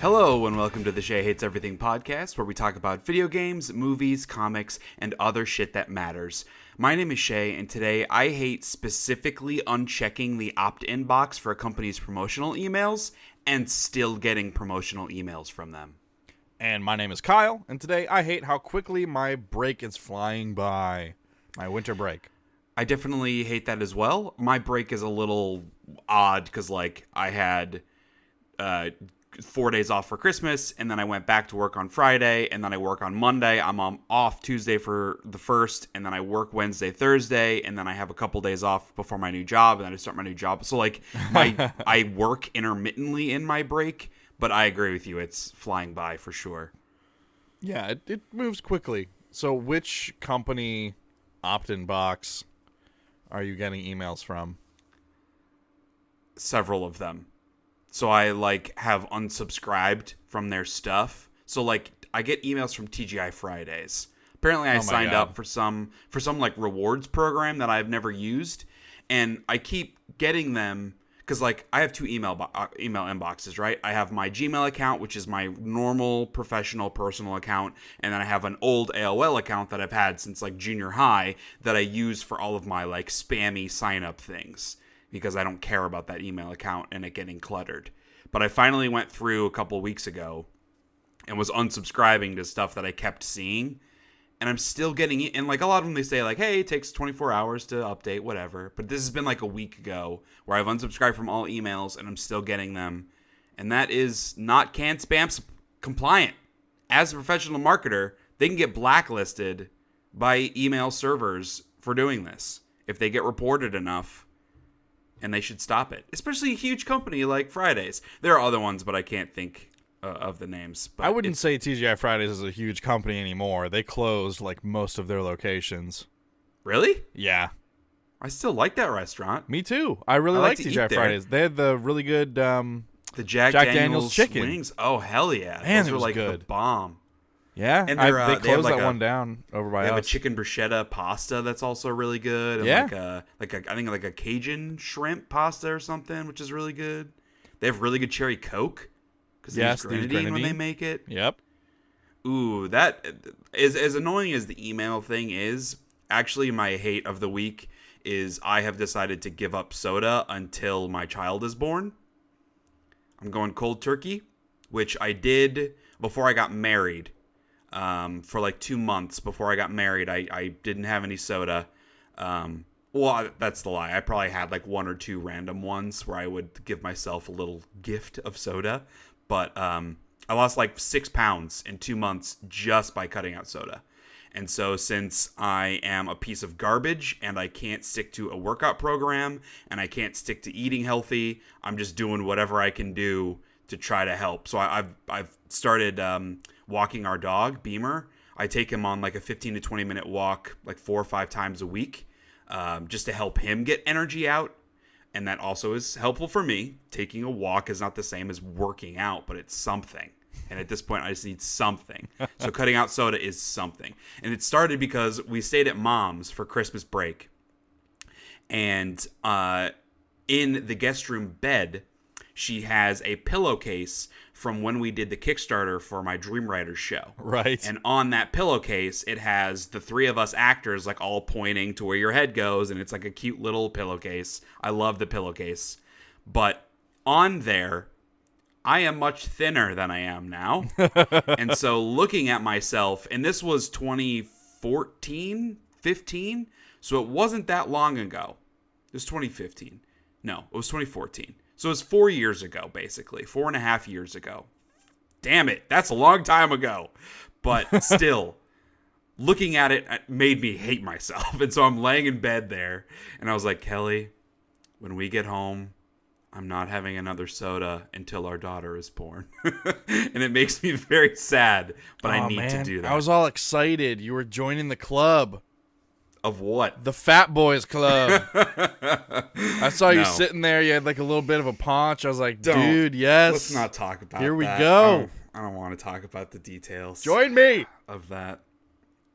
Hello and welcome to the Shea Hates Everything Podcast, where we talk about video games, movies, comics, and other shit that matters. My name is Shea, and today I hate specifically unchecking the opt-in box for a company's promotional emails and still getting promotional emails from them. And my name is Kyle, and today I hate how quickly my break is flying by. My winter break. I definitely hate that as well. My break is a little odd because, I had 4 days off for Christmas, and then I went back to work on Friday, and then I work on Monday. I'm off Tuesday for the 1st, and then I work Wednesday, Thursday, and then I have a couple days off before my new job, and then I start my new job. So, I work intermittently in my break, but I agree with you. It's flying by for sure. Yeah, it moves quickly. So which company opt-in box are you getting emails from? Several of them. So I have unsubscribed from their stuff. So I get emails from TGI Fridays. Apparently I signed up for some rewards program that I've never used, and I keep getting them because I have two email inboxes, right? I have my Gmail account, which is my normal professional personal account, and then I have an old AOL account that I've had since junior high that I use for all of my spammy sign up things, because I don't care about that email account and it getting cluttered. But I finally went through a couple weeks ago and was unsubscribing to stuff that I kept seeing. And I'm still getting it. And a lot of them, they say hey, it takes 24 hours to update, whatever. But this has been a week ago where I've unsubscribed from all emails and I'm still getting them. And that is not canned spam compliant. As a professional marketer, they can get blacklisted by email servers for doing this if they get reported enough. And they should stop it, especially a huge company like Fridays. There are other ones, but I can't think of the names. But I wouldn't say TGI Fridays is a huge company anymore. They closed most of their locations. Really? Yeah. I still like that restaurant. Me too. I really like TGI Fridays. They had the really good the Jack Daniel's chicken wings. Oh hell yeah! Man, those were good. The bomb. Yeah, and they closed that one down over by us. They have a chicken bruschetta pasta that's also really good. And yeah, I think a Cajun shrimp pasta or something, which is really good. They have really good cherry Coke because they use grenadine when they make it. Yep. Ooh, that is as annoying as the email thing is. Actually, my hate of the week is I have decided to give up soda until my child is born. I'm going cold turkey, which I did before I got married. For 2 months before I got married, I didn't have any soda. Well, that's the lie. I probably had one or two random ones where I would give myself a little gift of soda. But I lost 6 pounds in 2 months just by cutting out soda. And so since I am a piece of garbage and I can't stick to a workout program and I can't stick to eating healthy, I'm just doing whatever I can do to try to help. So I've started walking our dog, Beamer. I take him on a 15 to 20 minute walk 4 or 5 times a week just to help him get energy out. And that also is helpful for me. Taking a walk is not the same as working out, but it's something. And at this point, I just need something. So cutting out soda is something. And it started because we stayed at Mom's for Christmas break. And in the guest room bed, she has a pillowcase from when we did the Kickstarter for my Dream Writers show. Right. And on that pillowcase, it has the three of us actors all pointing to where your head goes, and it's a cute little pillowcase. I love the pillowcase. But on there, I am much thinner than I am now. And so looking at myself, and this was 2014, 15, so it wasn't that long ago. It was 2015. No, it was 2014. So it was 4 years ago, basically. 4.5 years ago. Damn it. That's a long time ago. But still, looking at it made me hate myself. And so I'm laying in bed there. And I was like, Kelly, when we get home, I'm not having another soda until our daughter is born. And it makes me very sad. But I need to do that. I was all excited. You were joining the club. Of what? The Fat Boys Club. I saw you sitting there. You had a little bit of a paunch. I was like, dude, yes. Let's not talk about that. Here we go. I don't want to talk about the details. Join me. Of that.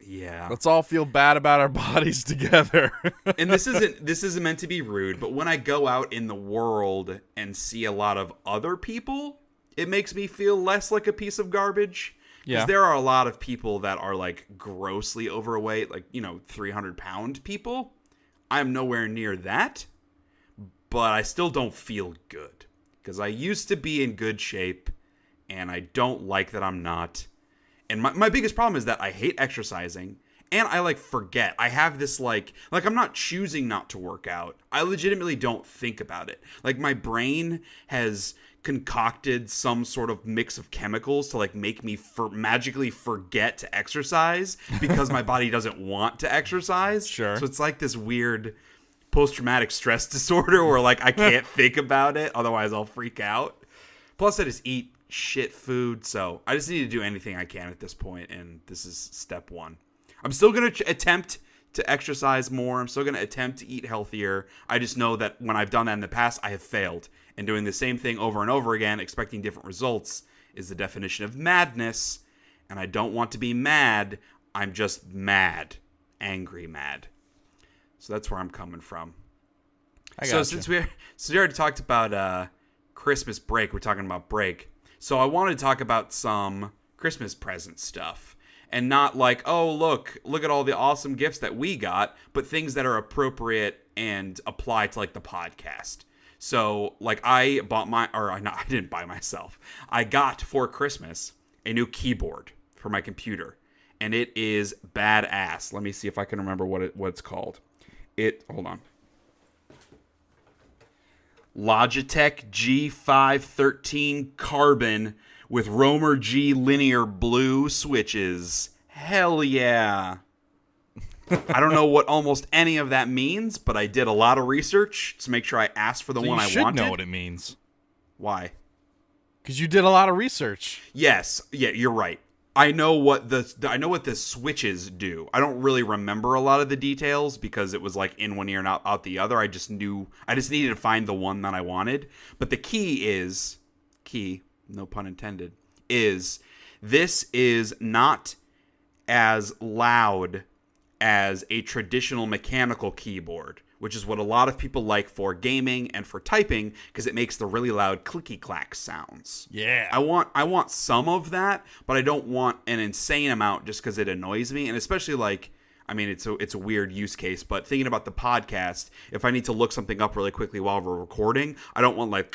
Yeah. Let's all feel bad about our bodies together. And this isn't meant to be rude, but when I go out in the world and see a lot of other people it makes me feel less like a piece of garbage. Because Yeah. there are a lot of people that are like grossly overweight, like, 300-pound people. I'm nowhere near that, but I still don't feel good. Because I used to be in good shape, and I don't like that I'm not. And my biggest problem is that I hate exercising, and I forget. I have this I'm not choosing not to work out. I legitimately don't think about it. Like, my brain has concocted some sort of mix of chemicals to make me magically forget to exercise because my body doesn't want to exercise. Sure. So it's like this weird post-traumatic stress disorder where I can't think about it, otherwise I'll freak out. Plus I just eat shit food, so I just need to do anything I can at this point, and this is step one. I'm still going to attempt to exercise more. I'm still going to attempt to eat healthier. I just know that when I've done that in the past, I have failed. And doing the same thing over and over again, expecting different results, is the definition of madness. And I don't want to be mad. I'm just mad. Angry mad. So that's where I'm coming from. Since we already talked about Christmas break, we're talking about break. So I wanted to talk about some Christmas present stuff. And not oh, look at all the awesome gifts that we got, but things that are appropriate and apply to the podcast. So I didn't buy myself. I got for Christmas a new keyboard for my computer, and it is badass. Let me see if I can remember what it's called. Hold on. Logitech G513 Carbon with Romer G linear blue switches. Hell yeah. I don't know what almost any of that means, but I did a lot of research to make sure I asked for the one I wanted. You should know what it means. Why? Because you did a lot of research. Yes. Yeah, you're right. I know what the switches do. I don't really remember a lot of the details because it was in one ear and out the other. I just needed to find the one that I wanted. But the key, no pun intended, this is not as loud as a traditional mechanical keyboard, which is what a lot of people like for gaming and for typing because it makes the really loud clicky clack sounds. Yeah. I want some of that, but I don't want an insane amount just because it annoys me. And especially it's a weird use case, but thinking about the podcast, if I need to look something up really quickly while we're recording, I don't want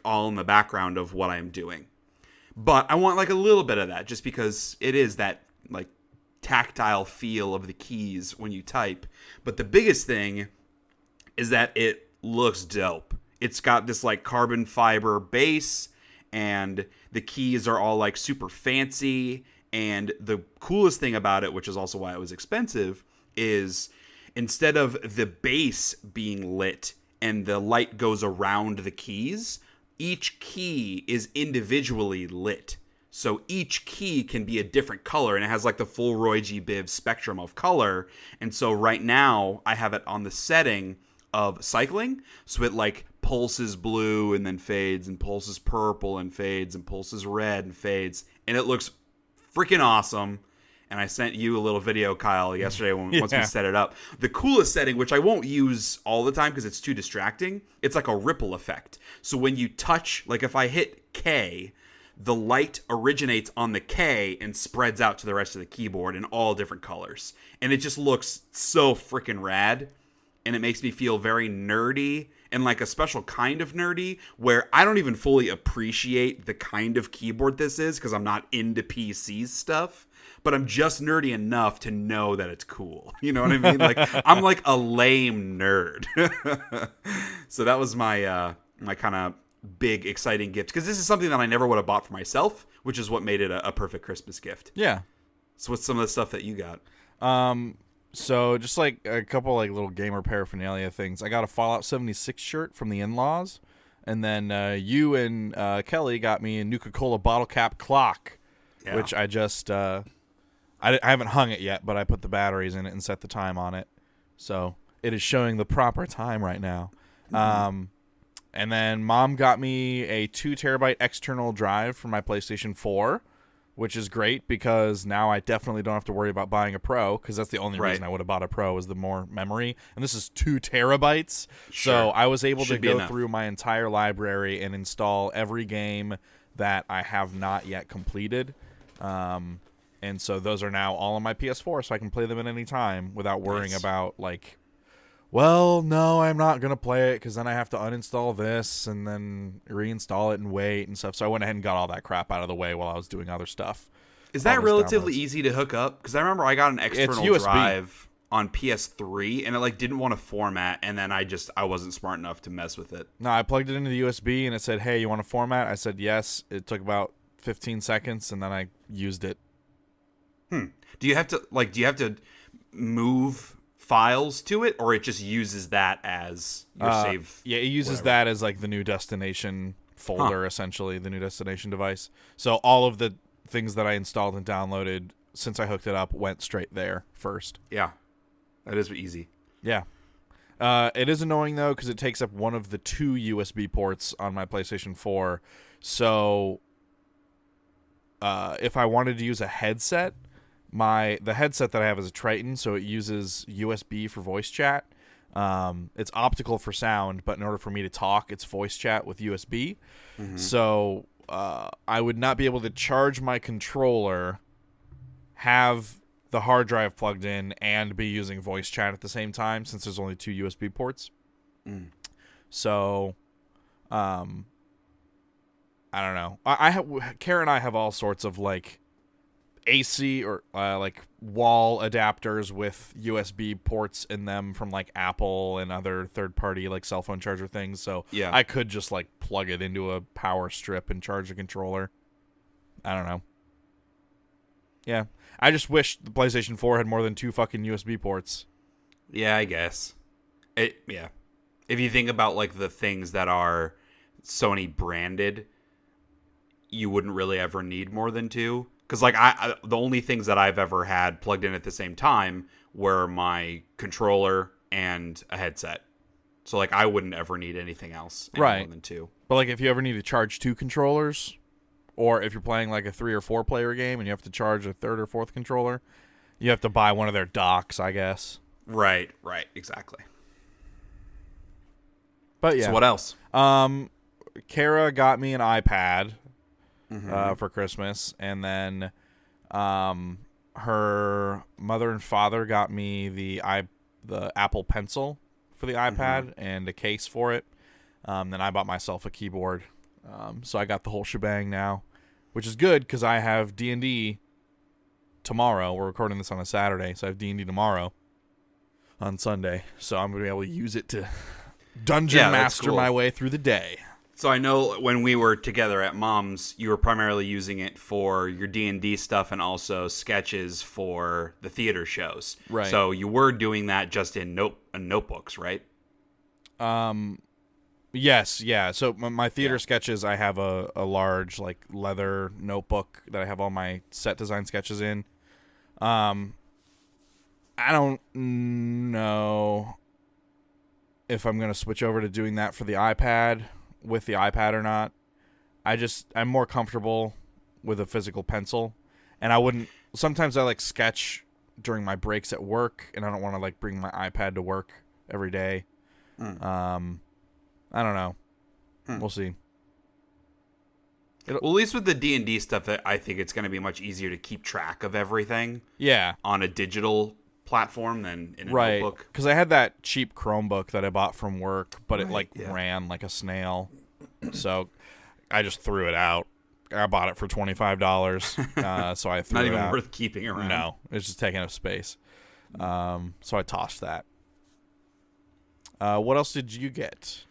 all in the background of what I'm doing. But I want a little bit of that just because it is that tactile feel of the keys when you type. But the biggest thing is that it looks dope. It's got this carbon fiber base, and the keys are all super fancy. And the coolest thing about it, which is also why it was expensive, is instead of the base being lit and the light goes around the keys, each key is individually lit. So each key can be a different color, and it has the full Roy G. Biv spectrum of color. And so right now I have it on the setting of cycling. So it pulses blue and then fades, and pulses purple and fades, and pulses red and fades. And it looks freaking awesome. And I sent you a little video, Kyle, yesterday once we set it up. The coolest setting, which I won't use all the time because it's too distracting, it's a ripple effect. So when you touch, if I hit K, the light originates on the K and spreads out to the rest of the keyboard in all different colors. And it just looks so freaking rad. And it makes me feel very nerdy, and a special kind of nerdy where I don't even fully appreciate the kind of keyboard this is because I'm not into PC stuff. But I'm just nerdy enough to know that it's cool. You know what I mean? I'm a lame nerd. So that was my my kind of big exciting gift, because this is something that I never would have bought for myself, which is what made it a perfect Christmas gift. Yeah. So what's some of the stuff that you got? So just a couple little gamer paraphernalia things. I got a Fallout 76 shirt from the in-laws, and then you and Kelly got me a Nuka-Cola bottle cap clock, which I just I haven't hung it yet, but I put the batteries in it and set the time on it, so it is showing the proper time right now. Mm-hmm. And then Mom got me a 2 terabyte external drive for my PlayStation 4. which is great because now I definitely don't have to worry about buying a Pro, because that's the only Right. reason I would have bought a Pro is the more memory. And this is 2 terabytes. Sure. So I was able Should to be go enough. through my entire library and install every game that I have not yet completed. And so those are now all on my PS4, so I can play them at any time without worrying Nice. about, like, well, no, I'm not going to play it because then I have to uninstall this and then reinstall it and wait and stuff. So I went ahead and got all that crap out of the way while I was doing other stuff. Is All that those relatively downloads. easy to hook up? Because I remember I got an external USB. drive on PS3, and it like didn't want to format, and then I wasn't smart enough to mess with it. No, I plugged it into the USB and it said, hey, you want to format? I said yes. It took about 15 seconds and then I used it. Do you have to move files to it, or it just uses that as your save? Yeah, it uses whatever? that as like the new destination folder, essentially, the new destination device. So all of the things that I installed and downloaded since I hooked it up went straight there first. Yeah, that is easy. Yeah. It is annoying, though, because it takes up one of the 2 USB ports on my PlayStation 4. So if I wanted to use a headset, the headset that I have is a Triton, so it uses USB for voice chat. It's optical for sound, but in order for me to talk, it's voice chat with USB. Mm-hmm. So I would not be able to charge my controller, have the hard drive plugged in, and be using voice chat at the same time, since there's only 2 USB ports. So I don't know. Kara and I have all sorts of like AC or like wall adapters with USB ports in them from like Apple and other third-party like cell phone charger things. So Yeah. I could just like plug it into a power strip and charge a controller. I don't know. Yeah, I just wish the PlayStation 4 had more than 2 fucking USB ports. Yeah, I guess. Yeah. If you think about like the things that are Sony branded, you wouldn't really ever need more than 2. Because like the only things that I've ever had plugged in at the same time were my controller and a headset. So like I wouldn't ever need anything else more than 2. But like if you ever need to charge 2 controllers, or if you're playing like a 3 or 4 player game and you have to charge a 3rd or 4th controller, you have to buy one of their docks, I guess. Right, exactly. But yeah. So what else? Kara got me an iPad for Christmas, and then her mother and father got me the Apple Pencil for the iPad and a case for it. Then I bought myself a keyboard. So I got the whole shebang now, which is good because I have D&D tomorrow. We're recording this on a Saturday, so I have D&D tomorrow on Sunday. So I'm going to be able to use it to dungeon master my way through the day. So I know when we were together at Mom's, you were primarily using it for your D&D stuff and also sketches for the theater shows. Right. So you were doing that just in notebooks, right? Yes, yeah. So my theater sketches, I have a large like leather notebook that I have all my set design sketches in. I don't know if I'm going to switch over to doing that for the iPad with the iPad or not. I'm more comfortable with a physical pencil, and sometimes I like sketch during my breaks at work, and I don't want to like bring my iPad to work every day. I don't know. We'll see. Well, at least with the D&D stuff, I think it's going to be much easier to keep track of everything. Yeah. On a digital platform than in a notebook. Because I had that cheap Chromebook that I bought from work, but it ran like a snail. So I just threw it out. I bought it for $25, so I threw it out. Not even worth keeping around. No, it's just taking up space. So I tossed that. What else did you get?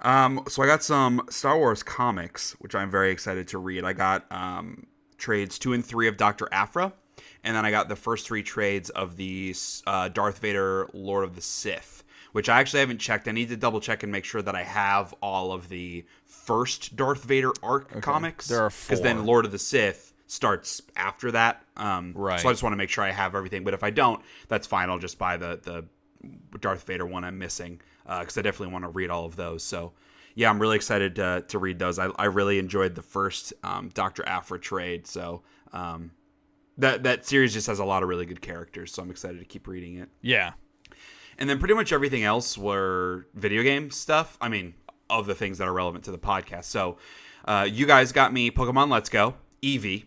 So I got some Star Wars comics, which I'm very excited to read. I got trades 2 and 3 of Dr. Aphra, and then I got the first 3 trades of the Darth Vader Lord of the Sith, which I actually haven't checked. I need to double check and make sure that I have all of the first Darth Vader arc comics. There are 4. Because then Lord of the Sith starts after that. Right. So I just want to make sure I have everything. But if I don't, that's fine. I'll just buy the Darth Vader one I'm missing, because I definitely want to read all of those. So yeah, I'm really excited to read those. I really enjoyed the first Dr. Aphra trade, so That series just has a lot of really good characters, so I'm excited to keep reading it. Yeah. And then pretty much everything else were video game stuff. I mean, of the things that are relevant to the podcast. So you guys got me Pokemon Let's Go, Eevee,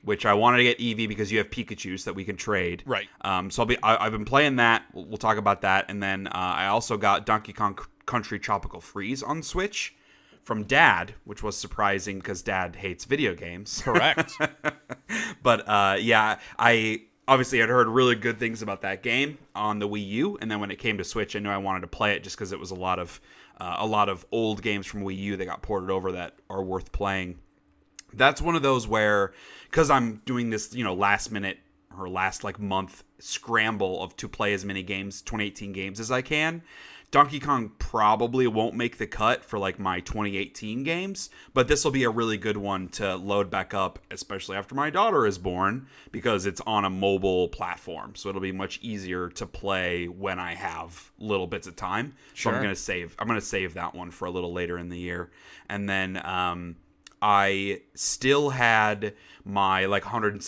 which I wanted to get Eevee because you have Pikachu so that we can trade. Right. So I've been playing that. We'll talk about that. And then I also got Donkey Kong Country Tropical Freeze on Switch from Dad, which was surprising because Dad hates video games. Correct. But I obviously had heard really good things about that game on the Wii U, and then when it came to Switch, I knew I wanted to play it just because it was a lot of old games from Wii U that got ported over that are worth playing. That's one of those where, because I'm doing this, last minute or last month scramble to play as many games, 2018 games as I can. Donkey Kong probably won't make the cut for my 2018 games, but this will be a really good one to load back up, especially after my daughter is born, because it's on a mobile platform. So it'll be much easier to play when I have little bits of time. Sure. So I'm going to save that one for a little later in the year. And then I still had my $170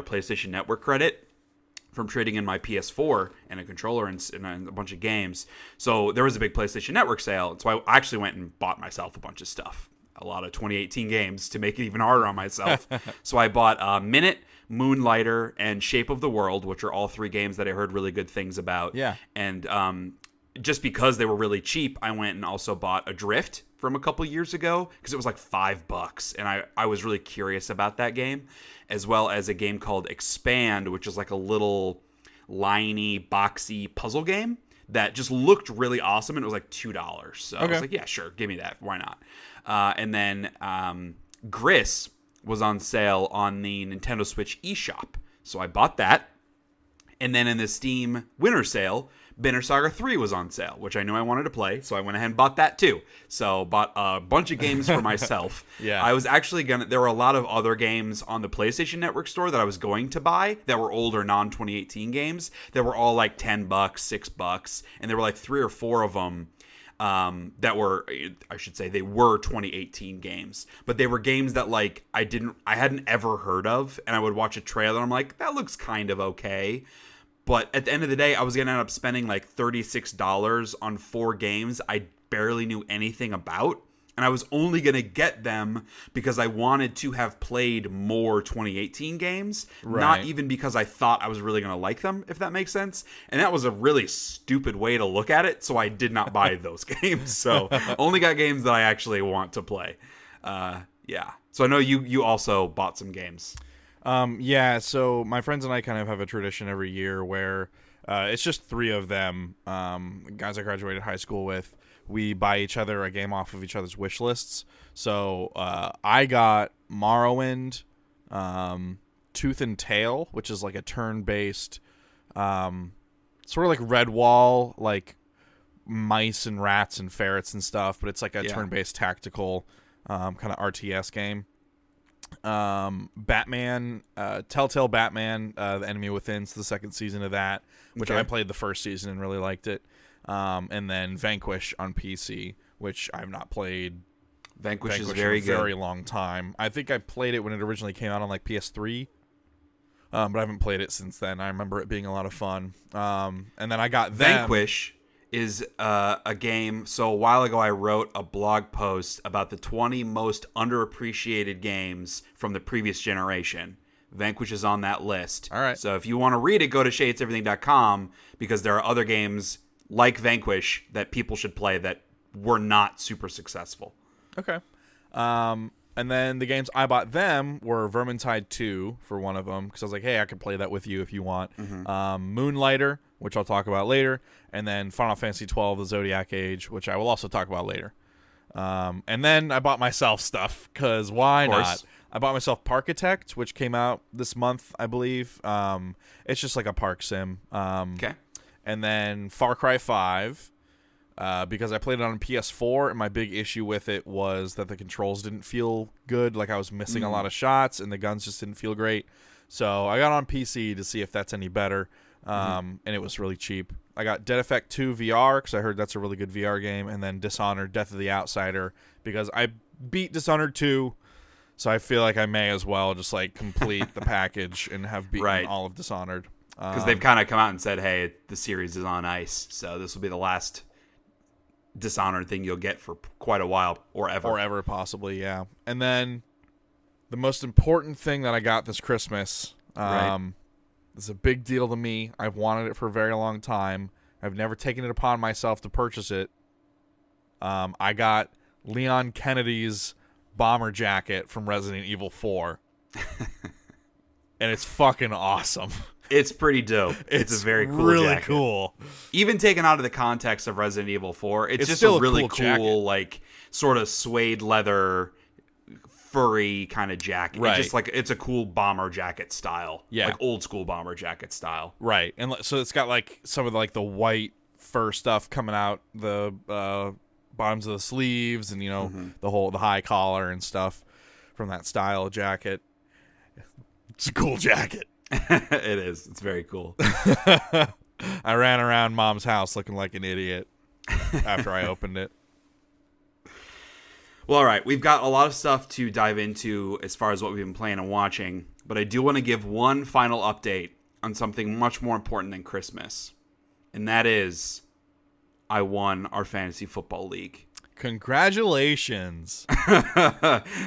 PlayStation Network credit from trading in my PS4 and a controller and a bunch of games. So there was a big PlayStation Network sale. So I actually went and bought myself a bunch of stuff. A lot of 2018 games to make it even harder on myself. So I bought Minute, Moonlighter, and Shape of the World, which are all 3 games that I heard really good things about. Yeah. And just because they were really cheap, I went and also bought Adrift from a couple years ago because it was $5, and I was really curious about that game, as well as a game called Expand, which is a little liney, boxy puzzle game that just looked really awesome, and it was $2. So I was yeah, sure, give me that. Why not? And then Gris was on sale on the Nintendo Switch eShop, so I bought that. And then in the Steam Winter Sale, Banner Saga 3 was on sale, which I knew I wanted to play, so I went ahead and bought that too. So bought a bunch of games for myself. Yeah. I was actually there were a lot of other games on the PlayStation Network store that I was going to buy that were older non-2018 games that were all $10, $6, and there were 3 or 4 of them that were, I should say, they were 2018 games, but they were games that I hadn't ever heard of, and I would watch a trailer and I'm that looks kind of okay. But at the end of the day, I was going to end up spending $36 on 4 games I barely knew anything about. And I was only going to get them because I wanted to have played more 2018 games. Right. Not even because I thought I was really going to like them, if that makes sense. And that was a really stupid way to look at it. So I did not buy those games. So only got games that I actually want to play. Yeah. So I know you also bought some games. Yeah, so my friends and I kind of have a tradition every year where it's just 3 of them, guys I graduated high school with. We buy each other a game off of each other's wish lists. So I got Morrowind, Tooth and Tail, which is a turn-based, sort of Redwall, mice and rats and ferrets and stuff, but it's a turn-based tactical kind of RTS game. Batman, Telltale Batman, The Enemy Within's the second season of that, which I played the first season and really liked it. And then Vanquish on PC, which I've not played. Vanquish is very good. In a very long time. I think I played it when it originally came out on PS3, but I haven't played it since then. I remember it being a lot of fun. And then I got Vanquish is a game. So a while ago, I wrote a blog post about the 20 most underappreciated games from the previous generation. Vanquish is on that list. All right. So if you want to read it, go to SheaHatesEverything.com because there are other games like Vanquish that people should play that were not super successful. Okay. And then the games I bought them were Vermintide 2 for one of them, because I was hey, I could play that with you if you want. Mm-hmm. Moonlighter, which I'll talk about later, and then Final Fantasy 12, The Zodiac Age, which I will also talk about later. And then I bought myself stuff, because why not? I bought myself Parkitect, which came out this month, I believe. It's just a park sim. Okay. And then Far Cry 5. Because I played it on PS4, and my big issue with it was that the controls didn't feel good. I was missing a lot of shots, and the guns just didn't feel great. So I got on PC to see if that's any better, and it was really cheap. I got Dead Effect 2 VR, because I heard that's a really good VR game, and then Dishonored Death of the Outsider, because I beat Dishonored 2, So I feel like I may as well just like complete the package and have beaten all of Dishonored. Because they've kind of come out and said, hey, the series is on ice, so this will be the last Dishonored thing you'll get for quite a while, or ever. Or ever, possibly, yeah. And then the most important thing that I got this Christmas, is a big deal to me. I've wanted it for a very long time. I've never taken it upon myself to purchase it. I got Leon Kennedy's bomber jacket from Resident Evil 4. And it's fucking awesome. It's pretty dope. It's a very cool really jacket. Cool. Even taken out of the context of Resident Evil 4, it's just still a really cool like sort of suede leather, furry kind of jacket. Right. It's just like it's a cool bomber jacket style. Yeah. Like old school bomber jacket style. Right. And so it's got like some of like the white fur stuff coming out the bottoms of the sleeves, and the high collar and stuff from that style of jacket. It's a cool jacket. It is. It's very cool. I ran around Mom's house looking like an idiot after I opened it. Well, all right. We've got a lot of stuff to dive into as far as what we've been playing and watching, but I do want to give one final update on something much more important than Christmas, and that is I won our fantasy football league. Congratulations.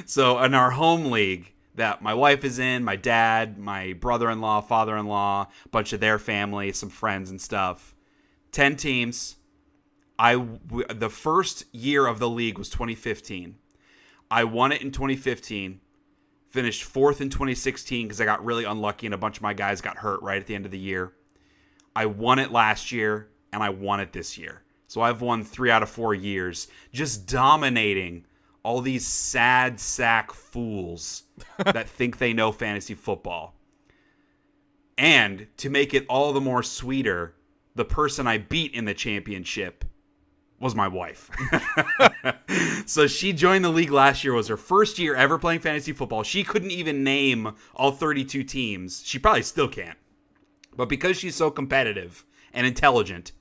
So in our home league that my wife is in, my dad, my brother-in-law, father-in-law, a bunch of their family, some friends and stuff, 10 teams. The first year of the league was 2015. I won it in 2015, finished 4th in 2016 because I got really unlucky and a bunch of my guys got hurt right at the end of the year. I won it last year, and I won it this year. So I've won 3 out of 4 years, just dominating all these sad sack fools that think they know fantasy football. And to make it all the more sweeter, the person I beat in the championship was my wife. So she joined the league last year. It was her first year ever playing fantasy football. She couldn't even name all 32 teams. She probably still can't. But because she's so competitive and intelligent,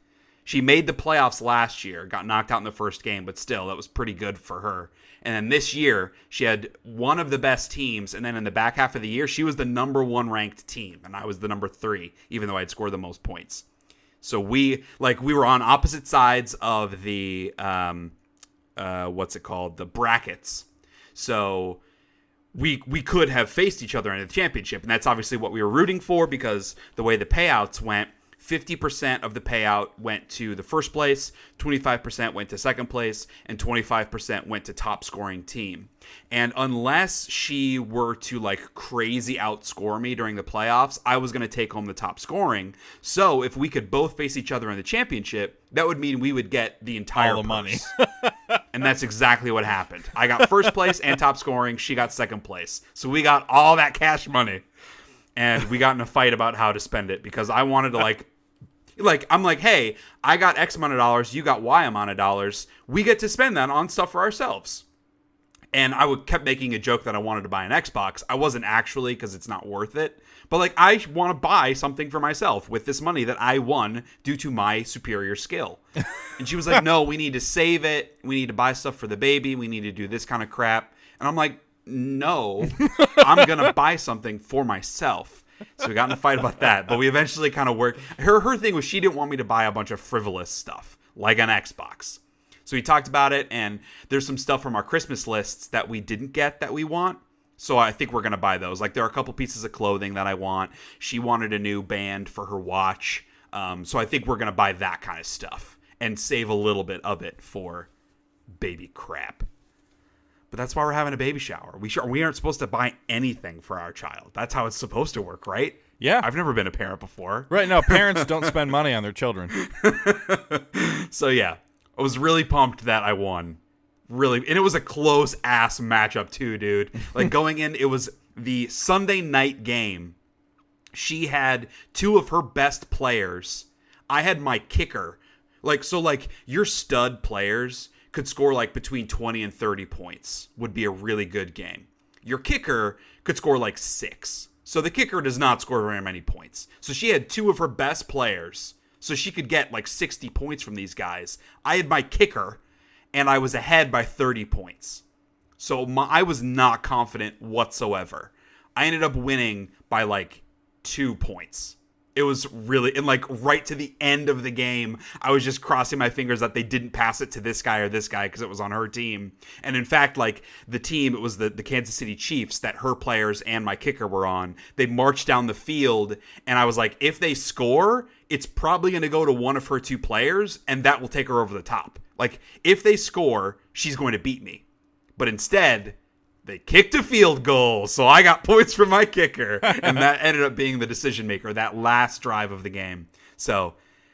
she made the playoffs last year, got knocked out in the first game, but still, that was pretty good for her. And then this year, she had one of the best teams, and then in the back half of the year, she was the number 1 ranked team, and I was the number 3, even though I'd scored the most points. So we were on opposite sides of the, the brackets. So we could have faced each other in the championship, and that's obviously what we were rooting for because the way the payouts went, 50% of the payout went to the first place, 25% went to second place, and 25% went to top scoring team. And unless she were to like crazy outscore me during the playoffs, I was going to take home the top scoring. So if we could both face each other in the championship, that would mean we would get the entire all the money. And that's exactly what happened. I got first place and top scoring. She got second place. So we got all that cash money. And we got in a fight about how to spend it because I wanted to I'm like, hey, I got X amount of dollars, you got Y amount of dollars. We get to spend that on stuff for ourselves. And I kept making a joke that I wanted to buy an Xbox. I wasn't actually because it's not worth it. But like, I want to buy something for myself with this money that I won due to my superior skill. And she was like, no, we need to save it. We need to buy stuff for the baby. We need to do this kind of crap. And I'm like, no, I'm going to buy something for myself. So we got in a fight about that, but we eventually kind of worked. Her thing was she didn't want me to buy a bunch of frivolous stuff, like an Xbox. So we talked about it, and there's some stuff from our Christmas lists that we didn't get that we want. So I think we're going to buy those. Like there are a couple pieces of clothing that I want. She wanted a new band for her watch. So I think we're going to buy that kind of stuff and save a little bit of it for baby crap. But that's why we're having a baby shower. We aren't supposed to buy anything for our child. That's how it's supposed to work, right? Yeah. I've never been a parent before. Right, no, parents don't spend money on their children. So yeah, I was really pumped that I won. Really, and it was a close-ass matchup too, dude. Like going in, it was the Sunday night game. She had 2 of her best players. I had my kicker. Like your stud players could score like between 20 and 30 points would be a really good game. Your kicker could score like 6. So the kicker does not score very many points. So she had 2 of her best players. So she could get like 60 points from these guys. I had my kicker and I was ahead by 30 points. So I was not confident whatsoever. I ended up winning by like 2 points. It was really, and like right to the end of the game, I was just crossing my fingers that they didn't pass it to this guy or this guy because it was on her team. And in fact, like the team, it was the Kansas City Chiefs that her players and my kicker were on. They marched down the field, and I was like, if they score, it's probably going to go to one of her 2 players, and that will take her over the top. Like, if they score, she's going to beat me. But instead, they kicked a field goal, so I got points for my kicker, and that ended up being the decision maker, that last drive of the game. So,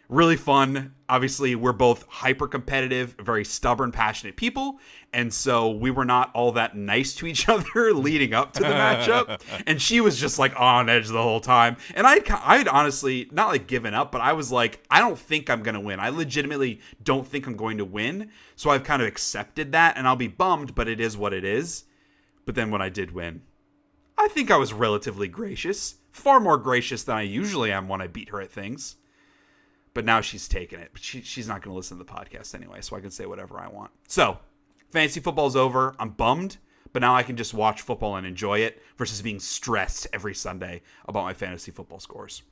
really fun. Obviously, we're both hyper-competitive, very stubborn, passionate people, and so we were not all that nice to each other leading up to the matchup, and she was just, like, on edge the whole time. And I'd honestly, not, like, given up, but I was like, I don't think I'm going to win. I legitimately don't think I'm going to win, so I've kind of accepted that, and I'll be bummed, but it is what it is. But then when I did win, I think I was relatively gracious. Far more gracious than I usually am when I beat her at things. But now she's taken it. But she's not going to listen to the podcast anyway, so I can say whatever I want. So, fantasy football's over. I'm bummed, but now I can just watch football and enjoy it versus being stressed every Sunday about my fantasy football scores.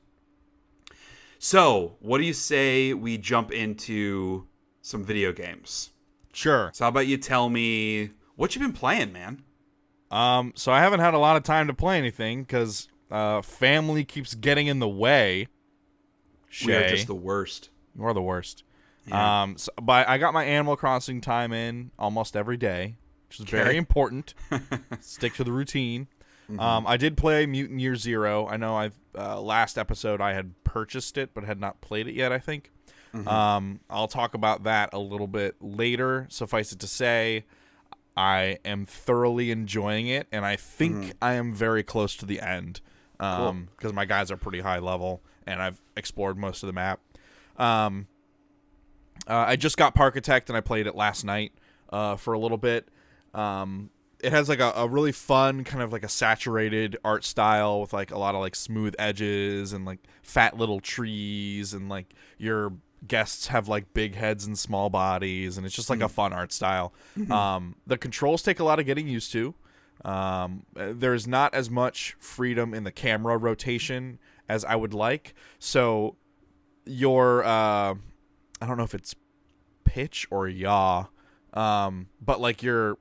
So, what do you say we jump into some video games? Sure. So how about you tell me what you've been playing, man? So I haven't had a lot of time to play anything because family keeps getting in the way. Shea, we are just the worst. You are the worst. Yeah. But I got my Animal Crossing time in almost every day, which is very important. Stick to the routine. Mm-hmm. I did play Mutant Year Zero. I know last episode I had purchased it, but had not played it yet, I think. Mm-hmm. I'll talk about that a little bit later. Suffice it to say, I am thoroughly enjoying it, and I think I am very close to the end because my guys are pretty high level, and I've explored most of the map. I just got Parkitect, and I played it last night for a little bit. It has like a really fun kind of like a saturated art style with like a lot of like smooth edges and like fat little trees, and like your guests have like big heads and small bodies, and it's just like a fun art style. The controls take a lot of getting used to. There's not as much freedom in the camera rotation as I would like, so your I don't know if it's pitch or yaw, but like your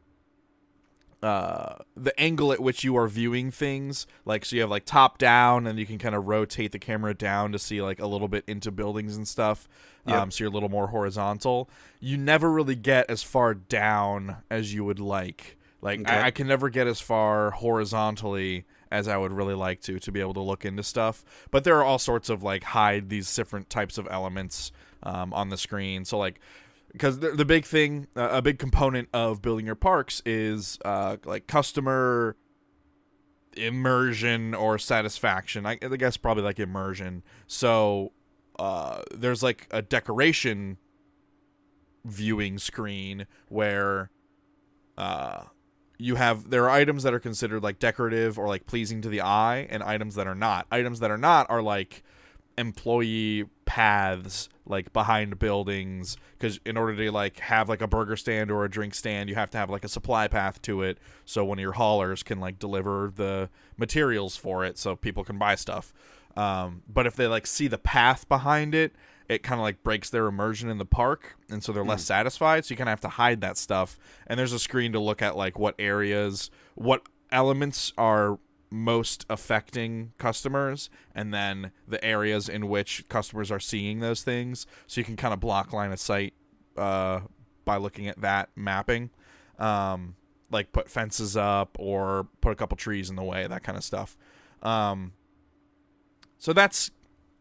the angle at which you are viewing things, like, so you have like top down, and you can kind of rotate the camera down to see like a little bit into buildings and stuff. So you're a little more horizontal. You never really get as far down as you would like. Like, okay. I can never get as far horizontally as I would really like to be able to look into stuff. But there are all sorts of like hide these different types of elements on the screen. So like, because the big thing, a big component of building your parks is like customer immersion or satisfaction. I guess probably like immersion. So there's like a decoration viewing screen where there are items that are considered like decorative or like pleasing to the eye, and items that are not. Items that are not are like employee paths like behind buildings, because in order to like have like a burger stand or a drink stand, you have to have like a supply path to it, so one of your haulers can like deliver the materials for it so people can buy stuff. But if they like see the path behind it, it kind of like breaks their immersion in the park, and so they're less satisfied, so you kind of have to hide that stuff. And there's a screen to look at like what areas, what elements are most affecting customers, and then the areas in which customers are seeing those things, so you can kind of block line of sight by looking at that mapping, like put fences up or put a couple trees in the way, that kind of stuff. So that's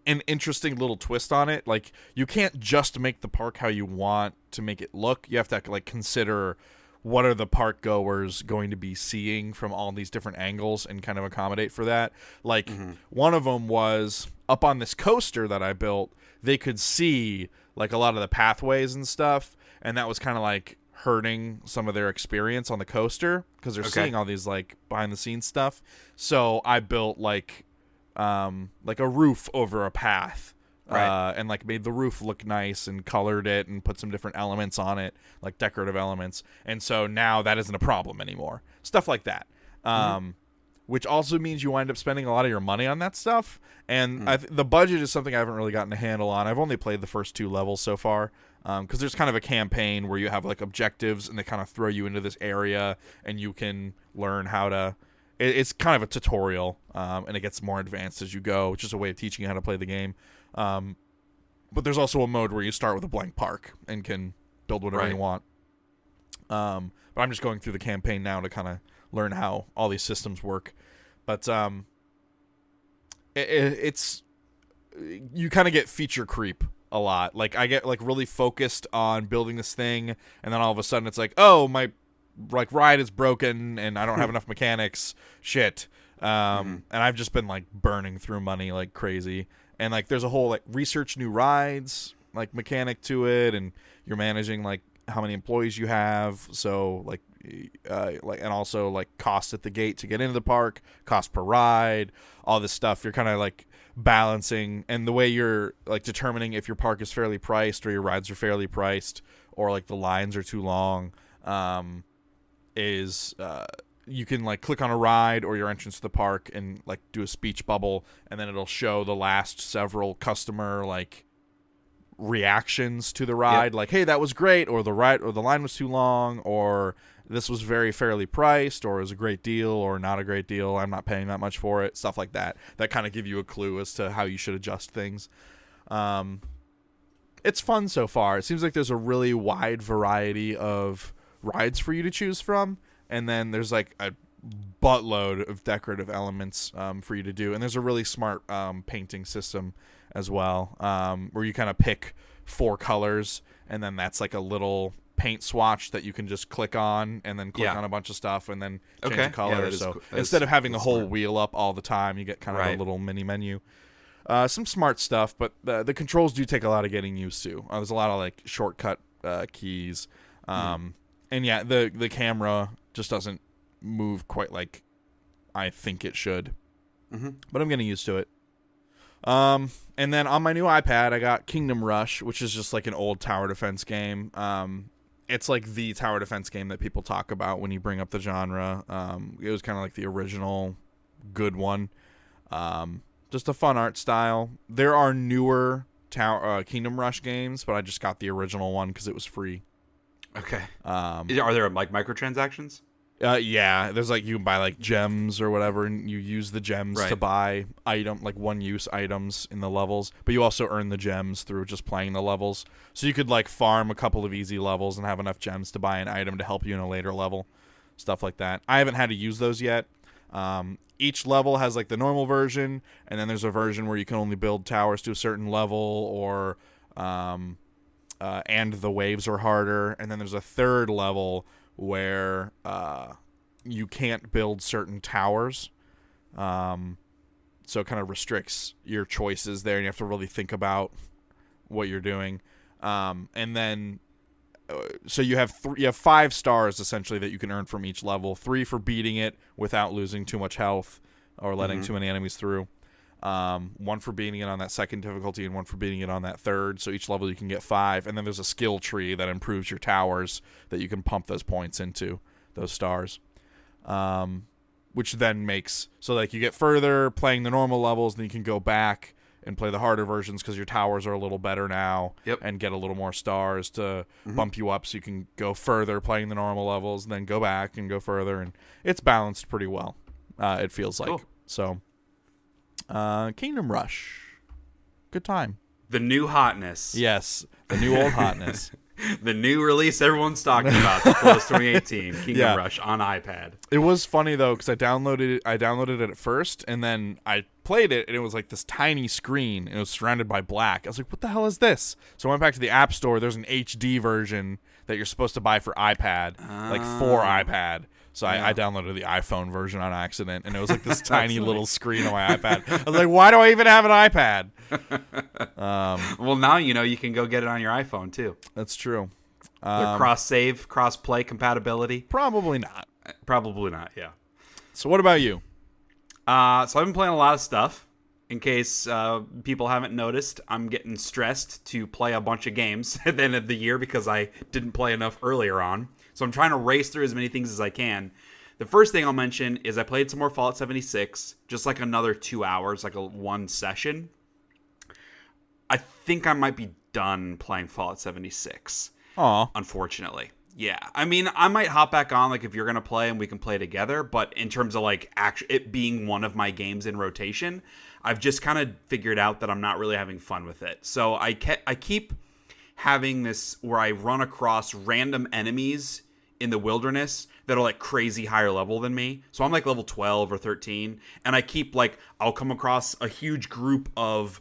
an interesting little twist on it. Like, you can't just make the park how you want to make it look. You have to like consider what are the park goers going to be seeing from all these different angles and kind of accommodate for that. Like, one of them was up on this coaster that I built, they could see like a lot of the pathways and stuff, and that was kind of like hurting some of their experience on the coaster because they're seeing all these like behind the scenes stuff. So I built like a roof over a path Right. and like made the roof look nice and colored it and put some different elements on it, like decorative elements. And so now that isn't a problem anymore. Stuff like that. Which also means you wind up spending a lot of your money on that stuff. And the budget is something I haven't really gotten a handle on. I've only played the first 2 levels so far, because there's kind of a campaign where you have like objectives and they kind of throw you into this area and you can learn how to. It's kind of a tutorial, and it gets more advanced as you go, which is a way of teaching you how to play the game. But there's also a mode where you start with a blank park and can build whatever you want. But I'm just going through the campaign now to kind of learn how all these systems work. But it's you kind of get feature creep a lot. Like I get like really focused on building this thing, and then all of a sudden it's like, oh, my like ride is broken and I don't have enough mechanics. Shit. And I've just been like burning through money like crazy. And like there's a whole like research new rides like mechanic to it, and you're managing like how many employees you have. So like and also like cost at the gate to get into the park, cost per ride, all this stuff. You're kind of like balancing, and the way you're like determining if your park is fairly priced or your rides are fairly priced or like the lines are too long, is you can like click on a ride or your entrance to the park and like do a speech bubble, and then it'll show the last several customer like reactions to the ride, like, hey, that was great, or the ride or the line was too long, or this was very fairly priced, or it was a great deal or not a great deal, I'm not paying that much for it, stuff like that kind of give you a clue as to how you should adjust things. It's fun so far. It seems like there's a really wide variety of rides for you to choose from, and then there's like a buttload of decorative elements for you to do, and there's a really smart painting system as well, where you kind of pick 4 colors, and then that's like a little paint swatch that you can just click on and then click on a bunch of stuff and then change the color. So instead of having the whole wheel up all the time, you get kind of a little mini menu. Some smart stuff, but the controls do take a lot of getting used to. There's a lot of like shortcut keys. And yeah, the camera just doesn't move quite like I think it should. But I'm getting used to it. And then on my new iPad, I got Kingdom Rush, which is just like an old tower defense game. It's like the tower defense game that people talk about when you bring up the genre. It was kind of like the original good one. Just a fun art style. There are newer Kingdom Rush games, but I just got the original one because it was free. Okay. Are there like microtransactions? Yeah, there's like you can buy like gems or whatever, and you use the gems to buy like one-use items in the levels, but you also earn the gems through just playing the levels. So you could like farm a couple of easy levels and have enough gems to buy an item to help you in a later level, stuff like that. I haven't had to use those yet. Each level has like the normal version, and then there's a version where you can only build towers to a certain level, or and the waves are harder, and then there's a third level where you can't build certain towers, so it kind of restricts your choices there, and you have to really think about what you're doing. And then so you have 5 stars essentially that you can earn from each level. 3 for beating it without losing too much health or letting too many enemies through. 1 for beating it on that second difficulty, and 1 for beating it on that third. So each level you can get 5, and then there's a skill tree that improves your towers that you can pump those points into, those stars, which then makes so like you get further playing the normal levels, and then you can go back and play the harder versions because your towers are a little better now, and get a little more stars to bump you up, so you can go further playing the normal levels and then go back and go further, and it's balanced pretty well, it feels like. So Kingdom Rush, good time. The new hotness. Yes, the new old hotness. The new release everyone's talking about, the Plus 2018 Kingdom Rush on iPad. It was funny though, because I downloaded it at first, and then I played it, and it was like this tiny screen, and it was surrounded by black. I was like, what the hell is this? So I went back to the App Store. There's an HD version that you're supposed to buy for iPad, like for iPad. So I downloaded the iPhone version on accident, and it was like this tiny little screen on my iPad. I was like, why do I even have an iPad? Well, now you can go get it on your iPhone, too. That's true. Cross-save, cross-play compatibility? Probably not. Probably not, yeah. So what about you? So I've been playing a lot of stuff. in case people haven't noticed, I'm getting stressed to play a bunch of games at the end of the year because I didn't play enough earlier on. So I'm trying to race through as many things as I can. The first thing I'll mention is I played some more Fallout 76, just like another 2 hours, like one session. I think I might be done playing Fallout 76. Aw. Unfortunately. Yeah. I mean, I might hop back on, like, if you're going to play and we can play together, but in terms of, like, it being one of my games in rotation, I've just kind of figured out that I'm not really having fun with it. So I keep having this where I run across random enemies in the wilderness that are like crazy higher level than me. So I'm like level 12 or 13. And I keep I'll come across a huge group of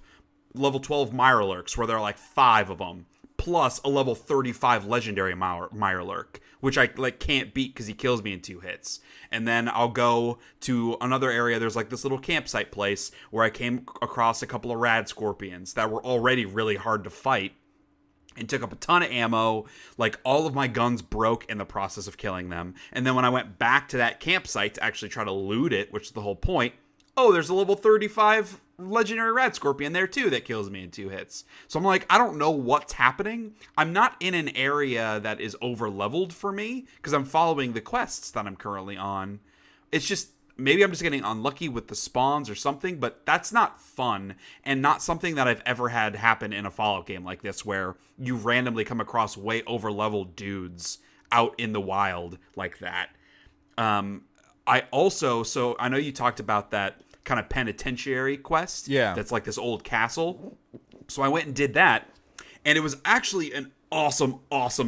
level 12 Mirelurks where there are like 5 of them. Plus a level 35 legendary Mirelurk, which I can't beat because he kills me in 2 hits. And then I'll go to another area. There's like this little campsite place where I came across a couple of rad scorpions that were already really hard to fight. And took up a ton of ammo. Like, all of my guns broke in the process of killing them. And then when I went back to that campsite to actually try to loot it, which is the whole point, there's a level 35 legendary rat scorpion there too that kills me in 2 hits. So I'm like, I don't know what's happening. I'm not in an area that is over leveled for me because I'm following the quests that I'm currently on. It's just, maybe I'm just getting unlucky with the spawns or something, but that's not fun and not something that I've ever had happen in a Fallout game like this where you randomly come across way over-leveled dudes out in the wild like that. I know you talked about that kind of penitentiary quest. Yeah. That's like this old castle. So I went and did that, and it was actually an awesome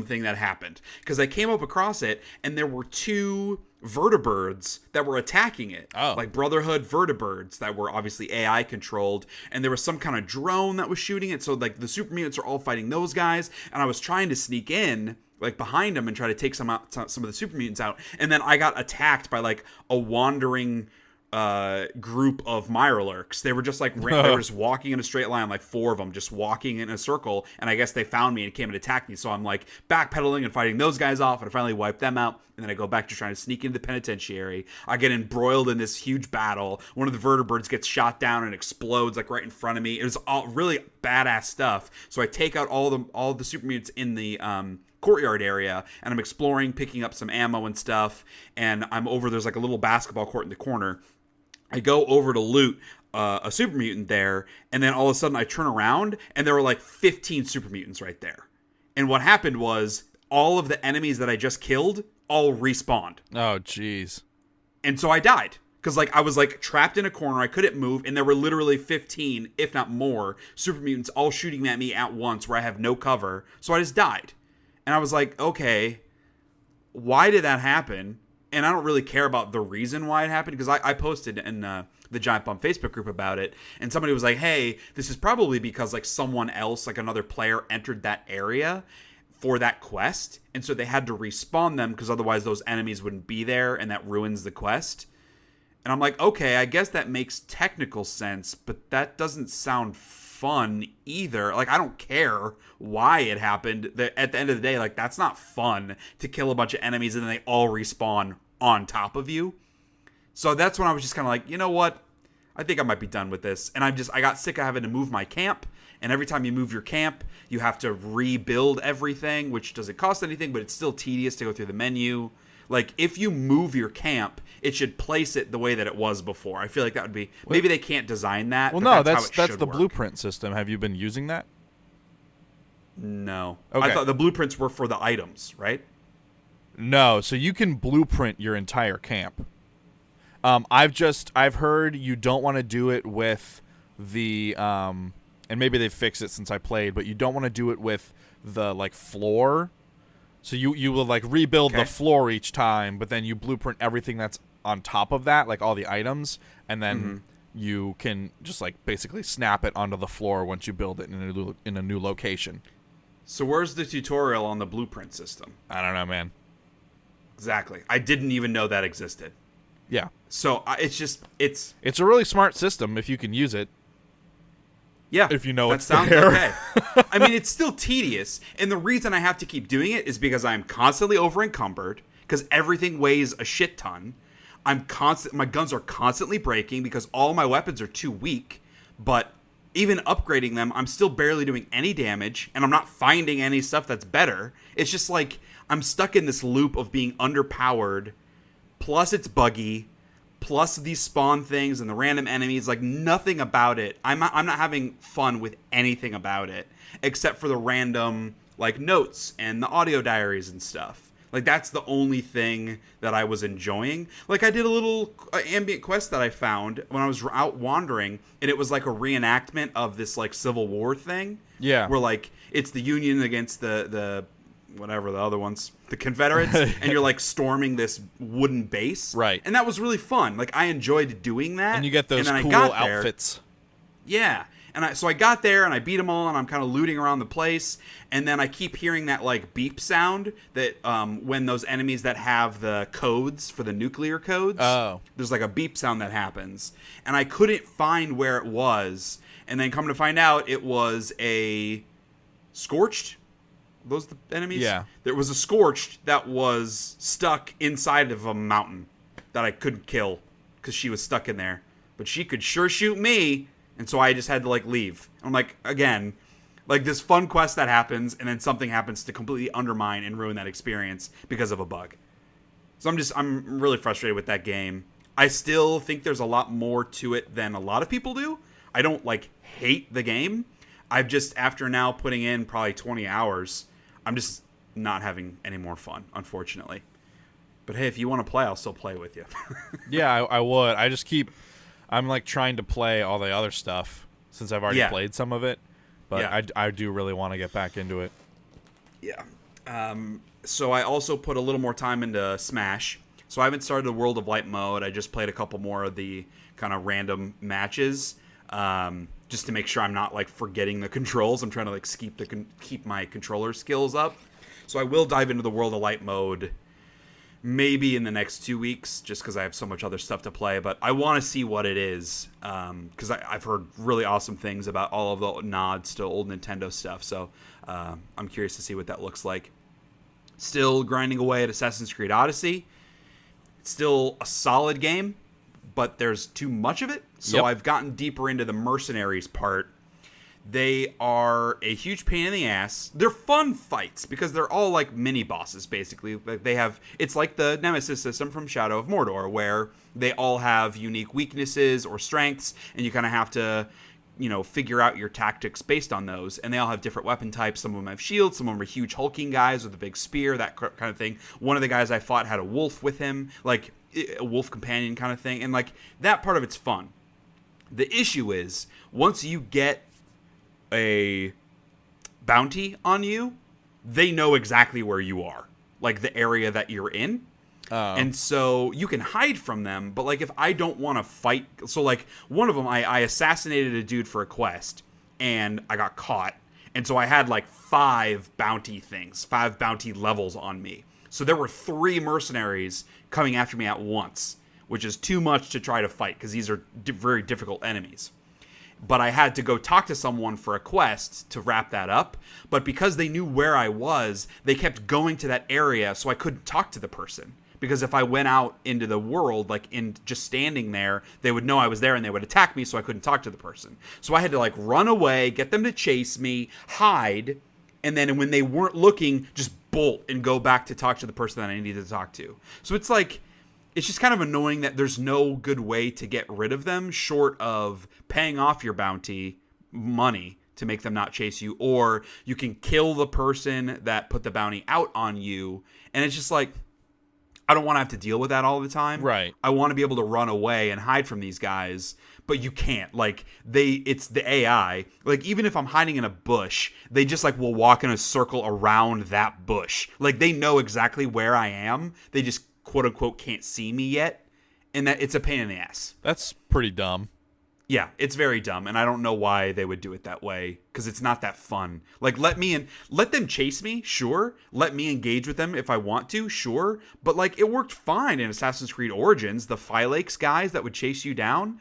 thing that happened because I came up across it, and there were 2 vertibirds that were attacking it. Like Brotherhood vertibirds that were obviously AI controlled, and there was some kind of drone that was shooting it. So like the super mutants are all fighting those guys, and I was trying to sneak in like behind them and try to take some of the super mutants out, and then I got attacked by like a wandering group of Mirelurks. They were just like they were just walking in a straight line, like 4 of them just walking in a circle, and I guess they found me and came and attacked me. So I'm like backpedaling and fighting those guys off, and I finally wipe them out, and then I go back to trying to sneak into the penitentiary. I get embroiled in this huge battle. One of the vertibirds gets shot down and explodes like right in front of me. It was all really badass stuff. So I take out all the super mutants in the courtyard area, and I'm exploring, picking up some ammo and stuff, and there's like a little basketball court in the corner. I go over to loot a super mutant there, and then all of a sudden I turn around, and there were like 15 super mutants right there. And what happened was all of the enemies that I just killed all respawned. Oh, jeez. And so I died. Because I was trapped in a corner, I couldn't move, and there were literally 15, if not more, super mutants all shooting at me at once where I have no cover. So I just died. And I was like, okay, why did that happen? And I don't really care about the reason why it happened, because I posted in the Giant Bomb Facebook group about it, and somebody was like, hey, this is probably because someone else, another player, entered that area for that quest, and so they had to respawn them because otherwise those enemies wouldn't be there, and that ruins the quest. And I'm like, okay, I guess that makes technical sense, but that doesn't sound fun either. I don't care why it happened. At the end of the day, that's not fun to kill a bunch of enemies and then they all respawn on top of you. So that's when I was just kind of like, you know what? I think I might be done with this. And I got sick of having to move my camp. And every time you move your camp, you have to rebuild everything, which doesn't cost anything, but it's still tedious to go through the menu. If you move your camp, it should place it the way that it was before. I feel like that would be... Maybe they can't design that. Well, no, that's the work. blueprint system. Have you been using that? No. Okay. I thought the blueprints were for the items, right? No, so you can blueprint your entire camp. I've heard you don't want to do it with the... and maybe they fixed it since I played, but you don't want to do it with the, floor... So you will rebuild the floor each time, but then you blueprint everything that's on top of that, all the items, and then you can just basically snap it onto the floor once you build it in a new location. So where's the tutorial on the blueprint system? I don't know, man. Exactly. I didn't even know that existed. Yeah. So it's a really smart system if you can use it. Yeah, if you know that it's sounds there. Okay. I mean, it's still tedious, and the reason I have to keep doing it is because I'm constantly over encumbered because everything weighs a shit ton. My guns are constantly breaking because all my weapons are too weak but even upgrading them, I'm still barely doing any damage, and I'm not finding any stuff that's better. It's just like I'm stuck in this loop of being underpowered, plus it's buggy, plus these spawn things and the random enemies. Like, nothing about it. I'm not having fun with anything about it, except for the random, like, notes and the audio diaries and stuff. Like, that's the only thing that I was enjoying. Like, I did a little ambient quest that I found when I was out wandering, and it was like a reenactment of this, like, Civil War thing. Yeah. Where, like, it's the Union against the whatever the other ones, the Confederates, and you're, like, storming this wooden base. Right. And that was really fun. Like, I enjoyed doing that. And you get those cool outfits. Yeah. And so I got there and I beat them all, and I'm kind of looting around the place. And then I keep hearing that, like, beep sound that when those enemies that have the codes for the nuclear codes, there's like a beep sound that happens. And I couldn't find where it was. And then come to find out, it was a Scorched. Are those the enemies? Yeah. There was a Scorched that was stuck inside of a mountain that I couldn't kill because she was stuck in there. But she could sure shoot me. And so I just had to, like, leave. I'm like, again, like, this fun quest that happens, and then something happens to completely undermine and ruin that experience because of a bug. So I'm really frustrated with that game. I still think there's a lot more to it than a lot of people do. I don't, like, hate the game. I've just, after now putting in probably 20 hours, I'm just not having any more fun, unfortunately. But hey, if you want to play, I'll still play with you. Yeah, I would. I'm, like, trying to play all the other stuff since I've already played some of it. But I do really want to get back into it. Yeah. So I also put a little more time into Smash. So I haven't started the World of Light mode. I just played a couple more of the kind of random matches, just to make sure I'm not, like, forgetting the controls. I'm trying to, like, keep my controller skills up. So I will dive into the World of Light mode maybe in the next 2 weeks, just because I have so much other stuff to play. But I want to see what it is, because I've heard really awesome things about all of the nods to old Nintendo stuff. So I'm curious to see what that looks like. Still grinding away at Assassin's Creed Odyssey. It's still a solid game, but there's too much of it. So I've gotten deeper into the mercenaries part. They are a huge pain in the ass. They're fun fights because they're all like mini bosses, basically. Like it's like the Nemesis system from Shadow of Mordor, where they all have unique weaknesses or strengths, and you kind of have to, figure out your tactics based on those. And they all have different weapon types. Some of them have shields, some of them are huge hulking guys with a big spear, that kind of thing. One of the guys I fought had a wolf with him, like a wolf companion kind of thing, and like that part of it's fun. The issue is once you get a bounty on you, they know exactly where you are, like the area that you're in. And so you can hide from them, but like if I don't want to fight, so like one of them, I assassinated a dude for a quest and I got caught, and so I had like 5 bounty levels on me. So there were 3 mercenaries coming after me at once, which is too much to try to fight because these are very difficult enemies. But I had to go talk to someone for a quest to wrap that up. But because they knew where I was, they kept going to that area, so I couldn't talk to the person. Because if I went out into the world, like in just standing there, they would know I was there and they would attack me, so I couldn't talk to the person. So I had to like run away, get them to chase me, hide, and then when they weren't looking, just bolt and go back to talk to the person that I needed to talk to. So it's like, it's just kind of annoying that there's no good way to get rid of them short of paying off your bounty money to make them not chase you, or you can kill the person that put the bounty out on you. And it's just like, I don't want to have to deal with that all the time. Right. I want to be able to run away and hide from these guys, but you can't. Like it's the AI. Like even if I'm hiding in a bush, they just like will walk in a circle around that bush. Like they know exactly where I am. They just quote unquote can't see me yet, and that it's a pain in the ass. That's pretty dumb. Yeah, it's very dumb, and I don't know why they would do it that way, because it's not that fun. Like, let them chase me, sure. Let me engage with them if I want to, sure. But, like, it worked fine in Assassin's Creed Origins. The Phylax guys that would chase you down,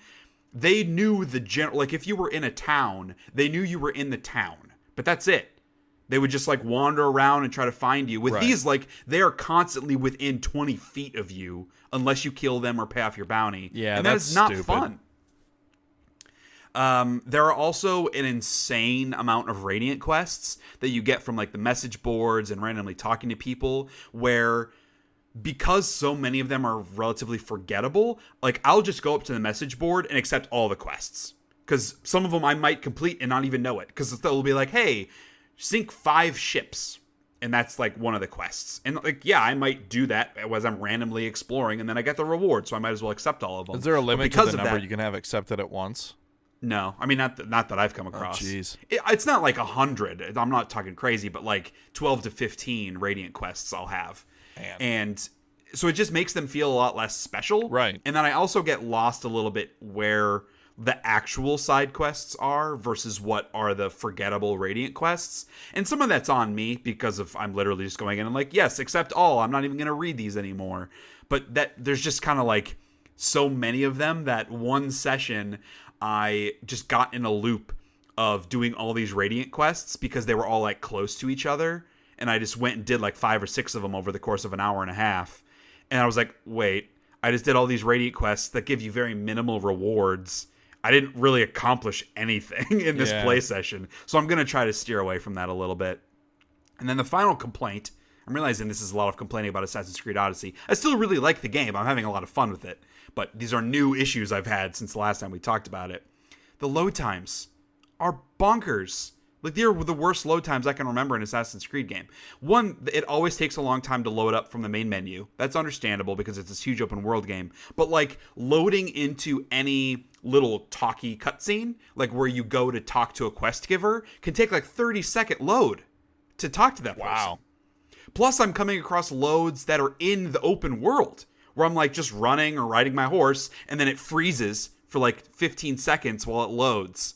they knew like, if you were in a town, they knew you were in the town. But that's it. They would just, like, wander around and try to find you. With these, like, they are constantly within 20 feet of you, unless you kill them or pay off your bounty. Yeah, and that is not fun. There are also an insane amount of Radiant quests that you get from like the message boards and randomly talking to people where, because so many of them are relatively forgettable, like I'll just go up to the message board and accept all the quests. Because some of them I might complete and not even know it. Because they'll be like, hey, sink 5 ships. And that's like one of the quests. And like, yeah, I might do that as I'm randomly exploring. And then I get the reward. So I might as well accept all of them. Is there a limit to the number you can have accepted at once? No. I mean, not that I've come across. Oh, jeez. It's not like 100. I'm not talking crazy. But like 12 to 15 Radiant quests I'll have. Man. And so it just makes them feel a lot less special. Right. And then I also get lost a little bit where the actual side quests are versus what are the forgettable Radiant quests. And some of that's on me because of I'm literally just going in and like, yes, accept all. I'm not even going to read these anymore. But that there's just kind of like so many of them that one session I just got in a loop of doing all these Radiant quests because they were all like close to each other. And I just went and did like 5 or 6 of them over the course of an hour and a half. And I was like, wait, I just did all these Radiant quests that give you very minimal rewards. I didn't really accomplish anything in this play session. So I'm going to try to steer away from that a little bit. And then the final complaint, I'm realizing this is a lot of complaining about Assassin's Creed Odyssey. I still really like the game. I'm having a lot of fun with it. But these are new issues I've had since the last time we talked about it. The load times are bonkers. Like, they're the worst load times I can remember in an Assassin's Creed game. One, it always takes a long time to load up from the main menu. That's understandable because it's this huge open world game. But, like, loading into any little talky cutscene, like where you go to talk to a quest giver, can take like 30-second load to talk to that person. Wow. Plus, I'm coming across loads that are in the open world, where I'm like just running or riding my horse, and then it freezes for like 15 seconds while it loads.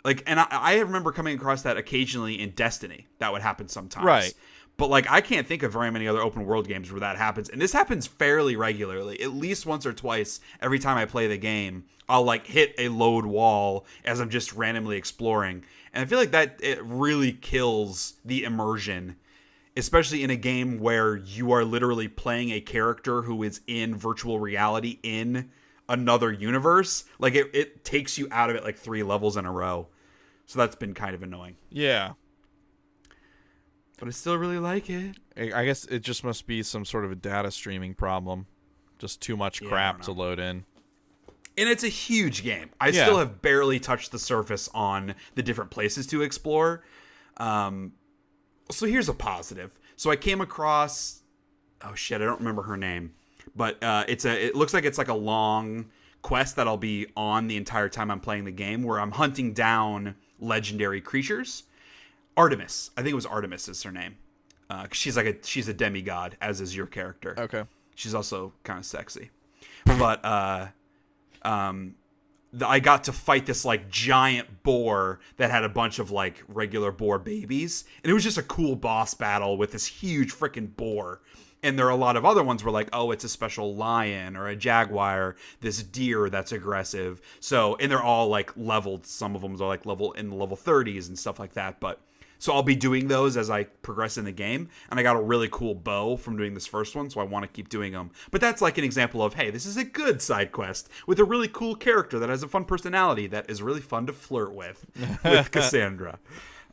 Like, and I remember coming across that occasionally in Destiny. That would happen sometimes. Right. But, like, I can't think of very many other open world games where that happens. And this happens fairly regularly. At least once or twice every time I play the game, I'll, like, hit a load wall as I'm just randomly exploring. And I feel like that it really kills the immersion, especially in a game where you are literally playing a character who is in virtual reality in another universe. Like, it takes you out of it like 3 levels in a row. So that's been kind of annoying. Yeah. But I still really like it. I guess it just must be some sort of a data streaming problem. Just too much crap to load in. And it's a huge game. I still have barely touched the surface on the different places to explore. So here's a positive. So I came across... Oh, shit, I don't remember her name. But it looks like it's like a long quest that I'll be on the entire time I'm playing the game, where I'm hunting down legendary creatures. Artemis. I think it was Artemis is her name. She's a demigod, as is your character. Okay. She's also kind of sexy. But I got to fight this like giant boar that had a bunch of like regular boar babies. And it was just a cool boss battle with this huge freaking boar. And there are a lot of other ones where like, oh, it's a special lion or a jaguar, this deer that's aggressive. So, and they're all like leveled. Some of them are like in the level 30s and stuff like that. But so I'll be doing those as I progress in the game. And I got a really cool bow from doing this first one, so I want to keep doing them. But that's like an example of, hey, this is a good side quest with a really cool character that has a fun personality that is really fun to flirt with Cassandra.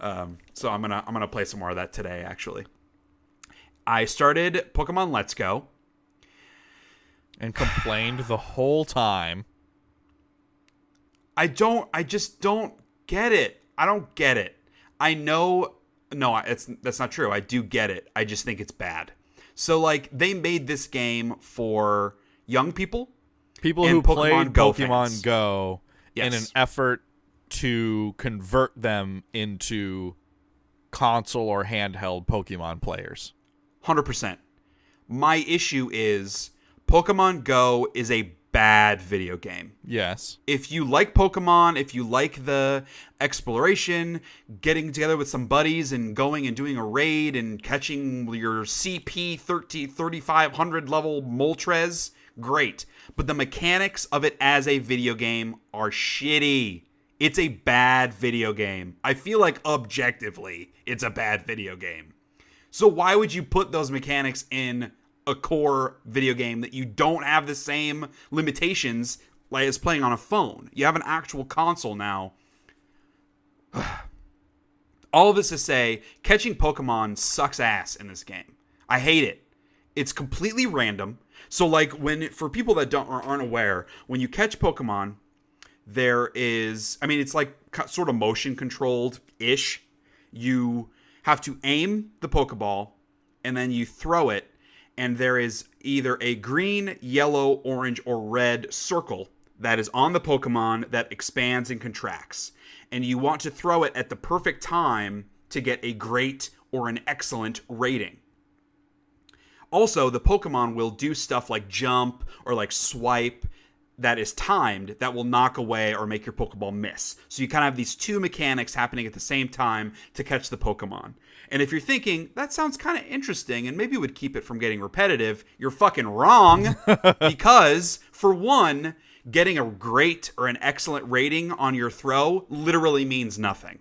So I'm gonna play some more of that today, actually. I started Pokemon Let's Go. And complained the whole time. I just don't get it. I don't get it. I know, no, that's not true. I do get it. I just think it's bad. So, like, they made this game for young people. People who played Pokemon Go yes. in an effort to convert them into console or handheld Pokemon players. 100%. My issue is Pokemon Go is a bad video game. Yes. If you like Pokemon, if you like the exploration, getting together with some buddies and going and doing a raid and catching your CP 3500 level Moltres, great. But the mechanics of it as a video game are shitty. It's a bad video game. I feel like objectively, it's a bad video game. So why would you put those mechanics in a core video game that you don't have the same limitations like is playing on a phone. You have an actual console now. All of this to say, catching Pokemon sucks ass in this game. I hate it. It's completely random. So like for people that aren't aware, when you catch Pokemon, there is, I mean, it's like sort of motion controlled ish. You have to aim the Pokeball and then you throw it, and there is either a green, yellow, orange, or red circle that is on the Pokemon that expands and contracts. And you want to throw it at the perfect time to get a great or an excellent rating. Also, the Pokemon will do stuff like jump or like swipe that is timed that will knock away or make your Pokeball miss. So you kind of have these two mechanics happening at the same time to catch the Pokemon. And if you're thinking, that sounds kind of interesting and maybe would keep it from getting repetitive, you're fucking wrong. Because, for one, getting a great or an excellent rating on your throw literally means nothing.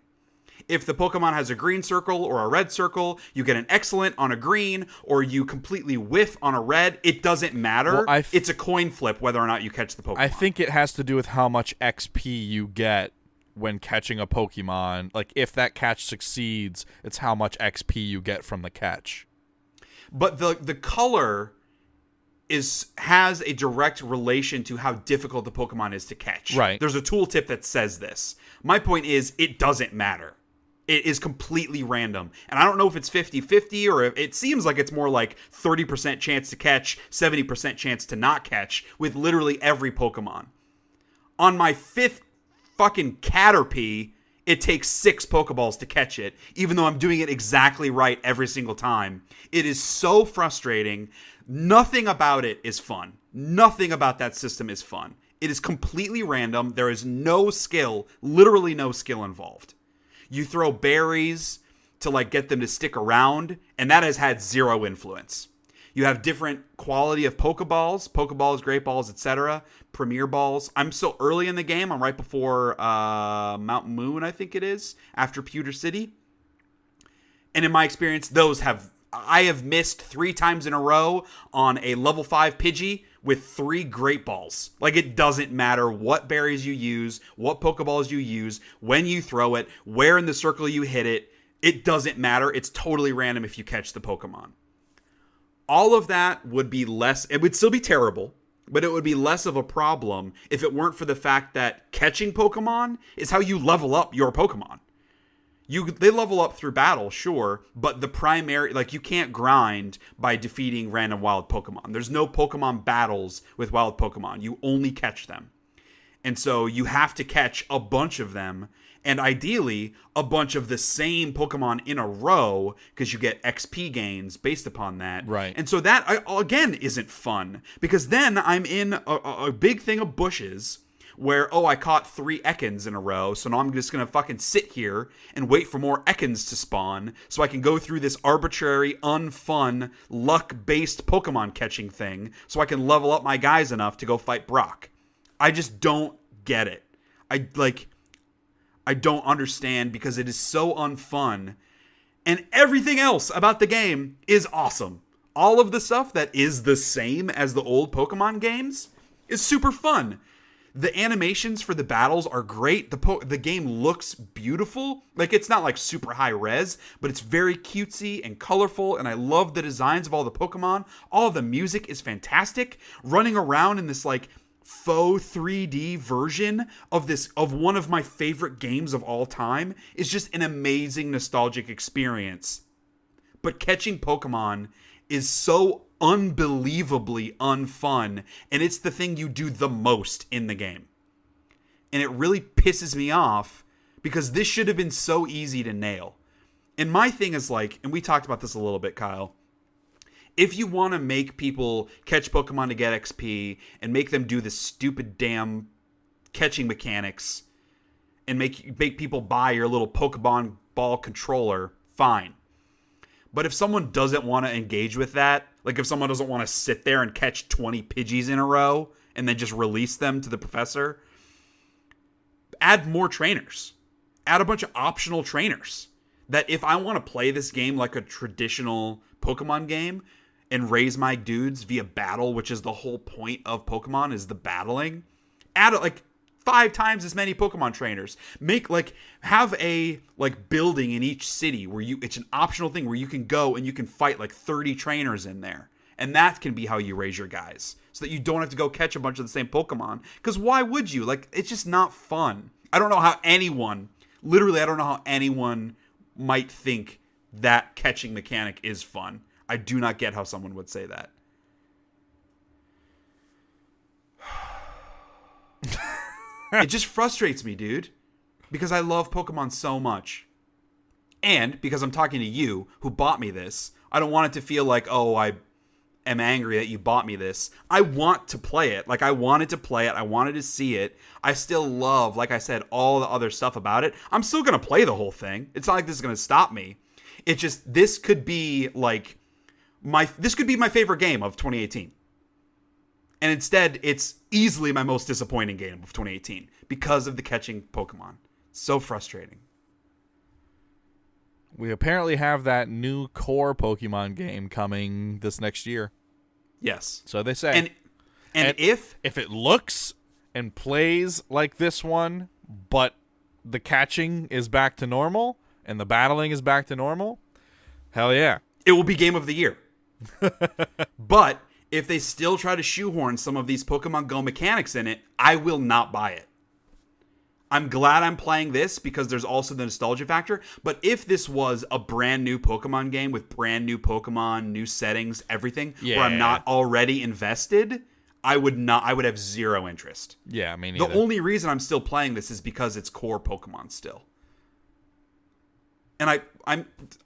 If the Pokemon has a green circle or a red circle, you get an excellent on a green, or you completely whiff on a red. It doesn't matter. Well, it's a coin flip whether or not you catch the Pokemon. I think it has to do with how much XP you get when catching a Pokemon. Like, if that catch succeeds, it's how much XP you get from the catch. But the color has a direct relation to how difficult the Pokemon is to catch. Right. There's a tooltip that says this. My point is, it doesn't matter. It is completely random. And I don't know if it's 50-50 or if it seems like it's more like 30% chance to catch, 70% chance to not catch with literally every Pokemon. On my 5th fucking Caterpie, it takes 6 Pokeballs to catch it, even though I'm doing it exactly right every single time. It is so frustrating. Nothing about it is fun. Nothing about that system is fun. It is completely random. There is no skill, literally no skill involved. You throw berries to like get them to stick around, and that has had zero influence. You have different quality of Pokeballs, Great Balls, etc., Premier Balls. I'm still early in the game. I'm right before Mount Moon, I think it is, after Pewter City. And in my experience, I have missed 3 times in a row on a level 5 Pidgey with 3 Great Balls. Like, it doesn't matter what berries you use, what Pokeballs you use, when you throw it, where in the circle you hit it. It doesn't matter. It's totally random if you catch the Pokemon. All of that would be it would still be terrible, but it would be less of a problem if it weren't for the fact that catching Pokemon is how you level up your Pokemon. They level up through battle, sure, but the primary, like, you can't grind by defeating random wild Pokemon. There's no Pokemon battles with wild Pokemon. You only catch them. And so you have to catch a bunch of them, and ideally a bunch of the same Pokemon in a row, because you get XP gains based upon that. Right. And so that, again, isn't fun, because then I'm in a big thing of bushes where, I caught 3 Ekans in a row, so now I'm just going to fucking sit here and wait for more Ekans to spawn so I can go through this arbitrary, unfun, luck-based Pokemon catching thing so I can level up my guys enough to go fight Brock. I just don't get it. I don't understand, because it is so unfun, and everything else about the game is awesome. All of the stuff that is the same as the old Pokemon games is super fun. The animations for the battles are great. The game looks beautiful. Like, it's not like super high res, but it's very cutesy and colorful, and I love the designs of all the Pokemon. All of the music is fantastic. Running around in this like faux 3D version of one of my favorite games of all time is just an amazing nostalgic experience. But catching Pokemon is so unbelievably unfun, and it's the thing you do the most in the game. And it really pisses me off, because this should have been so easy to nail. And my thing is, like, and we talked about this a little bit, Kyle, if you want to make people catch Pokemon to get XP and make them do this stupid damn catching mechanics and make people buy your little Pokemon ball controller, fine. But if someone doesn't want to engage with that, like if someone doesn't want to sit there and catch 20 Pidgeys in a row and then just release them to the professor, add more trainers. Add a bunch of optional trainers. That if I want to play this game like a traditional Pokemon game and raise my dudes via battle, which is the whole point of Pokemon, is the battling, add like 5 times as many Pokemon trainers. Have a like building in each city where it's an optional thing where you can go and you can fight like 30 trainers in there. And that can be how you raise your guys, so that you don't have to go catch a bunch of the same Pokemon. Because why would you? Like, it's just not fun. I don't know how anyone might think that catching mechanic is fun. I do not get how someone would say that. It just frustrates me, dude. Because I love Pokemon so much. And because I'm talking to you, who bought me this, I don't want it to feel like, oh, I am angry that you bought me this. I want to play it. Like, I wanted to play it. I wanted to see it. I still love, like I said, all the other stuff about it. I'm still going to play the whole thing. It's not like this is going to stop me. It just, this could be my favorite game of 2018. And instead, it's easily my most disappointing game of 2018 because of the catching Pokemon. So frustrating. We apparently have that new core Pokemon game coming this next year. Yes. So they say. And if it looks and plays like this one, but the catching is back to normal and the battling is back to normal, hell yeah. It will be Game of the Year. But if they still try to shoehorn some of these Pokemon Go mechanics in it, I will not buy it. I'm glad I'm playing this because there's also the nostalgia factor. But if this was a brand new Pokemon game with brand new Pokemon, new settings, everything, where I'm not already invested, I would have zero interest. Yeah, me neither. The only reason I'm still playing this is because it's core Pokemon still. And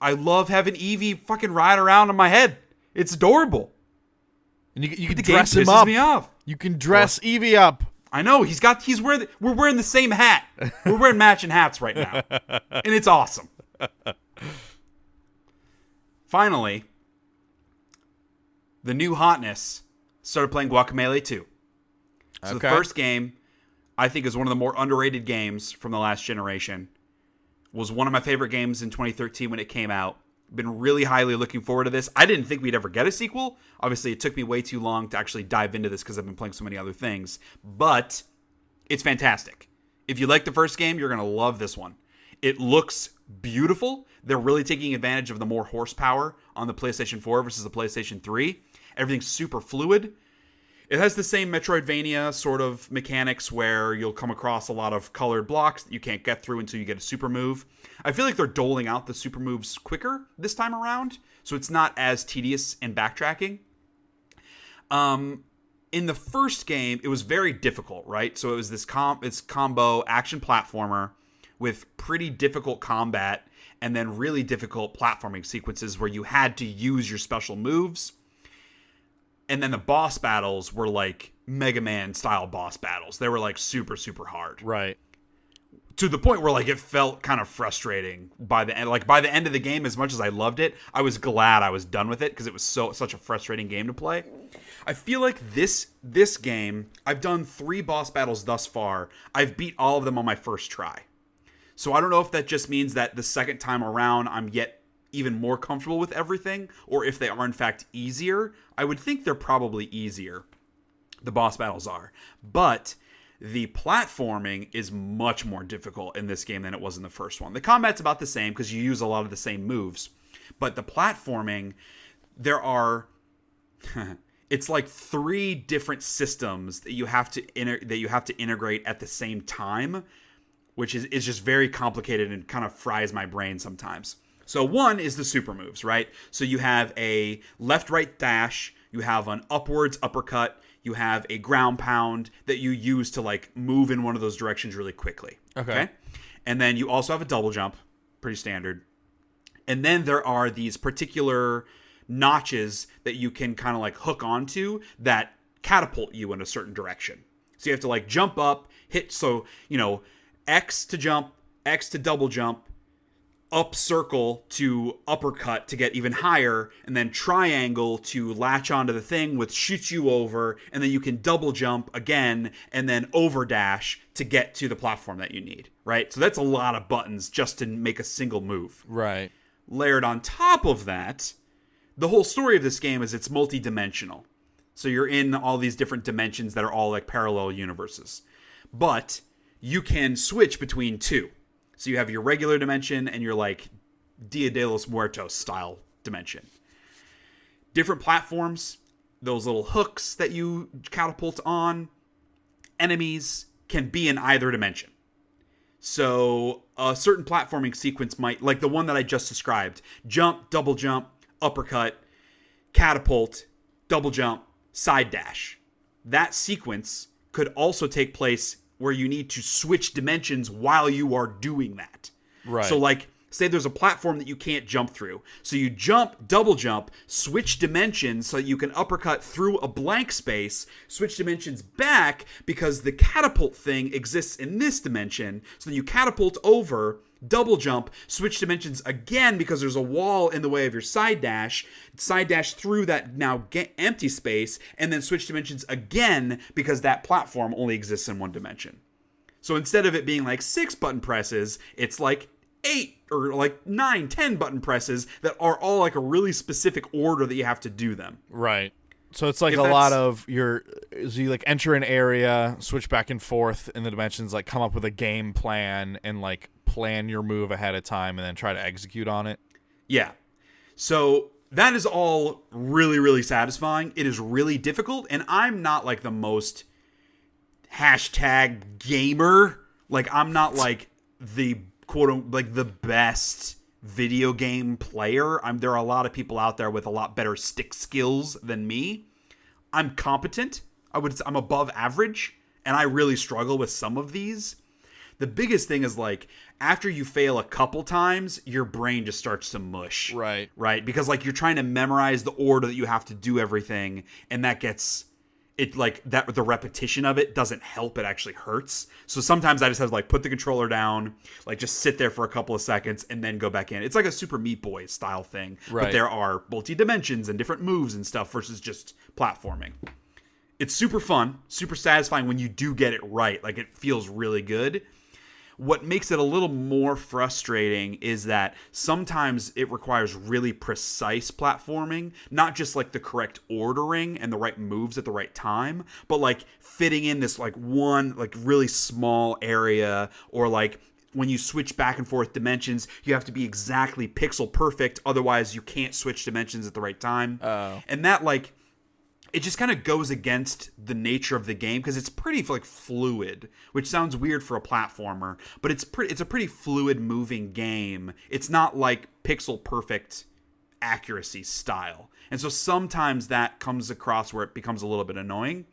I love having Eevee fucking ride around on my head. It's adorable. And you can the dress game him pisses up. me off. You can dress Eevee up. I know, we're wearing the same hat. We're wearing matching hats right now. And it's awesome. Finally, the new hotness started playing Guacamelee 2. So the first game, I think, is one of the more underrated games from the last generation. Was one of my favorite games in 2013 when it came out. Been really highly looking forward to this. I didn't think we'd ever get a sequel. Obviously, it took me way too long to actually dive into this because I've been playing so many other things. But it's fantastic. If you like the first game, you're going to love this one. It looks beautiful. They're really taking advantage of the more horsepower on the PlayStation 4 versus the PlayStation 3. Everything's super fluid. It has the same Metroidvania sort of mechanics where you'll come across a lot of colored blocks that you can't get through until you get a super move. I feel like they're doling out the super moves quicker this time around, so it's not as tedious and backtracking. In the first game, it was very difficult, right? So it was this combo action platformer with pretty difficult combat and then really difficult platforming sequences where you had to use your special moves. And then the boss battles were like Mega Man style boss battles. They were like super, super hard. Right. To the point where like it felt kind of frustrating by the end. Like by the end of the game, as much as I loved it, I was glad I was done with it because it was such a frustrating game to play. I feel like this game, I've done 3 boss battles thus far. I've beat all of them on my first try. So I don't know if that just means that the second time around I'm yet even more comfortable with everything, or if they are in fact easier. I would think they're probably easier. The boss battles are. But the platforming is much more difficult in this game than it was in the first one. The combat's about the same because you use a lot of the same moves. But the platforming, there are it's like 3 different systems that you have to integrate at the same time, which is just very complicated and kind of fries my brain sometimes. So one is the super moves, right? So you have a left-right dash, you have an upwards uppercut, you have a ground pound that you use to like move in one of those directions really quickly. Okay? And then you also have a double jump, pretty standard. And then there are these particular notches that you can kind of like hook onto that catapult you in a certain direction. So you have to like jump up, hit, so, X to jump, X to double jump, up circle to uppercut to get even higher, and then triangle to latch onto the thing with shoot you over, and then you can double jump again, and then over dash to get to the platform that you need, right? So that's a lot of buttons just to make a single move. Right. Layered on top of that, the whole story of this game is it's multi-dimensional. So you're in all these different dimensions that are all like parallel universes. but you can switch between two. So you have your regular dimension and your like Dia de los Muertos style dimension. Different platforms, those little hooks that you catapult on, enemies can be in either dimension. So a certain platforming sequence might, like the one that I just described, jump, double jump, uppercut, catapult, double jump, side dash. That sequence could also take place where you need to switch dimensions while you are doing that. Right. So like, say there's a platform that you can't jump through. So you jump, double jump, switch dimensions so you can uppercut through a blank space, switch dimensions back because the catapult thing exists in this dimension. So then you catapult over, double jump, switch dimensions again because there's a wall in the way of your side dash through that now empty space, and then switch dimensions again because that platform only exists in one dimension. So instead of it being like 6 button presses, it's like 8 or like 9, 10 button presses that are all like a really specific order that you have to do them. Right. So it's like a lot of so you like enter an area, switch back and forth in the dimensions, like come up with a game plan and like plan your move ahead of time and then try to execute on it. Yeah. So that is all really, really satisfying. It is really difficult, and I'm not like the most #gamer. Like I'm not like the like the best video game player. There are a lot of people out there with a lot better stick skills than me. I'm competent. I'm above average, and I really struggle with some of these. The biggest thing is like after you fail a couple times, your brain just starts to mush. Right. Right? Because like you're trying to memorize the order that you have to do everything, and that gets it like that, the repetition of it doesn't help. It actually hurts. So sometimes I just have to like put the controller down, like just sit there for a couple of seconds and then go back in. It's like a Super Meat Boy style thing, right. But there are multi-dimensions and different moves and stuff versus just platforming. It's super fun, super satisfying when you do get it right. Like it feels really good. What makes it a little more frustrating is that sometimes it requires really precise platforming, not just like the correct ordering and the right moves at the right time, but like fitting in this like one like really small area, or like when you switch back and forth dimensions, you have to be exactly pixel perfect. Otherwise you can't switch dimensions at the right time. Oh. And that like, it just kind of goes against the nature of the game because it's pretty like fluid, which sounds weird for a platformer, but it's a pretty fluid moving game. It's not like pixel perfect accuracy style. And so sometimes that comes across where it becomes a little bit annoying,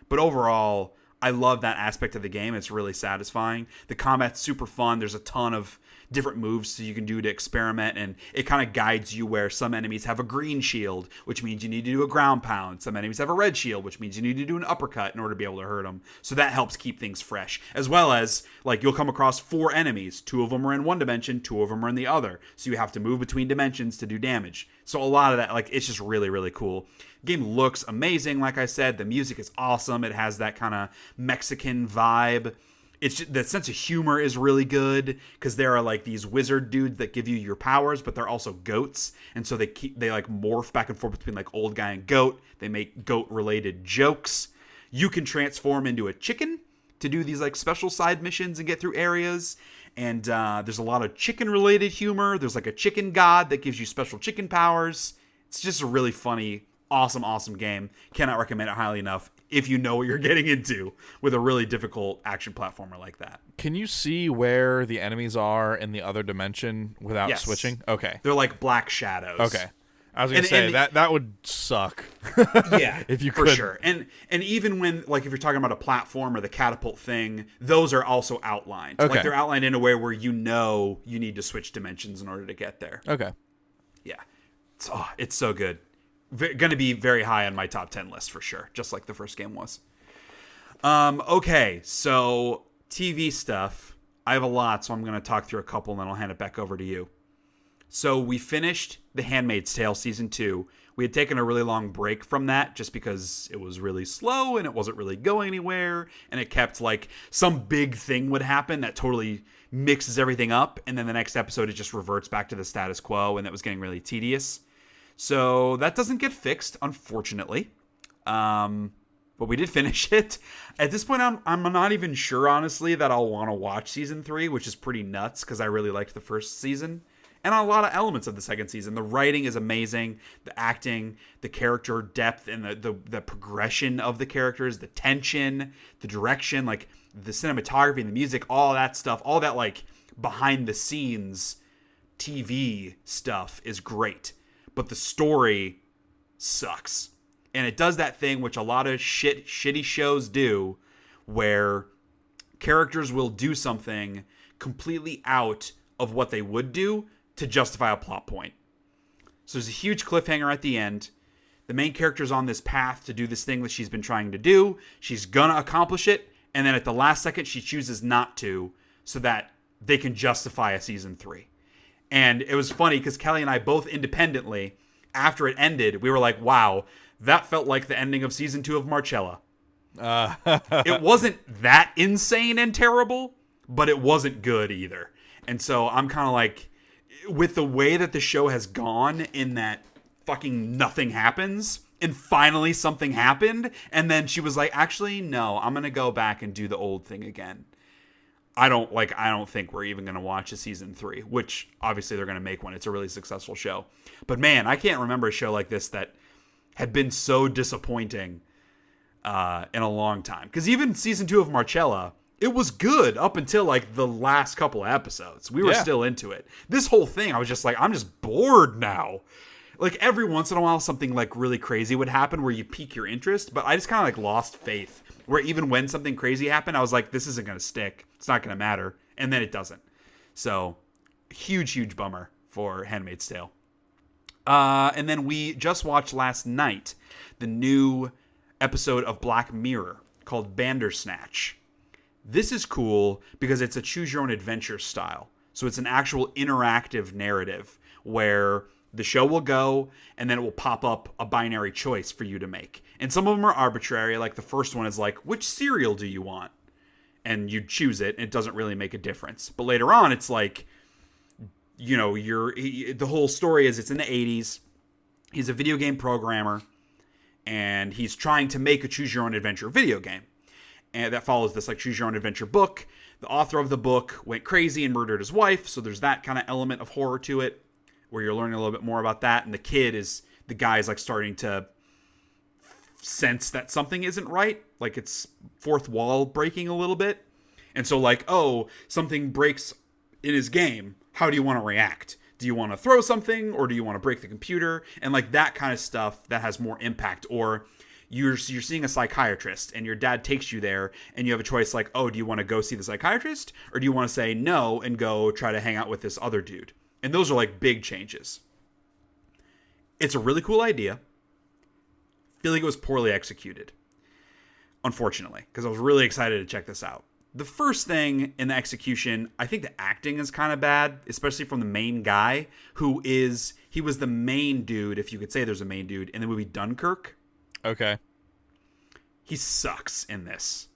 but overall I love that aspect of the game. It's really satisfying. The combat's super fun. There's a ton of different moves so you can do to experiment, and it kind of guides you where some enemies have a green shield, which means you need to do a ground pound. Some enemies have a red shield, which means you need to do an uppercut in order to be able to hurt them. So that helps keep things fresh, as well as like you'll come across 4 enemies. 2 of them are in one dimension, 2 of them are in the other. So you have to move between dimensions to do damage. So a lot of that, like, it's just really, really cool. The game looks amazing. Like I said, the music is awesome. It has that kind of Mexican vibe. It's just, the sense of humor is really good because there are like these wizard dudes that give you your powers, but they're also goats, and so they like morph back and forth between like old guy and goat. They make goat related jokes. You can transform into a chicken to do these like special side missions and get through areas. And there's a lot of chicken related humor. There's like a chicken god that gives you special chicken powers. It's just a really funny, awesome game. Cannot recommend it highly enough if you know what you're getting into with a really difficult action platformer like that. Can you see where the enemies are in the other dimension without switching? Okay. They're like black shadows. Okay. I was going to say, that would suck. Yeah, if you for could. sure. And even when, like, if you're talking about a platform or the catapult thing, those are also outlined. Okay. Like, they're outlined in a way where you know you need to switch dimensions in order to get there. Okay. Yeah. It's so good. Going to be very high on my top 10 list for sure, just like the first game was. Okay, so TV stuff. I have a lot, so I'm going to talk through a couple, and then I'll hand it back over to you. So we finished The Handmaid's Tale Season 2. We had taken a really long break from that just because it was really slow and it wasn't really going anywhere, and it kept, like, some big thing would happen that totally mixes everything up, and then the next episode it just reverts back to the status quo, and that was getting really tedious. So that doesn't get fixed, unfortunately. What but we did finish it. At this point, I'm not even sure, honestly, that I'll want to watch season 3, which is pretty nuts because I really liked the first season. And a lot of elements of the second season. The writing is amazing. The acting, the character depth, and the progression of the characters, the tension, the direction, like the cinematography and the music, all that stuff, all that like behind the scenes TV stuff is great. But the story sucks. And it does that thing which a lot of shitty shows do, where characters will do something completely out of what they would do to justify a plot point. So there's a huge cliffhanger at the end. The main character's on this path to do this thing that she's been trying to do. She's gonna accomplish it, and then at the last second she chooses not to, so that they can justify a season 3. And it was funny because Kelly and I both independently, after it ended, we were like, wow, that felt like the ending of season 2 of Marcella. It wasn't that insane and terrible, but it wasn't good either. And so I'm kind of like, with the way that the show has gone, in that fucking nothing happens and finally something happened, and then she was like, actually no, I'm gonna go back and do the old thing again. I don't think we're even gonna watch a season 3, which obviously they're gonna make one. It's a really successful show, but man, I can't remember a show like this that had been so disappointing in a long time. Because even season 2 of Marcella, it was good up until like the last couple of episodes. We were still into it. This whole thing, I was just like, I'm just bored now. Like every once in a while, something like really crazy would happen where you pique your interest, but I just kind of like lost faith. Where even when something crazy happened, I was like, this isn't going to stick. It's not going to matter. And then it doesn't. So huge bummer for Handmaid's Tale. And then we just watched last night the new episode of Black Mirror called Bandersnatch. This is cool because it's a choose your own adventure style. So it's an actual interactive narrative where the show will go and then it will pop up a binary choice for you to make. And some of them are arbitrary. Like the first one is like, which cereal do you want? And you choose it and it doesn't really make a difference. But later on, it's like, you know, the whole story is it's in the 80s. He's a video game programmer and he's trying to make a choose your own adventure video game. And that follows this like choose your own adventure book. The author of the book went crazy and murdered his wife. So there's that kind of element of horror to it where you're learning a little bit more about that. And the guy is like starting to sense that something isn't right. Like it's fourth wall breaking a little bit. And so like, oh, something breaks in his game. How do you want to react? Do you want to throw something or do you want to break the computer? And like that kind of stuff that has more impact. Or you're seeing a psychiatrist and your dad takes you there and you have a choice like, oh, do you want to go see the psychiatrist or do you want to say no and go try to hang out with this other dude? And those are like big changes. It's a really cool idea. I feel like it was poorly executed, unfortunately, because I was really excited to check this out. The first thing in the execution, I think the acting is kind of bad, especially from the main guy he was the main dude, if you could say there's a main dude, in the movie Dunkirk. Okay. He sucks in this.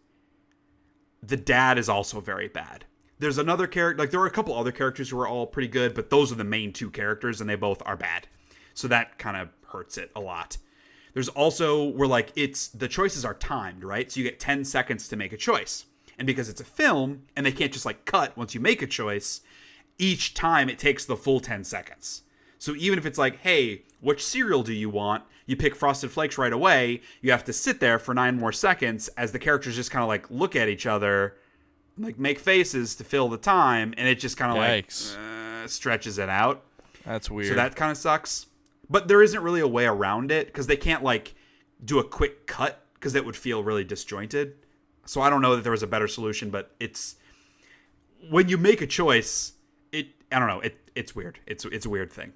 The dad is also very bad. There's another character, like there were a couple other characters who were all pretty good, but those are the main two characters and they both are bad. So that kind of hurts it a lot. There's also where like the choices are timed, right? So you get 10 seconds to make a choice. And because it's a film and they can't just like cut once you make a choice, each time it takes the full 10 seconds. So even if it's like, hey, which cereal do you want? You pick Frosted Flakes right away. You have to sit there for 9 more seconds as the characters just kind of like look at each other, like make faces to fill the time. And it just kind of like stretches it out. That's weird. So that kind of sucks. But there isn't really a way around it because they can't like do a quick cut because that would feel really disjointed. So I don't know that there was a better solution, but it's when you make a choice, I don't know, it's weird. It's a weird thing.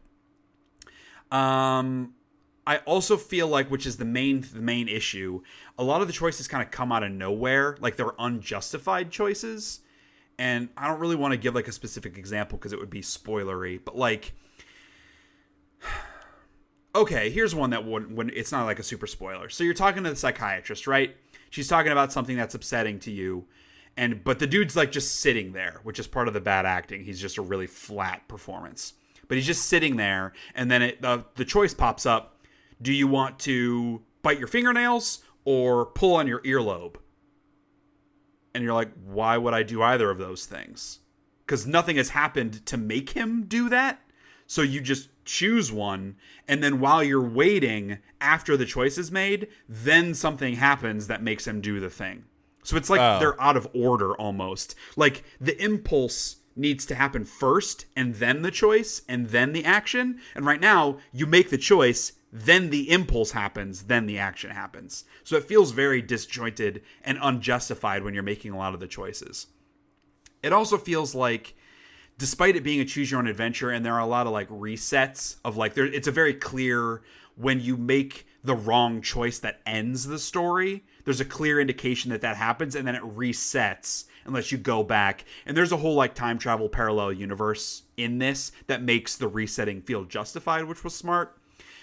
I also feel like, which is the main issue, a lot of the choices kind of come out of nowhere, like they're unjustified choices. And I don't really want to give like a specific example because it would be spoilery, but like, okay, here's one that when it's not like a super spoiler. So you're talking to the psychiatrist, right? She's talking about something that's upsetting to you. But the dude's like just sitting there, which is part of the bad acting. He's just a really flat performance. But he's just sitting there, and then the choice pops up. Do you want to bite your fingernails, or pull on your earlobe. And you're like, why would I do either of those things? Because nothing has happened to make him do that. So you just choose one. And then while you're waiting after the choice is made, then something happens that makes him do the thing. So it's like they're out of order almost. Like the impulse needs to happen first and then the choice and then the action. And right now you make the choice, then the impulse happens, then the action happens. So it feels very disjointed and unjustified when you're making a lot of the choices. It also feels like, despite it being a choose your own adventure, and there are a lot of like resets of like, it's a very clear, when you make the wrong choice that ends the story, there's a clear indication that happens, and then it resets unless you go back. And there's a whole like time travel parallel universe in this that makes the resetting feel justified, which was smart.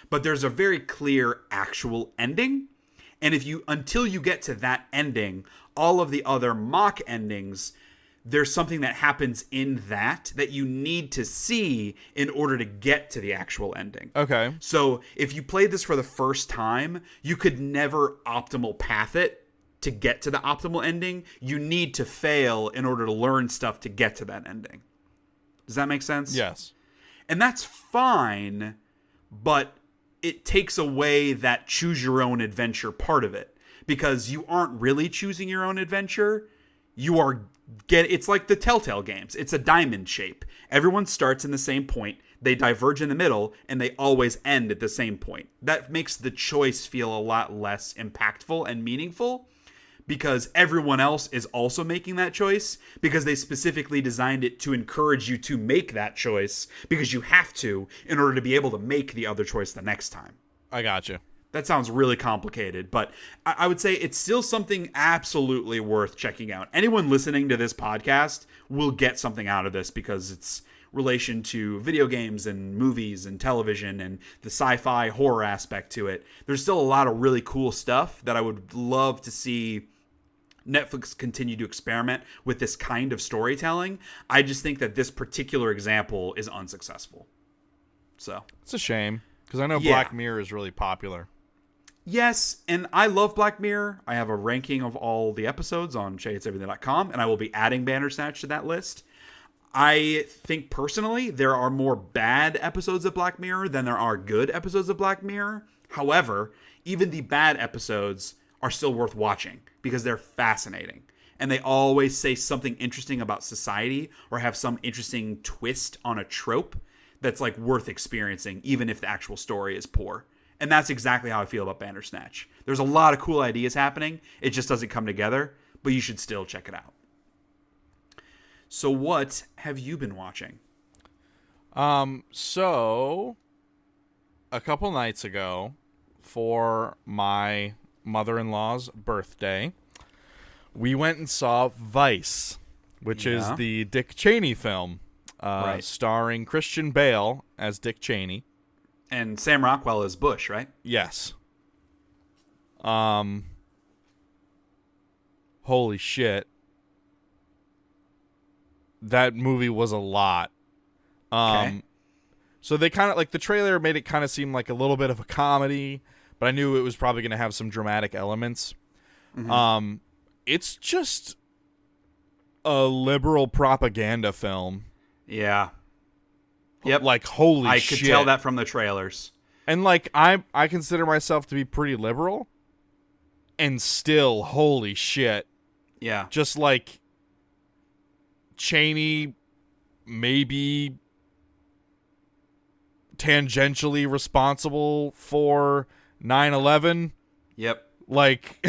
But there's a very clear actual ending. And until you get to that ending, all of the other mock endings, there's something that happens in that you need to see in order to get to the actual ending. Okay. So if you played this for the first time, you could never optimal path it to get to the optimal ending. You need to fail in order to learn stuff to get to that ending. Does that make sense? Yes. And that's fine, but it takes away that choose your own adventure part of it, because you aren't really choosing your own adventure. You are it's like the Telltale games. It's a diamond shape. Everyone starts in the same point. They diverge in the middle, and they always end at the same point. That makes the choice feel a lot less impactful and meaningful, because everyone else is also making that choice, because they specifically designed it to encourage you to make that choice, because you have to in order to be able to make the other choice the next time. I gotcha. That sounds really complicated, but I would say it's still something absolutely worth checking out. Anyone listening to this podcast will get something out of this, because it's relation to video games and movies and television and the sci-fi horror aspect to it. There's still a lot of really cool stuff that I would love to see Netflix continue to experiment with this kind of storytelling. I just think that this particular example is unsuccessful. So it's a shame, because I know Black Mirror is really popular. Yes, and I love Black Mirror. I have a ranking of all the episodes on SheaHatesEverything.com, and I will be adding Bandersnatch to that list. I think personally there are more bad episodes of Black Mirror than there are good episodes of Black Mirror. However, even the bad episodes are still worth watching because they're fascinating. And they always say something interesting about society or have some interesting twist on a trope that's like worth experiencing, even if the actual story is poor. And that's exactly how I feel about Bandersnatch. There's a lot of cool ideas happening. It just doesn't come together, but you should still check it out. So what have you been watching? So a couple nights ago, for my mother-in-law's birthday, we went and saw Vice, which is the Dick Cheney film, starring Christian Bale as Dick Cheney. And Sam Rockwell is Bush, right? Yes. Holy shit. That movie was a lot. Okay. So they kind of, like, the trailer made it kind of seem like a little bit of a comedy, but I knew it was probably going to have some dramatic elements. Mm-hmm. It's just a liberal propaganda film. Yeah. Yep. Like, holy shit. I could shit. tell that from the trailers. And, like, I consider myself to be pretty liberal, and still, holy shit. Yeah. Just, like, Cheney maybe tangentially responsible for 9/11. Yep. Like,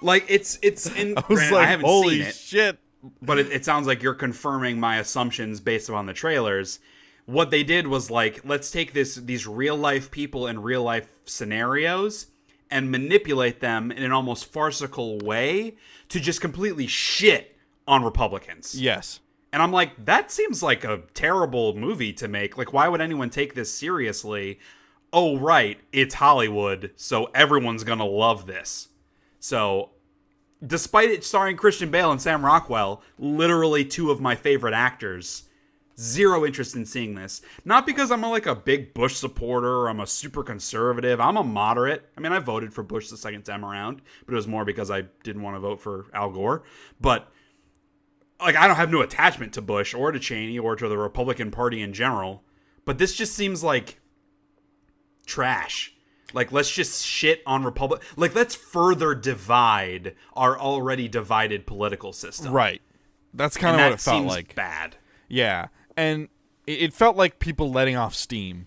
like it's in. I was like, I haven't holy seen it, shit. But it sounds like you're confirming my assumptions based upon the trailers. What they did was like, let's take these real life people and real life scenarios and manipulate them in an almost farcical way to just completely shit on Republicans. Yes. And I'm like, that seems like a terrible movie to make. Like, why would anyone take this seriously? Oh, right, it's Hollywood, so everyone's gonna love this. So, despite it starring Christian Bale and Sam Rockwell, literally two of my favorite actors, zero interest in seeing this. Not because I'm like a big Bush supporter or I'm a super conservative. I'm a moderate. I mean, I voted for Bush the second time around, but it was more because I didn't want to vote for Al Gore. But like, I don't have no attachment to Bush or to Cheney or to the Republican Party in general. But this just seems like trash. Like, let's just shit on Republic. Like, let's further divide our already divided political system. Right. That's kind of what it felt like. Bad. Yeah. And it felt like people letting off steam.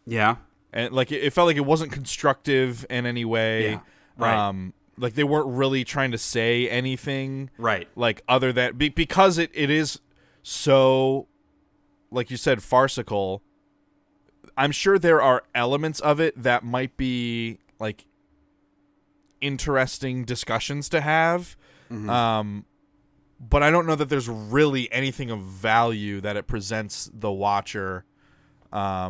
Yeah. And like it felt like it wasn't constructive in any way. Yeah. Right. Like they weren't really trying to say anything. Right. Like other than because it is so, like you said, farcical. I'm sure there are elements of it that might be like interesting discussions to have. Mm-hmm. But I don't know that there's really anything of value that it presents the watcher. Yeah,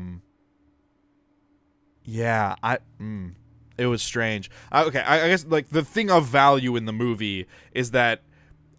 it was strange. Okay, I guess like the thing of value in the movie is that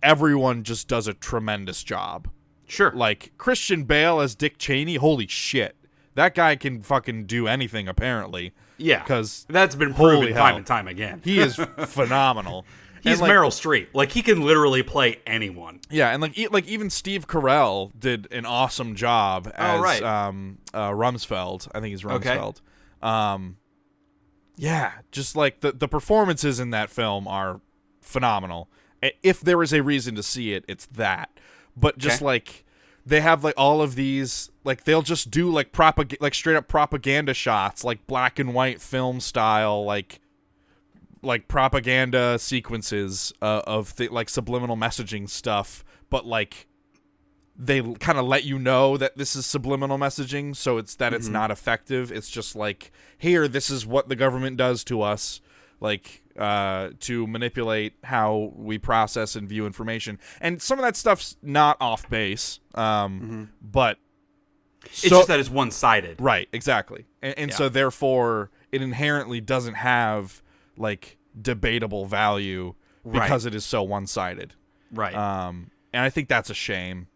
everyone just does a tremendous job. Sure. Like Christian Bale as Dick Cheney, holy shit. That guy can fucking do anything, apparently. Yeah, because that's been proven time and time again. He is phenomenal. He's like, Meryl Streep. Like, he can literally play anyone. Yeah, and like even Steve Carell did an awesome job as Rumsfeld. I think he's Rumsfeld. Okay. Yeah, just like the performances in that film are phenomenal. If there is a reason to see it, it's that. But just like they have like all of these, like they'll just do like straight up propaganda shots, like black and white film style, like propaganda sequences of like subliminal messaging stuff, but like they kind of let you know that this is subliminal messaging, so it's that it's not effective. It's just like, here, this is what the government does to us, like to manipulate how we process and view information. And some of that stuff's not off base, but it's just that it's one-sided. Right, exactly. And so therefore it inherently doesn't have like debatable value because it is so one-sided. Right. And I think that's a shame.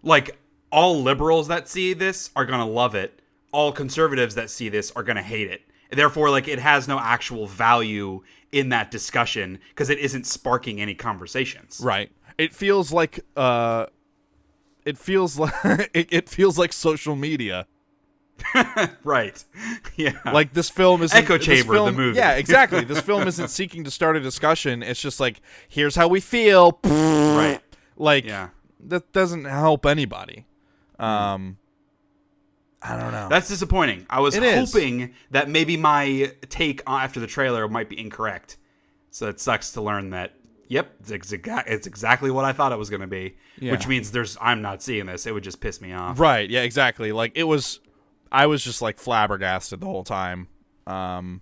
Like, all liberals that see this are going to love it. All conservatives that see this are going to hate it. Therefore, like, it has no actual value in that discussion because it isn't sparking any conversations. Right. It feels like it feels like social media. Right. Yeah. Like, this film is echo chamber the movie. Yeah, exactly. This film isn't seeking to start a discussion. It's just like, here's how we feel. Right. Like, that doesn't help anybody. I don't know. That's disappointing. I was hoping that maybe my take after the trailer might be incorrect. So it sucks to learn that, yep, it's exactly what I thought it was going to be. Yeah. Which means I'm not seeing this. It would just piss me off. Right, yeah, exactly. Like, I was just, like, flabbergasted the whole time. And,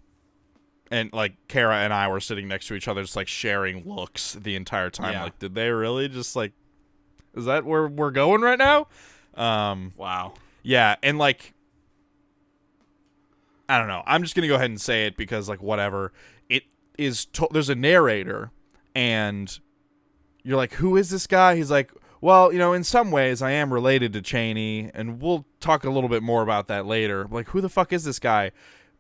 like, Kara and I were sitting next to each other just, like, sharing looks the entire time. Yeah. Like, did they really just, like, is that where we're going right now? Wow. Yeah, and, like, I don't know. I'm just going to go ahead and say it because, like, whatever. It is there's a narrator, and you're like, who is this guy? He's like, well, you know, in some ways I am related to Cheney, and we'll talk a little bit more about that later. Like, who the fuck is this guy?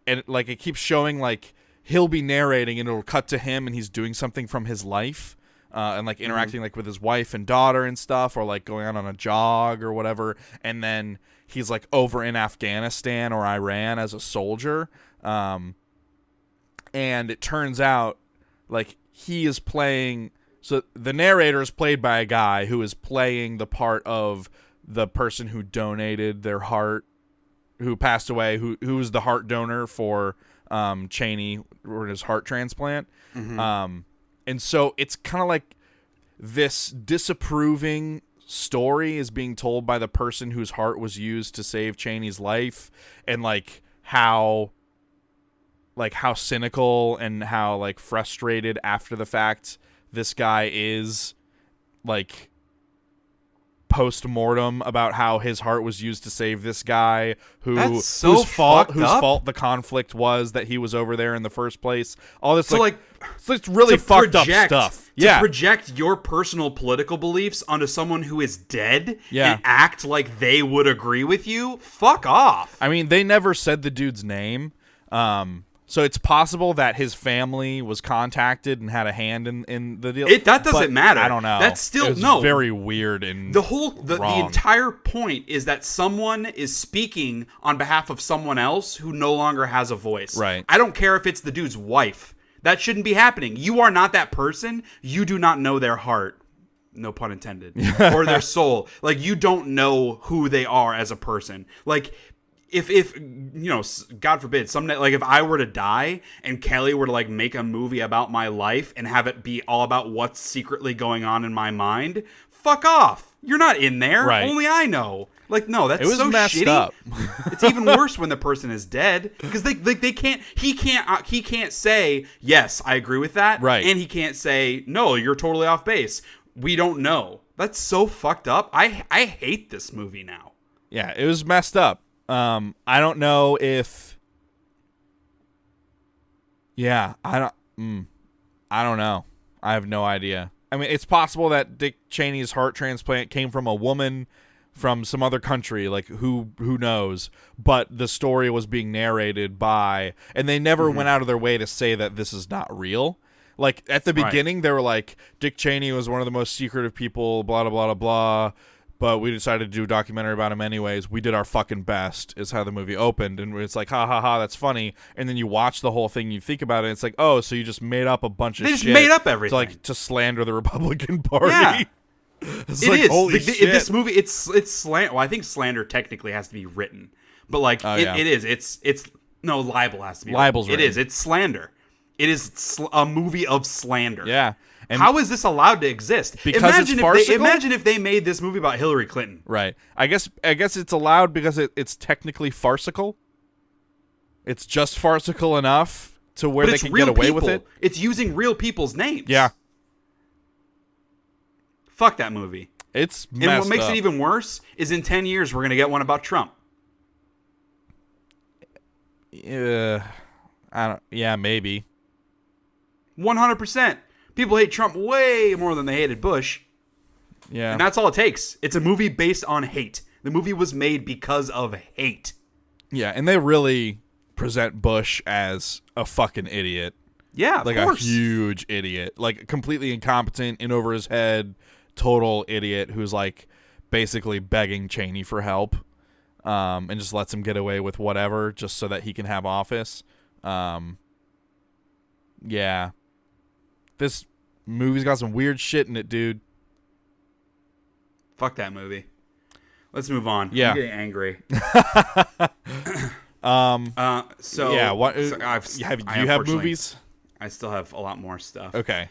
And, like, it keeps showing, like, he'll be narrating, and it'll cut to him, and he's doing something from his life. And like interacting like with his wife and daughter and stuff, or like going out on a jog or whatever, and then he's like over in Afghanistan or Iran as a soldier, and it turns out like he is playing. So the narrator is played by a guy who is playing the part of the person who donated their heart, who passed away, who was the heart donor for Cheney or his heart transplant. And so it's kind of like this disapproving story is being told by the person whose heart was used to save Cheney's life, and like how cynical and how like frustrated after the fact this guy is, like post-mortem about how his heart was used to save this guy That's whose fucked up. fault the conflict was that he was over there in the first place. All this So, it's really fucked up stuff. To project your personal political beliefs onto someone who is dead and act like they would agree with you? Fuck off. I mean, they never said the dude's name. So it's possible that his family was contacted and had a hand in the deal. That doesn't matter. I don't know. That's still it was very weird and the entire point is that someone is speaking on behalf of someone else who no longer has a voice. Right. I don't care if it's the dude's wife. That shouldn't be happening. You are not that person. You do not know their heart. No pun intended. Or their soul. Like, you don't know who they are as a person. Like, if you know, God forbid, someday, like, if I were to die and Kelly were to, like, make a movie about my life and have it be all about what's secretly going on in my mind, fuck off. You're not in there. Right. Only I know. Like, no, that's so messed shitty. up. It's even worse when the person is dead, because they can't. He can't say yes, I agree with that. Right. And he can't say no, you're totally off base. We don't know. That's so fucked up. I hate this movie now. Yeah, it was messed up. I don't know if. Yeah, I don't know. I have no idea. I mean, it's possible that Dick Cheney's heart transplant came from a woman from some other country, like who knows, but the story was being narrated by, and they never went out of their way to say that this is not real. Like, at the beginning, they were like, Dick Cheney was one of the most secretive people, blah, blah, blah, blah, blah, but we decided to do a documentary about him anyways. We did our fucking best, is how the movie opened, and it's like, ha, ha, ha, that's funny, and then you watch the whole thing, you think about it, and it's like, oh, so you just made up a bunch of shit. They just made up everything. To slander the Republican Party. Yeah. It's it like, is. Holy shit. This movie, it's slander. Well, I think slander technically has to be written, but like it is. It's no, libel has to be. Libel's written. It is. It's slander. It is a movie of slander. Yeah. And how is this allowed to exist? Because imagine if they made this movie about Hillary Clinton. Right. I guess it's allowed because it's technically farcical. It's just farcical enough to where they can get away with it. It's using real people's names. Yeah. Fuck that movie. It's messed And what makes up. it even worse is in 10 years we're going to get one about Trump. Yeah, maybe. 100%. People hate Trump way more than they hated Bush. Yeah. And that's all it takes. It's a movie based on hate. The movie was made because of hate. Yeah, and they really present Bush as a fucking idiot. Yeah, of like course. A huge idiot. Like, completely incompetent, in over his head, total idiot who's, like, basically begging Cheney for help, and just lets him get away with whatever just so that he can have office. Yeah. This movie's got some weird shit in it, dude. Fuck that movie. Let's move on. Yeah. I'm getting angry. So yeah, what so you have movies? I still have a lot more stuff. Okay.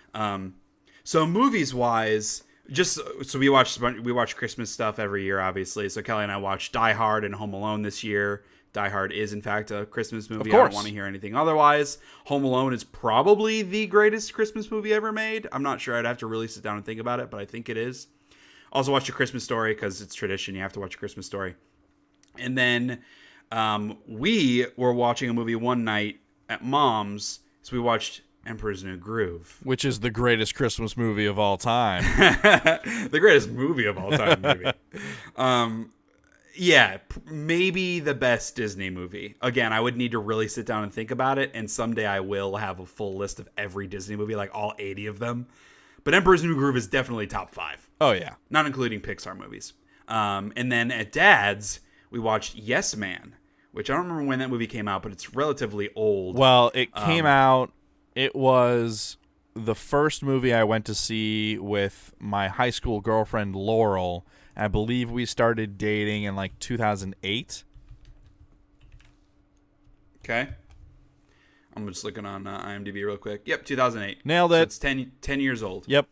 So movies wise, we watch Christmas stuff every year, obviously. So Kelly and I watched Die Hard and Home Alone this year. Die Hard is in fact a Christmas movie. Of course. I don't want to hear anything otherwise. Home Alone is probably the greatest Christmas movie ever made. I'm not sure. I'd have to really sit down and think about it, but I think it is. Also watched A Christmas Story because it's tradition. You have to watch A Christmas Story. And then we were watching a movie one night at Mom's. So we watched Emperor's New Groove. Which is the greatest Christmas movie of all time. The greatest movie of all time movie. Yeah, maybe the best Disney movie. Again, I would need to really sit down and think about it, and someday I will have a full list of every Disney movie, like all 80 of them. But Emperor's New Groove is definitely top 5. Oh, yeah. Not including Pixar movies. And then at Dad's, we watched Yes Man, which I don't remember when that movie came out, but it's relatively old. Well, it came out, it was the first movie I went to see with my high school girlfriend, Laurel. I believe we started dating in like 2008. Okay. I'm just looking on IMDb real quick. Yep, 2008. Nailed it. So it's 10 years old. Yep.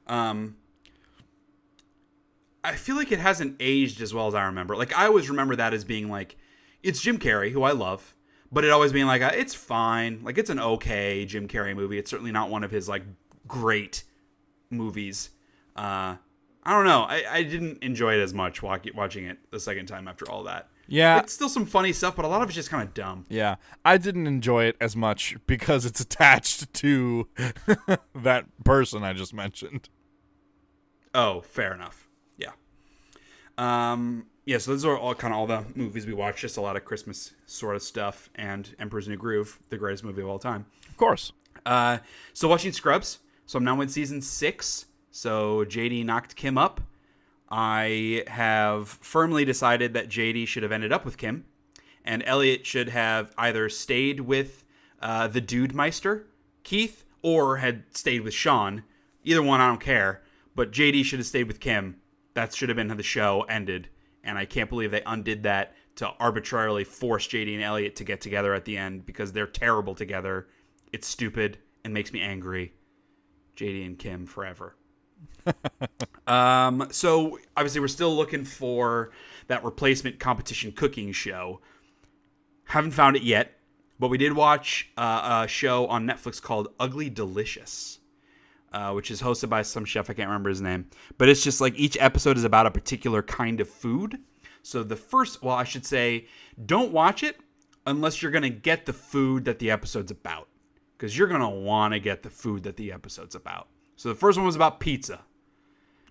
I feel like it hasn't aged as well as I remember. Like, I always remember that as being like, it's Jim Carrey, who I love, but it always being like, it's fine. Like, it's an okay Jim Carrey movie. It's certainly not one of his, like, great movies. I don't know. I didn't enjoy it as much watching it the second time after all that. Yeah. It's still some funny stuff, but a lot of it's just kind of dumb. Yeah. I didn't enjoy it as much because it's attached to that person I just mentioned. Oh, fair enough. Yeah. So those are all the movies we watched. Just a lot of Christmas sort of stuff, and Emperor's New Groove, the greatest movie of all time. Of course. So watching Scrubs. So I'm now in season 6. So JD knocked Kim up. I have firmly decided that JD should have ended up with Kim, and Elliot should have either stayed with the Dude Meister, Keith, or had stayed with Sean. Either one, I don't care. But JD should have stayed with Kim. That should have been how the show ended. And I can't believe they undid that to arbitrarily force JD and Elliot to get together at the end because they're terrible together. It's stupid and makes me angry. JD and Kim forever. So obviously we're still looking for that replacement competition cooking show. Haven't found it yet, but we did watch a show on Netflix called Ugly Delicious, which is hosted by some chef. I can't remember his name, but it's just like each episode is about a particular kind of food. So I should say, don't watch it unless you're going to get the food that the episode's about, because you're going to want to get the food that the episode's about. So the first one was about pizza.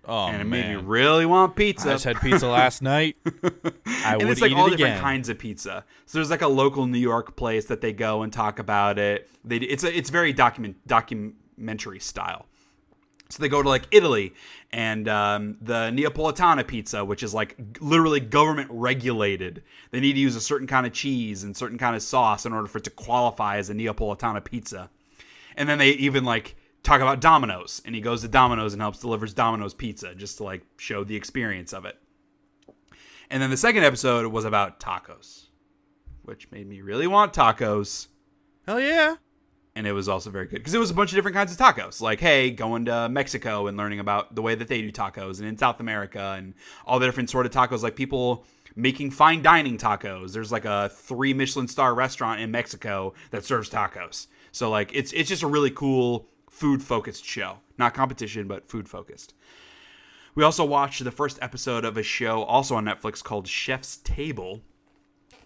Oh, and it man. made me really want pizza. I just had pizza last night. I would it's like eat all it different again. kinds of pizza. So there's like a local New York place that they go and talk about it. It's very documentary style. So they go to like Italy and the Neapolitana pizza, which is like literally government regulated. They need to use a certain kind of cheese and certain kind of sauce in order for it to qualify as a Neapolitana pizza. And then they even like talk about Domino's, and he goes to Domino's and delivers Domino's pizza just to like show the experience of it. And then the second episode was about tacos, which made me really want tacos. Hell yeah. And it was also very good because it was a bunch of different kinds of tacos. Like, hey, going to Mexico and learning about the way that they do tacos, and in South America and all the different sort of tacos, like people making fine dining tacos. There's like a 3 Michelin star restaurant in Mexico that serves tacos. So like it's just a really cool food-focused show. Not competition, but food-focused. We also watched the first episode of a show also on Netflix called Chef's Table,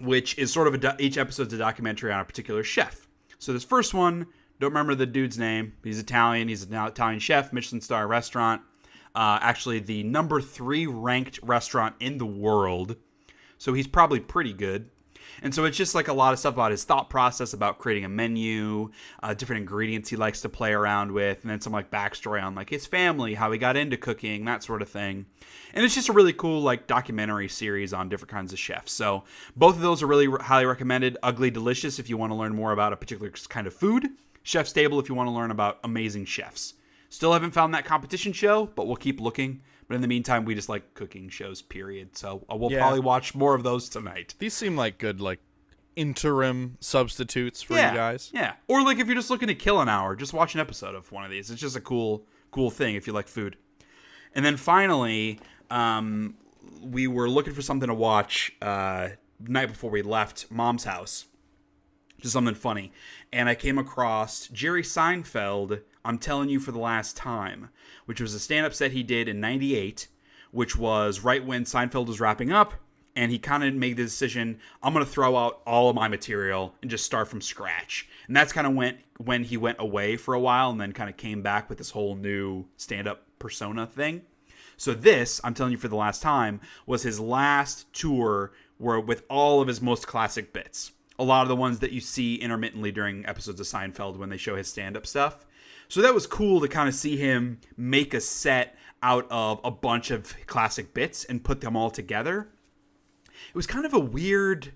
which is sort of each episode's a documentary on a particular chef. So this first one, don't remember the dude's name. He's Italian. He's an Italian chef, Michelin star restaurant. Actually, the number 3 ranked restaurant in the world. So he's probably pretty good. And so it's just like a lot of stuff about his thought process about creating a menu, different ingredients he likes to play around with, and then some like backstory on like his family, how he got into cooking, that sort of thing. And it's just a really cool like documentary series on different kinds of chefs. So both of those are really highly recommended. Ugly Delicious if you want to learn more about a particular kind of food. Chef's Table if you want to learn about amazing chefs. Still haven't found that competition show, but we'll keep looking. But in the meantime, we just like cooking shows, period. So we'll probably watch more of those tonight. These seem like good, like, interim substitutes for you guys. Yeah. Or like if you're just looking to kill an hour, just watch an episode of one of these. It's just a cool thing if you like food. And then finally, we were looking for something to watch night before we left Mom's house. Just something funny. And I came across Jerry Seinfeld, I'm Telling You for the Last Time, which was a stand-up set he did in 98, which was right when Seinfeld was wrapping up, and he kind of made the decision, I'm going to throw out all of my material and just start from scratch. And that's kind of when he went away for a while and then kind of came back with this whole new stand-up persona thing. So this, I'm Telling You for the Last Time, was his last tour with all of his most classic bits. A lot of the ones that you see intermittently during episodes of Seinfeld when they show his stand-up stuff. So that was cool to kind of see him make a set out of a bunch of classic bits and put them all together. It was kind of a weird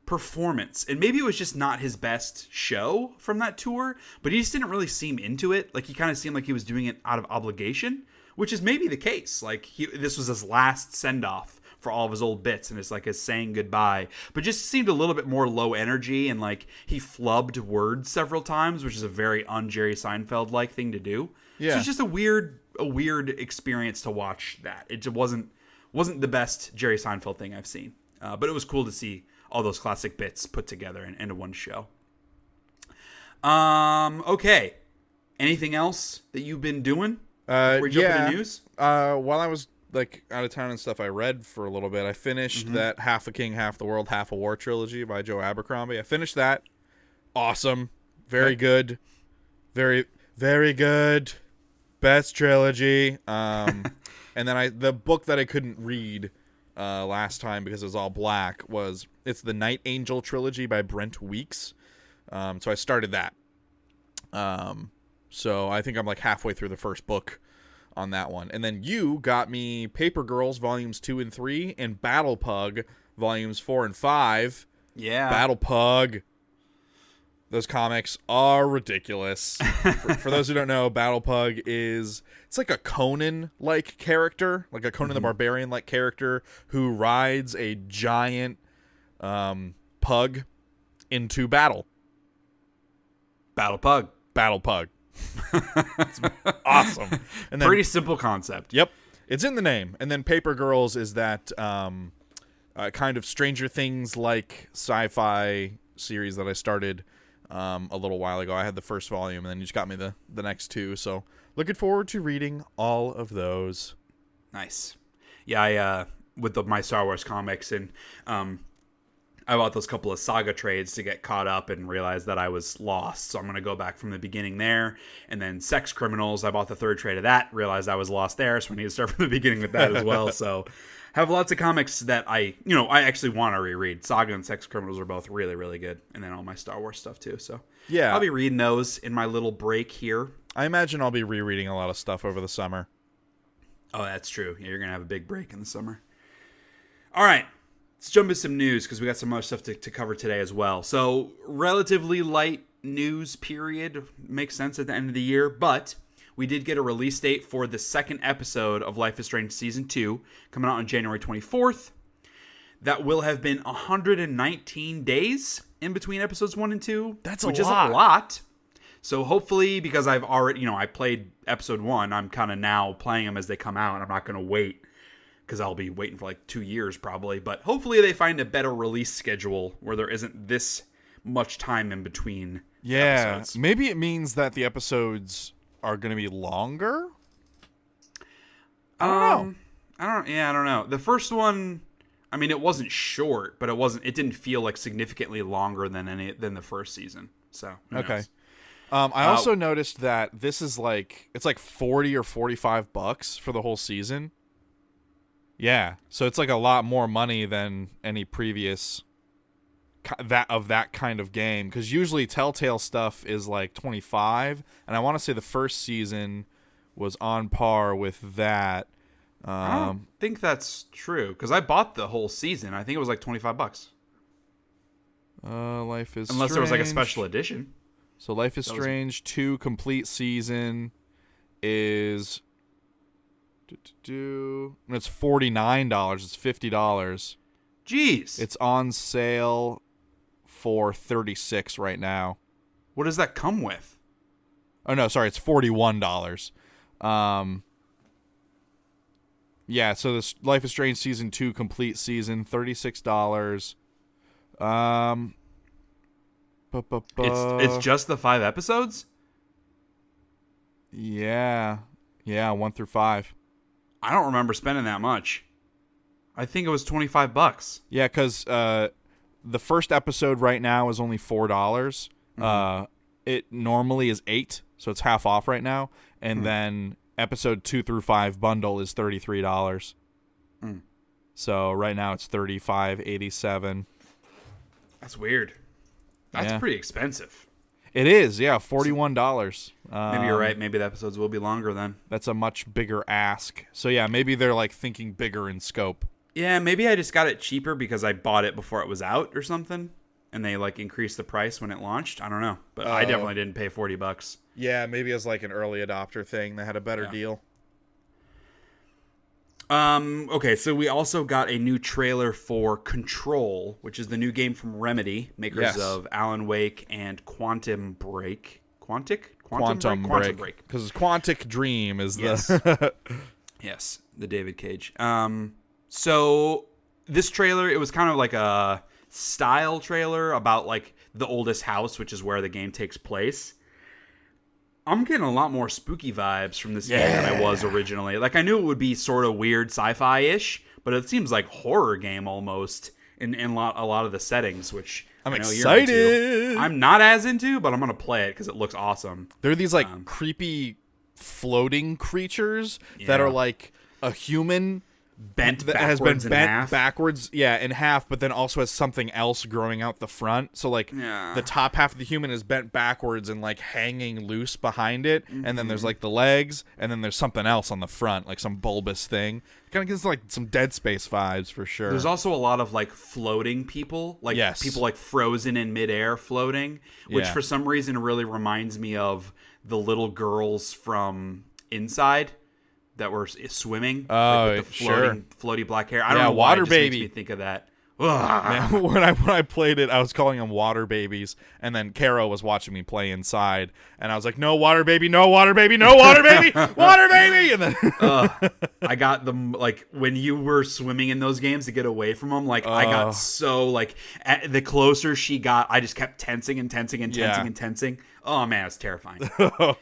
performance, and maybe it was just not his best show from that tour, but he just didn't really seem into it. Like he kind of seemed like he was doing it out of obligation, which is maybe the case. Like this was his last send-off for all of his old bits, and it's like his saying goodbye, but just seemed a little bit more low energy, and like he flubbed words several times, which is a very un-Jerry Seinfeld-like thing to do. Yeah. So it's just a weird experience to watch that. It just wasn't the best Jerry Seinfeld thing I've seen, but it was cool to see all those classic bits put together into one show. Okay. Anything else that you've been doing? Before we jump into news? While I was like out of town and stuff, I read for a little bit. I finished that Half a King, Half the World, Half a War trilogy by Joe Abercrombie. I finished that. Awesome. Very good. Very, very good. Best trilogy. And then the book that I couldn't read last time because it was all black it's the Night Angel trilogy by Brent Weeks. So I started that. So I think I'm like halfway through the first book on that one. And then you got me Paper Girls Volumes 2 and 3 and Battle Pug Volumes 4 and 5. Yeah. Battle Pug. Those comics are ridiculous. For those who don't know, Battle Pug it's like a Conan-like character, like a Conan the Barbarian-like character who rides a giant pug into battle. Battle Pug. Battle Pug. It's awesome. And then, pretty simple concept. Yep. It's in the name. And then Paper Girls is that kind of Stranger Things-like sci-fi series that I started a little while ago. I had the first volume, and then you just got me the next two. So looking forward to reading all of those. Nice. Yeah, I with my Star Wars comics, and I bought those couple of saga trades to get caught up and realized that I was lost. So I'm going to go back from the beginning there. And then Sex Criminals, I bought the third trade of that, realized I was lost there. So I need to start from the beginning with that as well. So have lots of comics that I actually want to reread. Saga and Sex Criminals are both really, really good. And then all my Star Wars stuff too. So yeah, I'll be reading those in my little break here. I imagine I'll be rereading a lot of stuff over the summer. Oh, that's true. Yeah, you're going to have a big break in the summer. All right. Let's jump into some news because we got some other stuff to cover today as well. So, relatively light news period. Makes sense at the end of the year. But we did get a release date for the second episode of Life is Strange Season 2 coming out on January 24th. That will have been 119 days in between episodes 1 and 2. Which is a lot. So, hopefully, because I've already, I played episode 1, I'm kind of now playing them as they come out. I'm not going to wait, because I'll be waiting for like 2 years probably. But hopefully they find a better release schedule where there isn't this much time in between episodes. Maybe it means that the episodes are going to be longer? I don't know. I don't know. The first one, I mean, it wasn't short, but it didn't feel like significantly longer than the first season. So, who knows? I also noticed that this is it's like $40 or $45 for the whole season. Yeah, so it's like a lot more money than any previous that kind of game, because usually Telltale stuff is like $25, and I want to say the first season was on par with that. I don't think that's true, because I bought the whole season. I think it was like $25. Life is Unless Strange. there was like a special edition. So Life is Strange 2 complete season is it's $49. It's $50. Jeez. It's on sale for $36 right now. What does that come with? Oh no, sorry, it's $41. Yeah, so this Life is Strange season 2 complete season, $36. It's just the 5 episodes? Yeah, 1 through 5. I don't remember spending that much. I think it was $25. Yeah, because the first episode right now is only $4. Mm-hmm. It normally is $8, so it's half off right now. And then episode 2 through 5 bundle is $33. So right now it's $35.87. That's weird. That's pretty expensive. It is, yeah, $41. Maybe you're right. Maybe the episodes will be longer then. That's a much bigger ask. So yeah, maybe they're like thinking bigger in scope. Yeah, maybe I just got it cheaper because I bought it before it was out or something, and they like increased the price when it launched. I don't know, but I definitely didn't pay $40. Yeah, maybe as like an early adopter thing, they had a better deal. Okay, so we also got a new trailer for Control, which is the new game from Remedy, makers of Alan Wake and Quantum Break. Quantum Break. Because Quantic Dream is the... Yes, the David Cage. So this trailer, it was kind of like a style trailer about like the oldest house, which is where the game takes place. I'm getting a lot more spooky vibes from this game than I was originally. Like, I knew it would be sort of weird sci-fi-ish, but it seems like horror game almost in a lot of the settings, which I'm I know excited. You're into. I'm not as into, but I'm going to play it because it looks awesome. There are these, like, creepy floating creatures that are, like, a human bent that backwards has been in bent half. backwards, in half, but then also has something else growing out the front. So like the top half of the human is bent backwards and like hanging loose behind it, and then there's like the legs, and then there's something else on the front, like some bulbous thing. Kind of gives like some Dead Space vibes for sure. There's also a lot of like floating people, like people like frozen in midair floating, which for some reason really reminds me of the little girls from Inside that were swimming. Oh, with the floaty black hair. I don't know why Water it just Baby. makes me think of that. Man, when I played it, I was calling them water babies, and then Caro was watching me play Inside, and I was like, "No water baby, no water baby, no water baby, water baby!" And then I got them like when you were swimming in those games to get away from them. Like I got so like the closer she got, I just kept tensing and tensing and tensing and tensing. Oh man, it's terrifying. So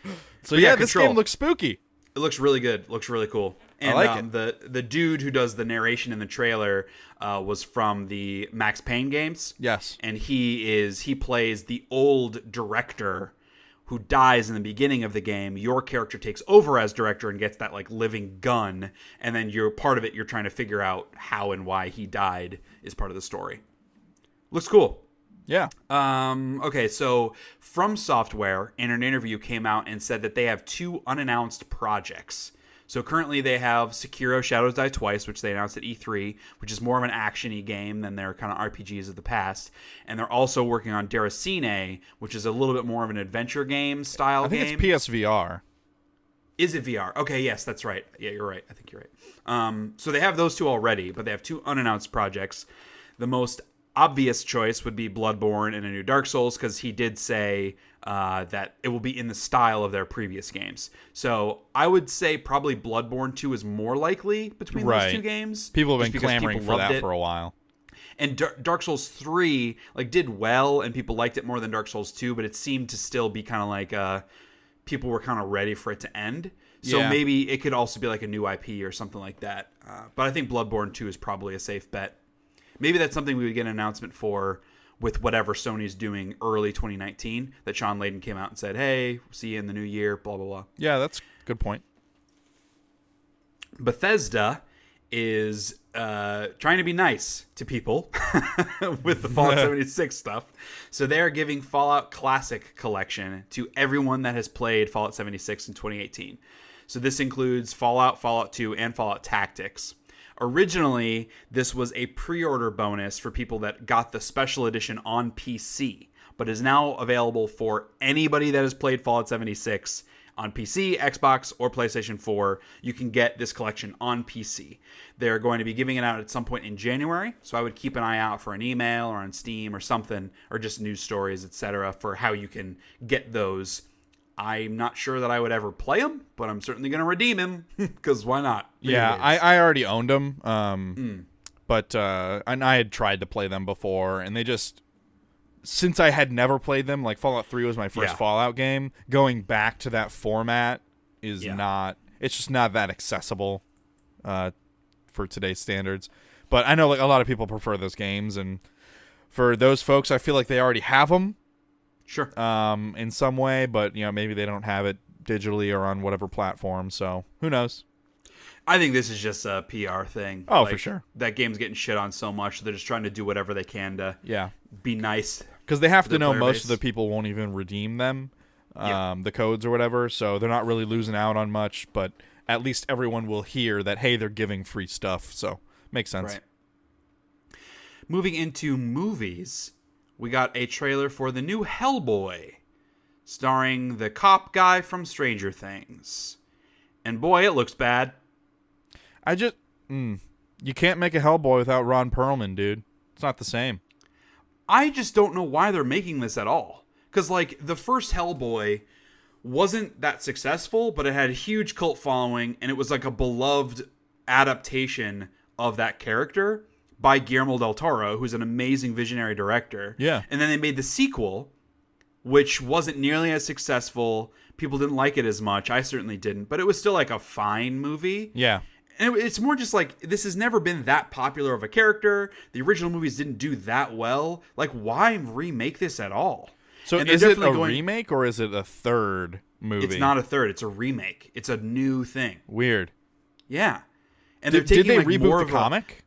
this game looks spooky. It looks really good. Looks really cool. And I like it. The dude who does the narration in the trailer was from the Max Payne games. Yes. And he plays the old director who dies in the beginning of the game. Your character takes over as director and gets that like living gun, and then you're part of it. You're trying to figure out how and why he died is part of the story. Looks cool. Yeah. Okay, so From Software in an interview came out and said that they have 2 unannounced projects. So currently they have Sekiro Shadows Die Twice, which they announced at E3, which is more of an action-y game than their kind of RPGs of the past. And they're also working on Deracine, which is a little bit more of an adventure game style game. I think it's PSVR. Is it VR? Okay, yes, that's right. Yeah, you're right. I think you're right. So they have those 2 already, but they have 2 unannounced projects. The most obvious choice would be Bloodborne and a new Dark Souls, because he did say that it will be in the style of their previous games. So I would say probably Bloodborne 2 is more likely between those 2 games. People have been clamoring for that for a while. And Dark Souls 3 like did well, and people liked it more than Dark Souls 2, but it seemed to still be kind of like people were kind of ready for it to end. So maybe it could also be like a new IP or something like that. But I think Bloodborne 2 is probably a safe bet. Maybe that's something we would get an announcement for with whatever Sony's doing early 2019, that Sean Layden came out and said, hey, see you in the new year, blah, blah, blah. Yeah, that's a good point. Bethesda is trying to be nice to people with the Fallout 76 stuff. So they're giving Fallout Classic Collection to everyone that has played Fallout 76 in 2018. So this includes Fallout, Fallout 2, and Fallout Tactics. Originally, this was a pre-order bonus for people that got the special edition on PC, but is now available for anybody that has played Fallout 76 on PC, Xbox, or PlayStation 4. You can get this collection on PC. They're going to be giving it out at some point in January, so I would keep an eye out for an email or on Steam or something, or just news stories, etc., for how you can get those. I'm not sure that I would ever play him, but I'm certainly going to redeem him, because why not? Yeah, I already owned them, but and I had tried to play them before, and they just, since I had never played them, like Fallout 3 was my first Fallout game, going back to that format is not, it's just not that accessible for today's standards. But I know like a lot of people prefer those games, and for those folks, I feel like they already have them. Sure. In some way, but maybe they don't have it digitally or on whatever platform, so who knows? I think this is just a PR thing. Oh, for sure. That game's getting shit on so much, they're just trying to do whatever they can to be nice. Because they have to know most of the people won't even redeem them, the codes or whatever, so they're not really losing out on much, but at least everyone will hear that, hey, they're giving free stuff, so makes sense. Right. Moving into movies, we got a trailer for the new Hellboy, starring the cop guy from Stranger Things. And boy, it looks bad. You can't make a Hellboy without Ron Perlman, dude. It's not the same. I just don't know why they're making this at all. Because, like, the first Hellboy wasn't that successful, but it had a huge cult following, and it was like a beloved adaptation of that character by Guillermo del Toro, who's an amazing visionary director. Yeah. And then they made the sequel, which wasn't nearly as successful. People didn't like it as much. I certainly didn't, but it was still like a fine movie. Yeah. And it's more just like, this has never been that popular of a character. The original movies didn't do that well. Like, why remake this at all? So is it a remake or is it a third movie? It's not a third. It's a remake. It's a new thing. Weird. Yeah. And did they reboot the comic?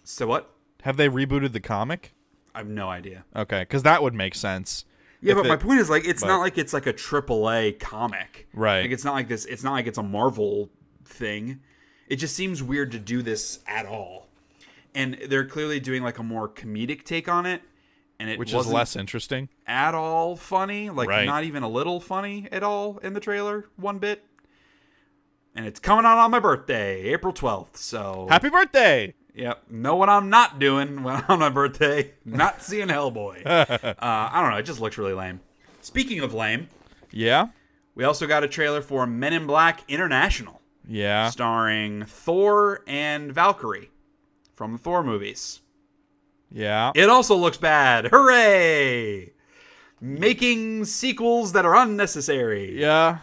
So what? Have they rebooted the comic? I have no idea. Okay, because that would make sense. Yeah, but my point is, like, it's not like it's like a AAA comic. Right. Like, it's not like this. It's not like it's a Marvel thing. It just seems weird to do this at all. And they're clearly doing like a more comedic take on it. And which is less interesting. At all funny. Like, not even a little funny at all in the trailer, one bit. And it's coming out on my birthday, April 12th. So happy birthday! Yep. Know what I'm not doing when on my birthday? Not seeing Hellboy. I don't know. It just looks really lame. Speaking of lame. Yeah? We also got a trailer for Men in Black International. Yeah. Starring Thor and Valkyrie from the Thor movies. Yeah. It also looks bad. Hooray! Making sequels that are unnecessary. Yeah.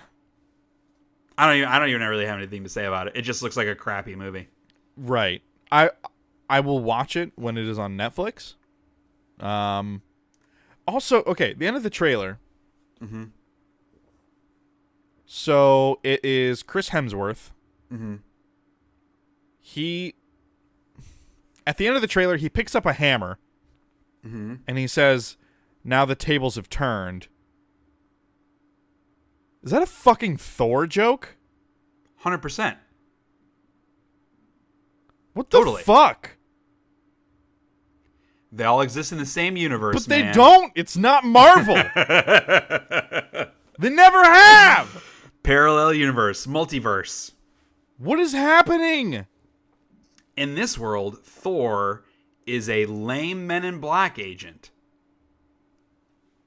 I don't even really have anything to say about it. It just looks like a crappy movie. Right. I will watch it when it is on Netflix. Also, okay, the end of the trailer. Mm-hmm. So it is Chris Hemsworth. Mm-hmm. At the end of the trailer, he picks up a hammer. Mm-hmm. And he says, "Now the tables have turned." Is that a fucking Thor joke? 100%. What the fuck? They all exist in the same universe, but they don't. It's not Marvel. They never have. Parallel universe, multiverse. What is happening? In this world, Thor is a lame Men in Black agent.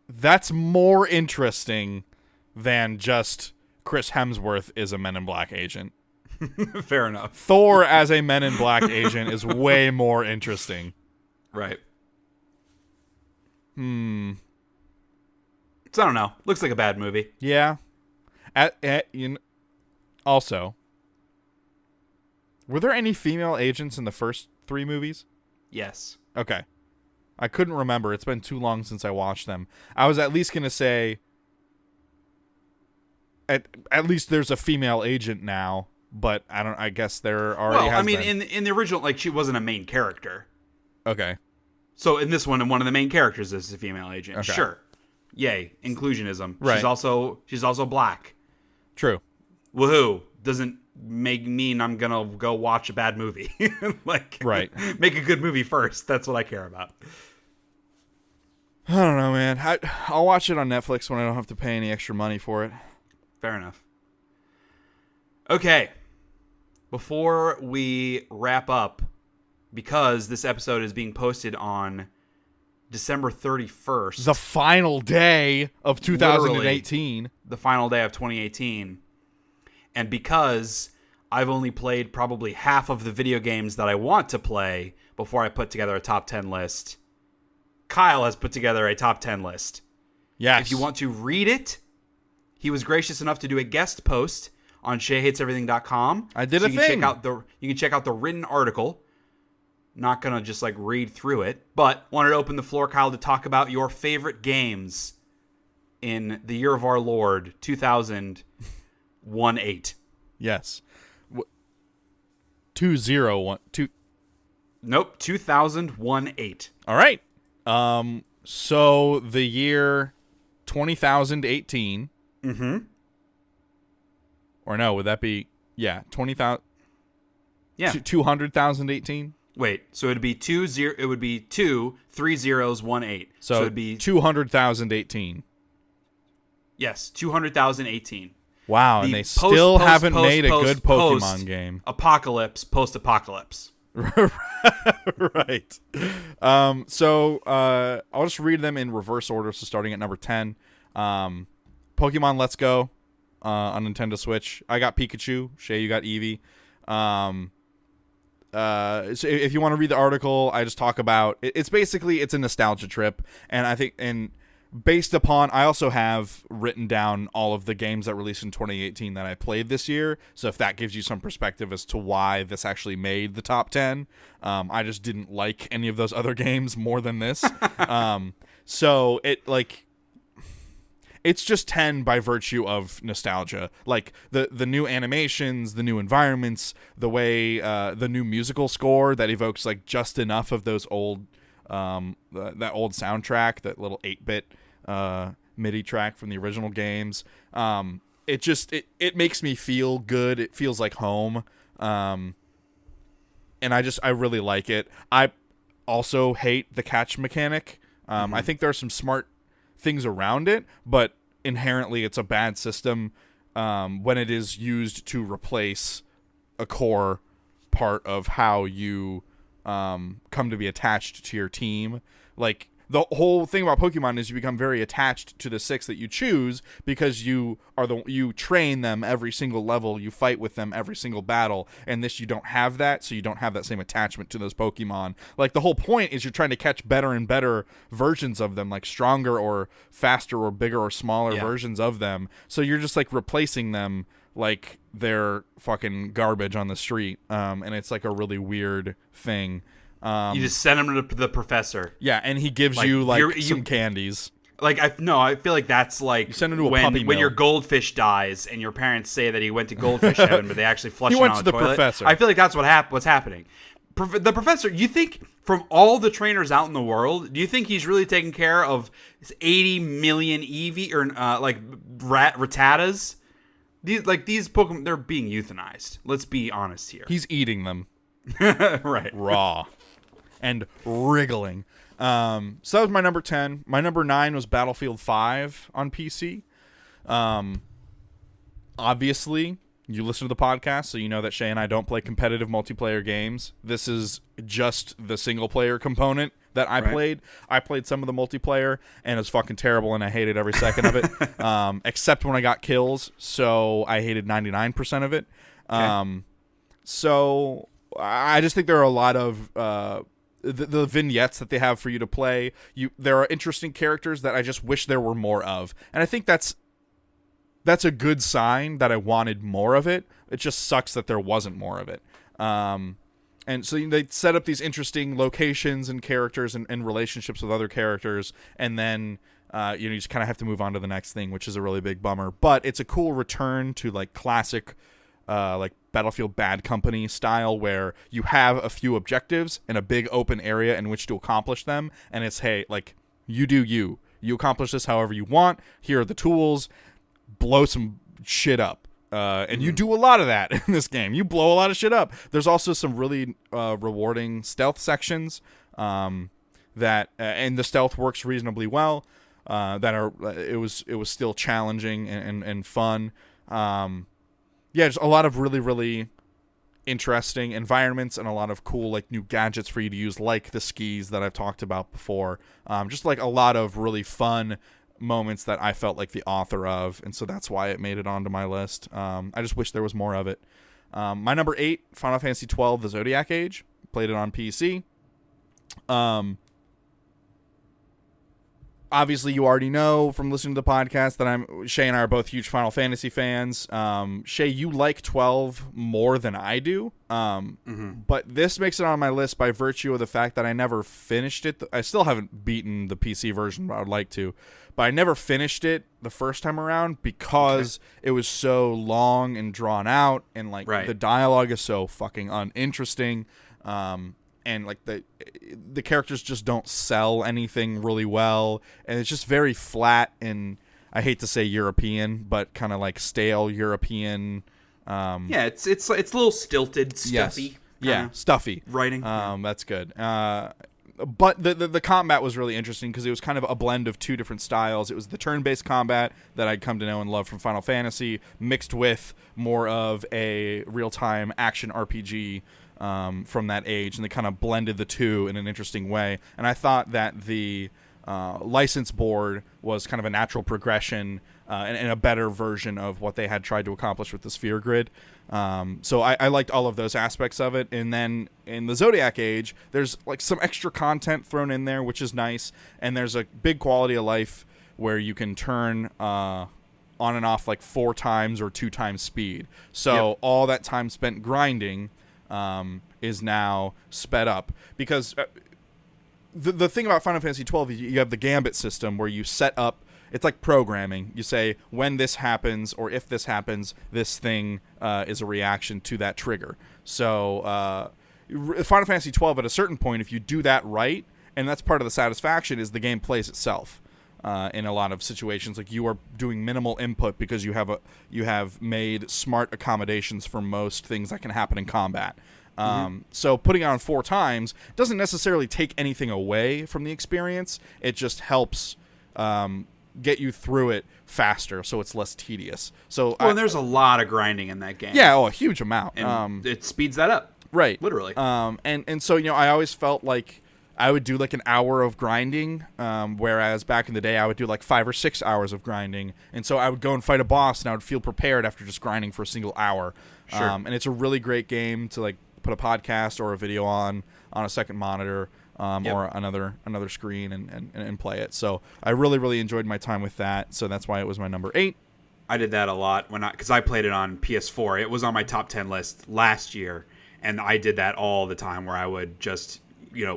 That's more interesting than just Chris Hemsworth is a Men in Black agent. Fair enough. Thor as a Men in Black agent is way more interesting. Right. So I don't know. Looks like a bad movie. Yeah. Also, were there any female agents in the first 3 movies? Yes. Okay. I couldn't remember. It's been too long since I watched them. I was at least going to say at least there's a female agent now, but I guess there already has been. in the original, like, she wasn't a main character. Okay. So in this one of the main characters is a female agent. Okay. Sure. Yay, inclusionism. Right. She's also black. True. Woohoo. Doesn't mean I'm gonna go watch a bad movie. Like, right. Make a good movie first. That's what I care about. I don't know, man. I'll watch it on Netflix when I don't have to pay any extra money for it. Fair enough. Okay. Before we wrap up, because this episode is being posted on December 31st. The final day of 2018. The final day of 2018. And because I've only played probably half of the video games that I want to play before I put together a top 10 list, Kyle has put together a top 10 list. Yes. If you want to read it, he was gracious enough to do a guest post on SheaHatesEverything.com. I did so a thing. You can check out the written article. Not going to just like read through it, but wanted to open the floor, Kyle, to talk about your favorite games in the year of our Lord, 2018. Yes. 2018. Nope, 2018. All right. So the year 2018. Mm-hmm. Or no, would that be 20,000? Yeah. 200,018? Wait, so it would be 2 3 zeros 1 8. So it'd be 200,018. Yes, 200,018. Wow, and they still haven't made a good Pokemon game. Post-apocalypse. Right. So I'll just read them in reverse order. So starting at number 10, Pokemon Let's Go on Nintendo Switch. I got Pikachu. Shea, you got Eevee. So if you want to read the article, I just talk about it's basically it's a nostalgia trip, and I think based upon, I also have written down all of the games that released in 2018 that I played this year. So if that gives you some perspective as to why this actually made the top 10, I just didn't like any of those other games more than this. So it's just 10 by virtue of nostalgia. Like the new animations, the new environments, the way the new musical score that evokes like just enough of those old that old soundtrack, that little 8-bit MIDI track from the original games. It makes me feel good. It feels like home. And I really like it. I also hate the catch mechanic. I think there are some smart things around it, but inherently it's a bad system when it is used to replace a core part of how you come to be attached to your team. Like, the whole thing about Pokemon is you become very attached to the 6 that you choose because you train them every single level, you fight with them every single battle, and this you don't have that, so you don't have that same attachment to those Pokemon. Like, the whole point is you're trying to catch better and better versions of them, like stronger or faster or bigger or smaller versions of them, so you're just like replacing them like they're fucking garbage on the street, and it's like a really weird thing. You just send him to the professor. Yeah, and he gives you some candies. Like, I feel like that's like you send him to when your goldfish dies and your parents say that he went to goldfish heaven, but they actually flush him out of the toilet. Professor. I feel like that's what's happening. The professor, you think from all the trainers out in the world, do you think he's really taking care of 80 million Eevee or Rattatas? These Pokemon, they're being euthanized. Let's be honest here. He's eating them. Right. Raw. And wriggling. So that was my number 10. My number 9 was Battlefield 5 on PC. Obviously, you listen to the podcast, so you know that Shea and I don't play competitive multiplayer games. This is just the single-player component that I played. I played some of the multiplayer, and it's fucking terrible, and I hated every second of it, except when I got kills, so I hated 99% of it. Okay. So I just think there are a lot of the vignettes that they have for you to play. There are interesting characters that I just wish there were more of, and I think that's a good sign that I wanted more of it. It just sucks that there wasn't more of it. And so they set up these interesting locations and characters and relationships with other characters, and then you just kind of have to move on to the next thing, which is a really big bummer. But it's a cool return to like classic like Battlefield Bad Company style, where you have a few objectives and a big open area in which to accomplish them, and it's, hey, like, you do you accomplish this however you want, here are the tools, blow some shit up, and you do a lot of that in this game. You blow a lot of shit up. There's also some really rewarding stealth sections that and the stealth works reasonably well, it was still challenging and fun. Yeah, just a lot of really, really interesting environments and a lot of cool, like, new gadgets for you to use, like the skis that I've talked about before. Just, like, a lot of really fun moments that I felt like the author of, and so that's why it made it onto my list. I just wish there was more of it. My number 8, Final Fantasy XII, The Zodiac Age. Played it on PC. Obviously, you already know from listening to the podcast that Shea and I are both huge Final Fantasy fans. Shea, you like 12 more than I do, but this makes it on my list by virtue of the fact that I never finished it. I still haven't beaten the PC version, but I would like to. But I never finished it the first time around because it was so long and drawn out, and like the dialogue is so fucking uninteresting. And like the characters just don't sell anything really well, and it's just very flat and, I hate to say European, but kind of like stale European. It's a little stilted, stuffy. Yes. Stuffy writing. That's good. But the combat was really interesting because it was kind of a blend of two different styles. It was the turn-based combat that I'd come to know and love from Final Fantasy, mixed with more of a real-time action RPG from that age, and they kind of blended the two in an interesting way. And I thought that the license board was kind of a natural progression and a better version of what they had tried to accomplish with the Sphere Grid. So I liked all of those aspects of it. And then in the Zodiac Age, there's like some extra content thrown in there, which is nice. And there's a big quality of life where you can turn on and off like 4 times or 2 times speed. So all that time spent grinding is now sped up, because the thing about Final Fantasy 12 is you have the gambit system where you set up. It's like programming. You say, when this happens or if this happens, this thing is a reaction to that trigger. So Final Fantasy 12, at a certain point, if you do that right, and that's part of the satisfaction, is the game plays itself in a lot of situations. Like, you are doing minimal input because you have made smart accommodations for most things that can happen in combat. So putting it on 4 times doesn't necessarily take anything away from the experience. It just helps get you through it faster, so it's less tedious. So and there's a lot of grinding in that game. Yeah, a huge amount. And it speeds that up. Right. Literally. And so, I always felt like I would do like an hour of grinding, whereas back in the day I would do like 5 or 6 hours of grinding. And so I would go and fight a boss, and I would feel prepared after just grinding for a single hour. Sure. And it's a really great game to like put a podcast or a video on a second monitor. Or another screen and play it. So I really, really enjoyed my time with that. So that's why it was my number 8. I did that a lot because I played it on PS4. It was on my top 10 list last year, and I did that all the time, where I would just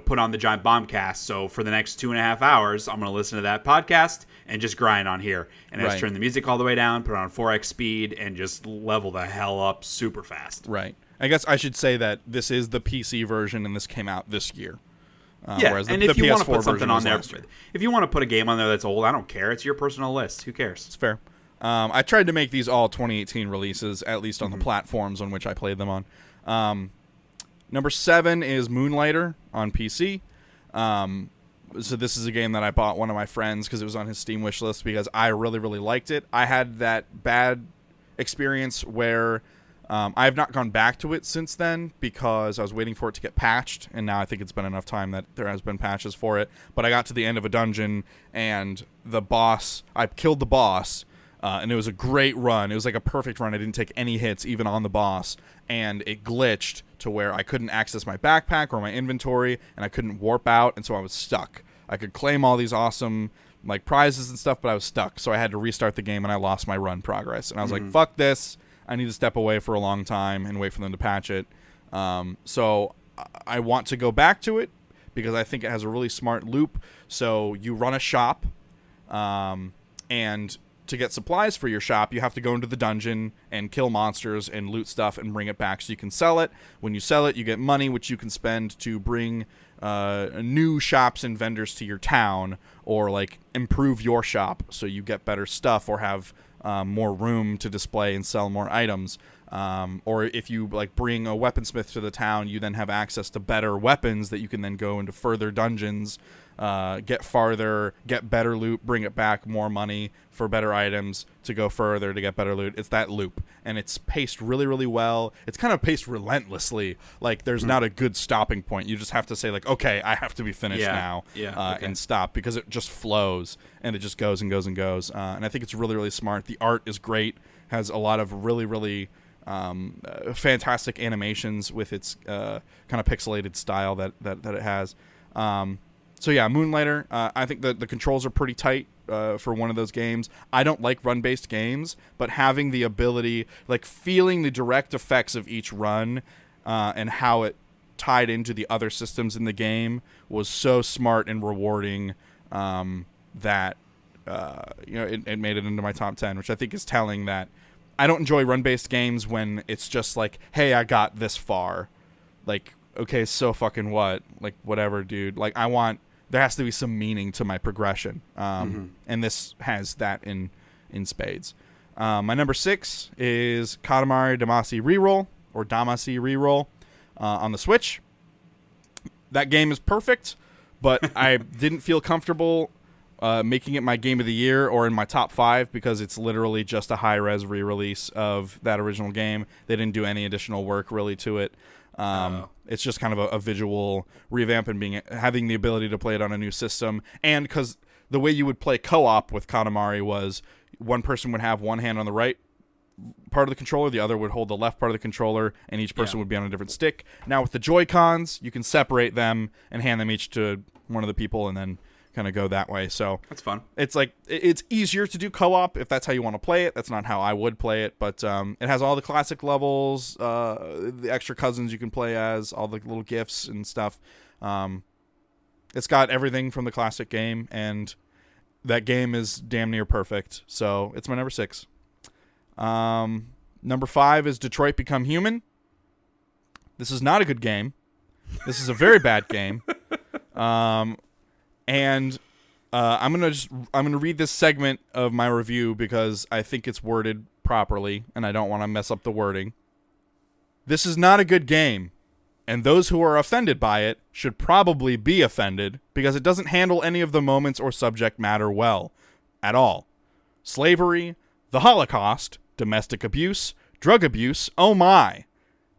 put on the Giant Bombcast. So for the next 2.5 hours, I'm going to listen to that podcast and just grind on here. And I just turn the music all the way down, put it on 4x speed, and just level the hell up super fast. Right. I guess I should say that this is the PC version, and this came out this year. And if you want to put something on there, if you want to put a game on there that's old, I don't care. It's your personal list. Who cares? It's fair. I tried to make these all 2018 releases, at least on the platforms on which I played them on. Number 7 is Moonlighter on PC. So this is a game that I bought one of my friends because it was on his Steam wish list, because I really, really liked it. I had that bad experience where I have not gone back to it since then, because I was waiting for it to get patched, and now I think it's been enough time that there has been patches for it. But I got to the end of a dungeon, and I killed the boss, and it was a great run. It was like a perfect run. I didn't take any hits, even on the boss, and it glitched to where I couldn't access my backpack or my inventory, and I couldn't warp out, and so I was stuck. I could claim all these awesome like prizes and stuff, but I was stuck, so I had to restart the game, and I lost my run progress. And I was like, fuck this. I need to step away for a long time and wait for them to patch it. So I want to go back to it because I think it has a really smart loop. So you run a shop, and to get supplies for your shop, you have to go into the dungeon and kill monsters and loot stuff and bring it back so you can sell it. When you sell it, you get money, which you can spend to bring new shops and vendors to your town, or like improve your shop so you get better stuff or have more room to display and sell more items. Or if you like bring a weaponsmith to the town, you then have access to better weapons that you can then go into further dungeons, get farther, get better loot, bring it back, more money for better items to go further to get better loot. It's that loop, and it's paced really, really well. It's kind of paced relentlessly. Like, there's not a good stopping point. You just have to say like, okay, I have to be finished now, and stop, because it just flows and it just goes and goes and goes. And I think it's really, really smart. The art is great. Has a lot of really, really fantastic animations with its kind of pixelated style that it has. So yeah, Moonlighter, I think the controls are pretty tight for one of those games. I don't like run-based games, but having the ability, like feeling the direct effects of each run and how it tied into the other systems in the game was so smart and rewarding that it made it into my top 10, which I think is telling that I don't enjoy run-based games when it's just like, hey, I got this far. Like, okay, so fucking what? Like, whatever, dude. Like, there has to be some meaning to my progression. And this has that in spades. My number 6 is Katamari Damacy Reroll, or Damacy Reroll, on the Switch. That game is perfect, but I didn't feel comfortable making it my game of the year or in my top 5 because it's literally just a high-res re-release of that original game. They didn't do any additional work really to it. It's just kind of a visual revamp and having the ability to play it on a new system. And because the way you would play co-op with Katamari was one person would have one hand on the right part of the controller, the other would hold the left part of the controller, and each person would be on a different stick. Now with the Joy-Cons, you can separate them and hand them each to one of the people and then kind of go that way. So that's fun. It's like it's easier to do co-op if that's how you want to play it. That's not how I would play it, but it has all the classic levels, the extra cousins you can play as, all the little gifts and stuff. It's got everything from the classic game, and that game is damn near perfect. So it's my number 6. Number 5 is Detroit Become Human. This is not a good game. This is a very bad game. And I'm gonna read this segment of my review because I think it's worded properly, and I don't want to mess up the wording. This is not a good game, and those who are offended by it should probably be offended because it doesn't handle any of the moments or subject matter well at all. Slavery, the Holocaust, domestic abuse, drug abuse, oh my.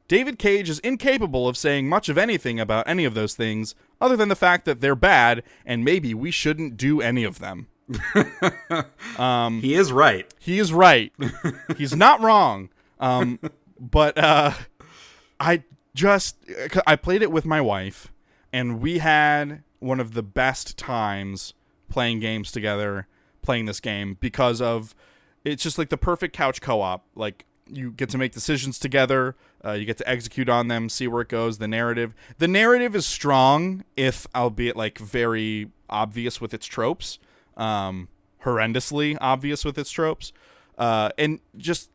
David Cage is incapable of saying much of anything about any of those things other than the fact that they're bad and maybe we shouldn't do any of them. He is right. He is right. He's not wrong. But I played it with my wife, and we had one of the best times playing games together, playing this game, because of it's just like the perfect couch co-op. Like, you get to make decisions together, you get to execute on them, see where it goes. The narrative is strong, if albeit like very obvious with its tropes, horrendously obvious with its tropes, and just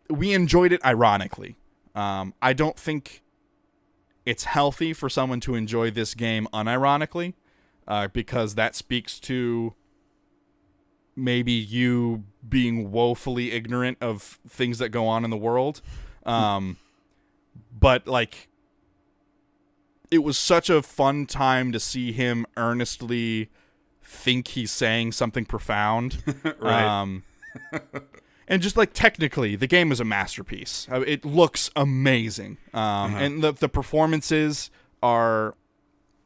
we enjoyed it ironically. I don't think it's healthy for someone to enjoy this game unironically, because that speaks to maybe you being woefully ignorant of things that go on in the world. But like, it was such a fun time to see him earnestly think he's saying something profound. Right. And just like technically, the game is a masterpiece. It looks amazing. And the performances are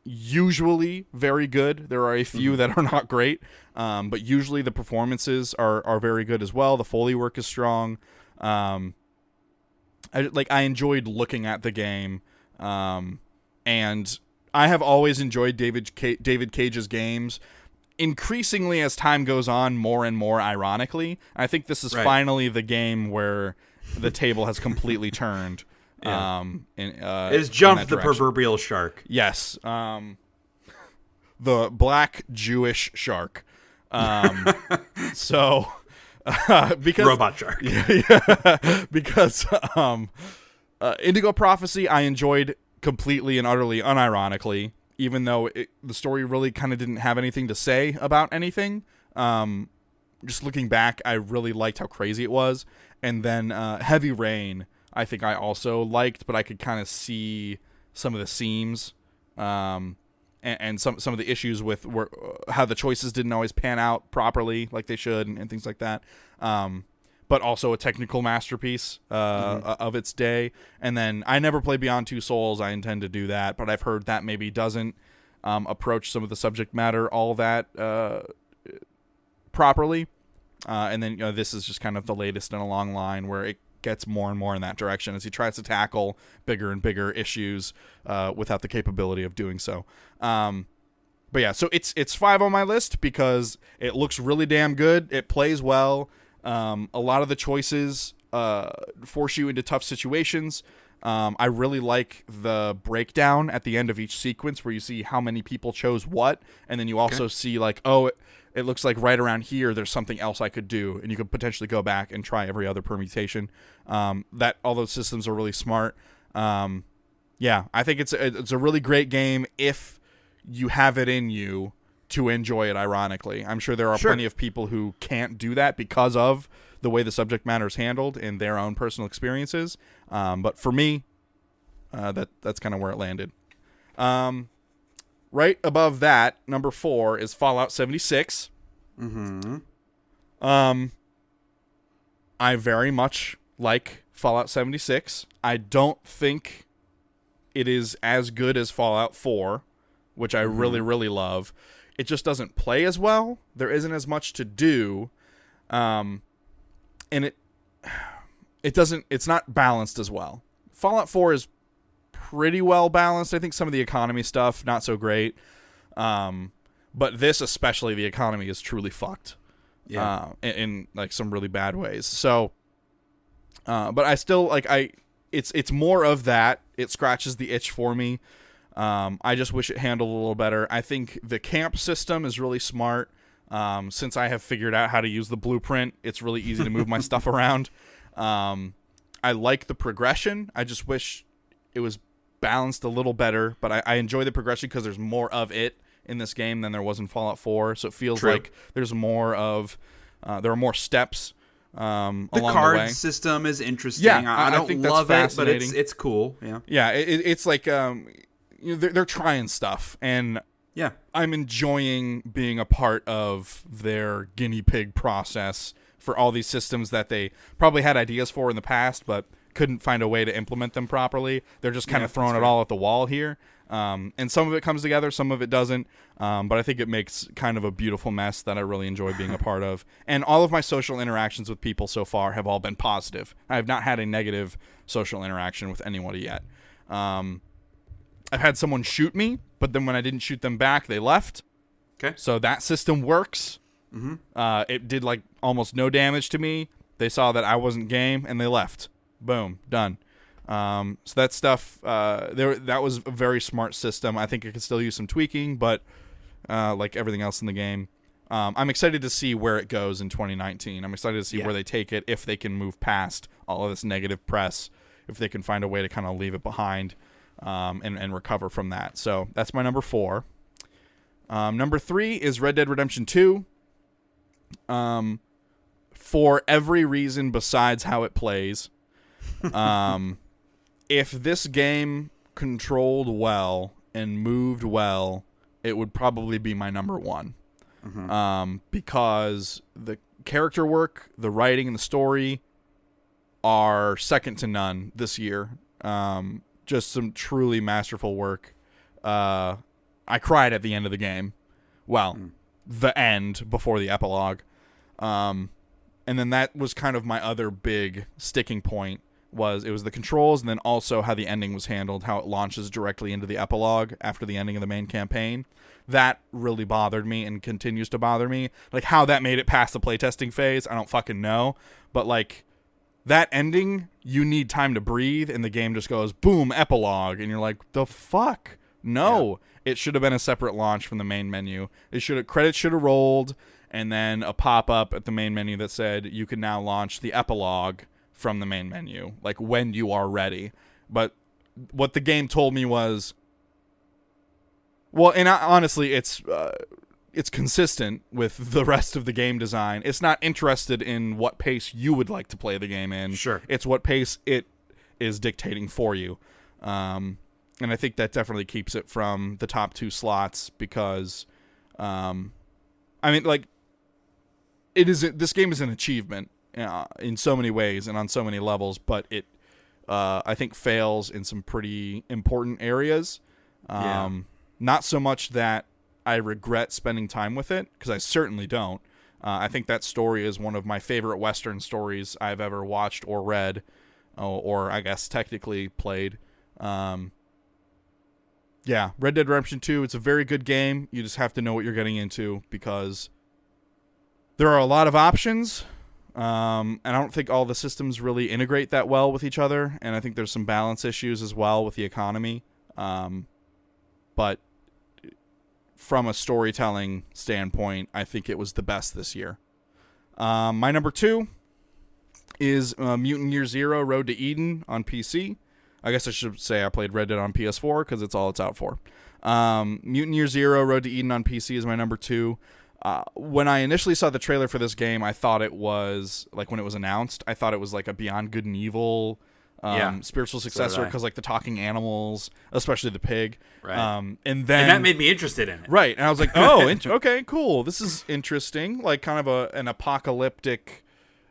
usually very good. There are a few that are not great, but usually the performances are very good as well. The Foley work is strong. I enjoyed looking at the game, and I have always enjoyed David Cage's games. Increasingly, as time goes on, more and more ironically. I think this is finally the game where the table has completely turned. Yeah. It's jumped the proverbial shark. Yes. The black Jewish shark. So, because robot shark. Yeah, because Indigo Prophecy I enjoyed completely and utterly unironically, even though the story really kind of didn't have anything to say about anything. Just looking back, I really liked how crazy it was. And then Heavy Rain, I think I also liked, but I could kind of see some of the seams and some of the issues with how the choices didn't always pan out properly like they should, and things like that. But also a technical masterpiece of its day. And then I never played Beyond Two Souls. I intend to do that, but I've heard that maybe doesn't approach some of the subject matter all that properly. And then this is just kind of the latest in a long line where it gets more and more in that direction as he tries to tackle bigger and bigger issues without the capability of doing so. But yeah, so it's 5 on my list because it looks really damn good. It plays well. A lot of the choices force you into tough situations. I really like the breakdown at the end of each sequence where you see how many people chose what, and then you also see like, oh, it looks like right around here there's something else I could do, and you could potentially go back and try every other permutation. That all those systems are really smart. Yeah, I think it's a really great game if you have it in you to enjoy it ironically. I'm sure there are plenty of people who can't do that because of the way the subject matter is handled in their own personal experiences. But for me, that's kind of where it landed. Right above that, number 4 is Fallout 76. Mm-hmm. I very much like Fallout 76. I don't think it is as good as Fallout 4, which I really, really love. It just doesn't play as well. There isn't as much to do. And it's not balanced as well. Fallout 4 is pretty well balanced. I think some of the economy stuff, not so great. But this, especially, the economy is truly fucked. Yeah. In like some really bad ways. So, but I still it's more of that. It scratches the itch for me. I just wish it handled a little better. I think the camp system is really smart. Since I have figured out how to use the blueprint, it's really easy to move my stuff around. I like the progression. I just wish it was balanced a little better, but I enjoy the progression because there's more of it in this game than there was in Fallout 4. So it feels like there's more of, there are more steps along the way. The card system is interesting. Yeah, I don't think that's love it, but fascinating. it's cool. Yeah. Yeah, it's like, they're trying stuff, and yeah, I'm enjoying being a part of their guinea pig process for all these systems that they probably had ideas for in the past, but couldn't find a way to implement them properly. They're just kind of throwing it all at the wall here. And some of it comes together, some of it doesn't. But I think it makes kind of a beautiful mess that I really enjoy being a part of. And all of my social interactions with people so far have all been positive. I have not had a negative social interaction with anybody yet. I've had someone shoot me, but then when I didn't shoot them back, they left. Okay. So that system works. Mm-hmm. It did like almost no damage to me. They saw that I wasn't game, and they left. Boom, done. So that stuff, that was a very smart system. I think it could still use some tweaking, but like everything else in the game, I'm excited to see where it goes in 2019. I'm excited to see where they take it, if they can move past all of this negative press, if they can find a way to kind of leave it behind. And recover from that. So that's my number 4. Number 3 is Red Dead Redemption 2. For every reason besides how it plays. If this game controlled well and moved well, it would probably be my number 1. Mm-hmm. Because the character work, the writing, and the story are second to none this year. Just some truly masterful work. I cried at the end of the game. Well, the end before the epilogue. And then that was kind of my other big sticking point. It was the controls, and then also how the ending was handled, how it launches directly into the epilogue after the ending of the main campaign. That really bothered me and continues to bother me. Like, how that made it past the playtesting phase, I don't fucking know. But, like, that ending, you need time to breathe, and the game just goes, boom, epilogue. And you're like, the fuck? No. Yeah. It should have been a separate launch from the main menu. Credits should have rolled, and then a pop-up at the main menu that said, you can now launch the epilogue from the main menu, like when you are ready. But what the game told me was, well, and honestly, it's consistent with the rest of the game design. It's not interested in what pace you would like to play the game in. Sure. It's what pace it is dictating for you. And I think that definitely keeps it from the top 2 slots because, I mean, like, this game is an achievement in so many ways and on so many levels, but it, I think, fails in some pretty important areas. Not so much that I regret spending time with it, because I certainly don't. I think that story is one of my favorite Western stories I've ever watched or read, or I guess technically played. Red Dead Redemption 2, it's a very good game. You just have to know what you're getting into, because there are a lot of options, and I don't think all the systems really integrate that well with each other, and I think there's some balance issues as well with the economy. But from a storytelling standpoint, I think it was the best this year. My number 2 is Mutant Year Zero Road to Eden on PC. I guess I should say I played Red Dead on PS4 because it's all it's out for. Mutant Year Zero Road to Eden on PC is my number 2. When I initially saw the trailer for this game, I thought it was, like, when it was announced, I thought it was like a Beyond Good and Evil spiritual successor, because like the talking animals, especially the pig, right? And that made me interested in it, right? And I was like, oh, okay, cool, this is interesting, like kind of an apocalyptic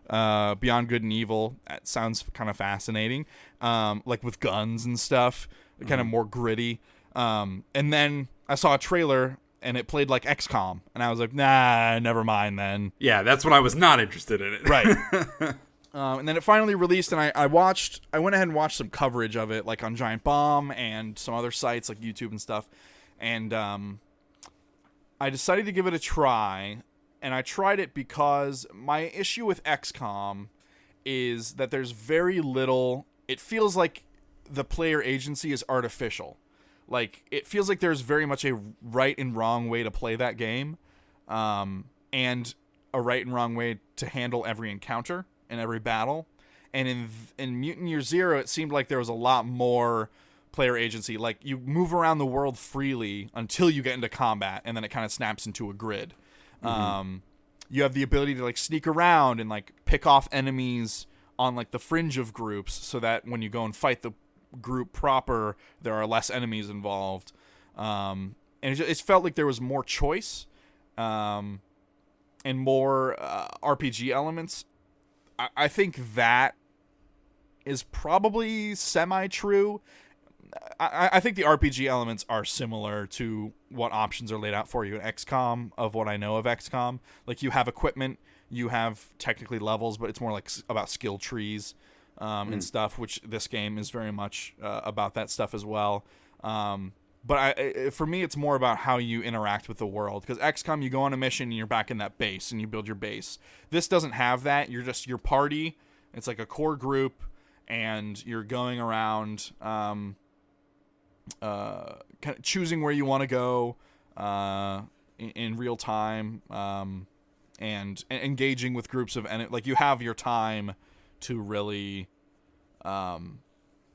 Beyond Good and Evil. That sounds kind of fascinating, like with guns and stuff, kind of more gritty. And then I saw a trailer and it played like XCOM, and I was like, nah, never mind then. Yeah, that's when I was not interested in it, right? And then it finally released, and I went ahead and watched some coverage of it, like on Giant Bomb and some other sites like YouTube and stuff. And I decided to give it a try, and I tried it because my issue with XCOM is that there's very little. It feels like the player agency is artificial. Like, it feels like there's very much a right and wrong way to play that game, and a right and wrong way to handle every encounter and every battle. And in Mutant Year Zero, it seemed like there was a lot more player agency. Like, you move around the world freely until you get into combat, and then it kind of snaps into a grid. Mm-hmm. You have the ability to, like, sneak around and, like, pick off enemies on, like, the fringe of groups, so that when you go and fight the group proper, there are less enemies involved. And it felt like there was more choice, and more RPG elements. I think that is probably semi-true. I think the RPG elements are similar to what options are laid out for you in XCOM, of what I know of XCOM. Like, you have equipment, you have technically levels, but it's more like about skill trees and stuff, which this game is very much about that stuff as well. But for me, it's more about how you interact with the world. Because XCOM, you go on a mission and you're back in that base and you build your base. This doesn't have that. You're just your party. It's like a core group, and you're going around kind of choosing where you want to go in real time, and engaging with groups of like, you have your time to really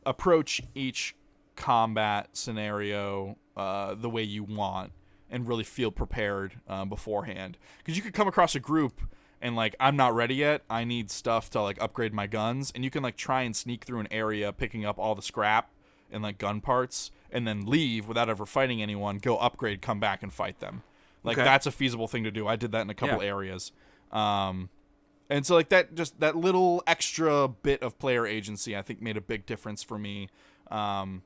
approach each combat scenario the way you want, and really feel prepared beforehand. Because you could come across a group and, like, I'm not ready yet, I need stuff to, like, upgrade my guns, and you can, like, try and sneak through an area picking up all the scrap and, like, gun parts, and then leave without ever fighting anyone, go upgrade, come back and fight them. Like, that's a feasible thing to do. I did that in a couple areas. And so, like, that little extra bit of player agency, I think, made a big difference for me. And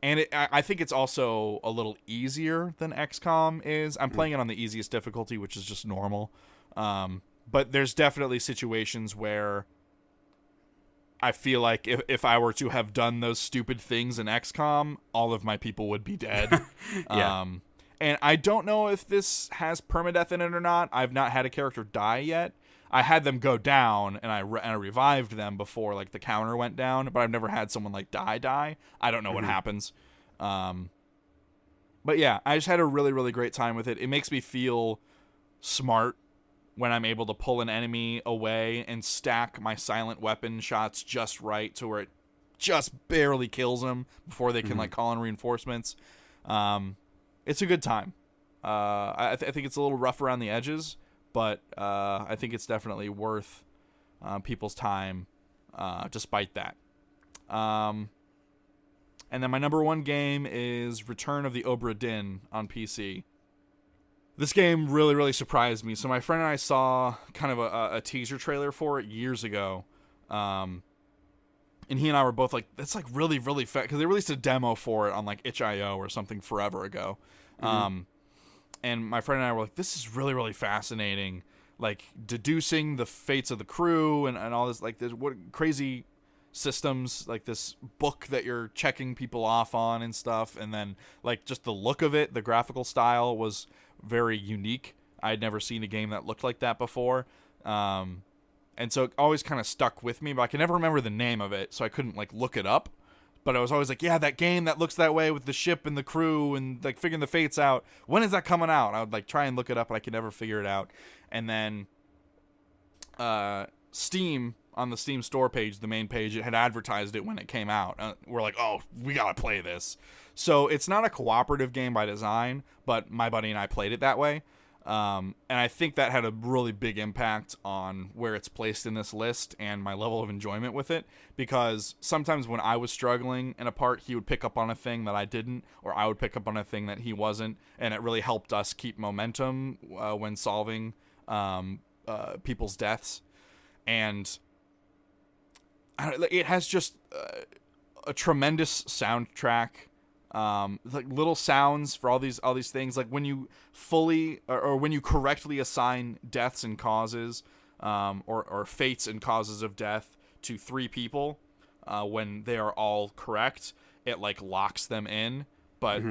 I think it's also a little easier than XCOM is. I'm playing it on the easiest difficulty, which is just normal. But there's definitely situations where I feel like if I were to have done those stupid things in XCOM, all of my people would be dead. And I don't know if this has permadeath in it or not. I've not had a character die yet. I had them go down, and I revived them before, like, the counter went down, but I've never had someone, like, die. I don't know what happens. But yeah, I just had a really, really great time with it. It makes me feel smart when I'm able to pull an enemy away and stack my silent weapon shots just right to where it just barely kills them before they can like call in reinforcements. It's a good time. I think it's a little rough around the edges, but I think it's definitely worth people's time despite that. And then my number one game is Return of the Obra Dinn on PC. This game really, really surprised me. So my friend and I saw kind of a teaser trailer for it years ago. And he and I were both like, that's like really, really fast. Because they released a demo for it on like itch.io or something forever ago. And my friend and I were like, this is really, really fascinating. Like, deducing the fates of the crew and all this, like, this what crazy systems, like this book that you're checking people off on and stuff. And then, like, just the look of it, the graphical style was very unique. I had never seen a game that looked like that before. And so it always kind of stuck with me, but I can never remember the name of it, so I couldn't, like, look it up. But I was always like, yeah, that game that looks that way with the ship and the crew and, like, figuring the fates out. When is that coming out? I would, like, try and look it up, and I could never figure it out. And then Steam, on the Steam store page, the main page, it had advertised it when it came out. We're like, oh, we gotta play this. So it's not a cooperative game by design, but my buddy and I played it that way. And I think that had a really big impact on where it's placed in this list and my level of enjoyment with it. Because sometimes when I was struggling in a part, he would pick up on a thing that I didn't, or I would pick up on a thing that he wasn't. And it really helped us keep momentum when solving people's deaths. And it has just a tremendous soundtrack. Like little sounds for all these things, like when you fully or when you correctly assign deaths and causes or fates and causes of death to 3 people, when they are all correct, it like locks them in, but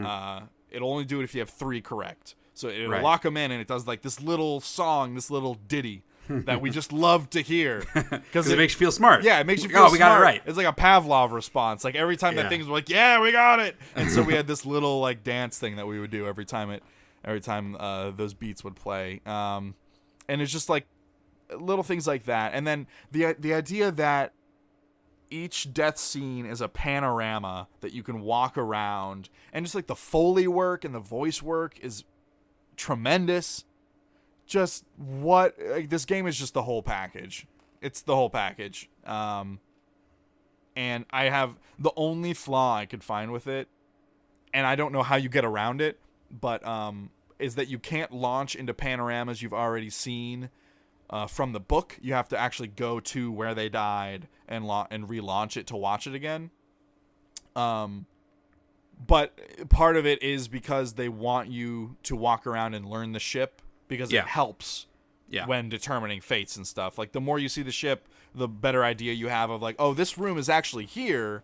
it'll only do it if you have 3 correct. So it'll Right. lock them in, and it does like this little song, this little ditty that we just love to hear. Because it makes you feel smart. Yeah, it makes you feel smart. We got it right. It's like a Pavlov response. Like every time that thing's like, yeah, we got it. And so we had this little like dance thing that we would do every time those beats would play. And it's just like little things like that. And then the idea that each death scene is a panorama that you can walk around, and just like the Foley work and the voice work is tremendous. Just this game is just the whole package. It's the whole package. And I have the only flaw I could find with it, and I don't know how you get around it, but is that you can't launch into panoramas you've already seen from the book. You have to actually go to where they died and relaunch it to watch it again. But part of it is because they want you to walk around and learn the ship, because it helps when determining fates and stuff. Like, the more you see the ship, the better idea you have of like, oh, this room is actually here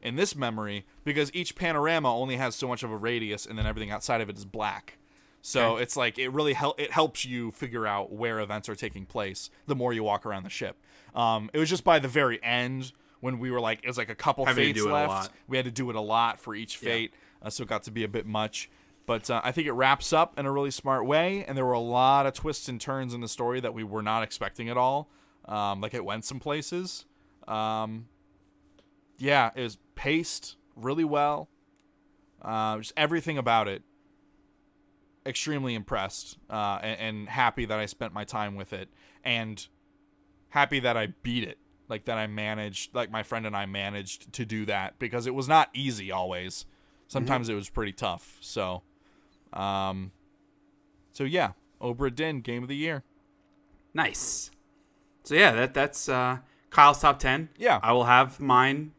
in this memory, because each panorama only has so much of a radius, and then everything outside of it is black. So it's like it really it helps you figure out where events are taking place the more you walk around the ship. It was just by the very end when we were like, it was like a couple fates left. We had to do it a lot for each fate, so it got to be a bit much. But I think it wraps up in a really smart way, and there were a lot of twists and turns in the story that we were not expecting at all. Like, it went some places. It was paced really well. Just everything about it. Extremely impressed and happy that I spent my time with it, and happy that I beat it. Like, that I managed, like my friend and I managed to do that, because it was not easy always. Sometimes it was pretty tough. So yeah, Obra Dinn, Game of the Year. Nice. So yeah, that's Kyle's top 10. Yeah. I will have mine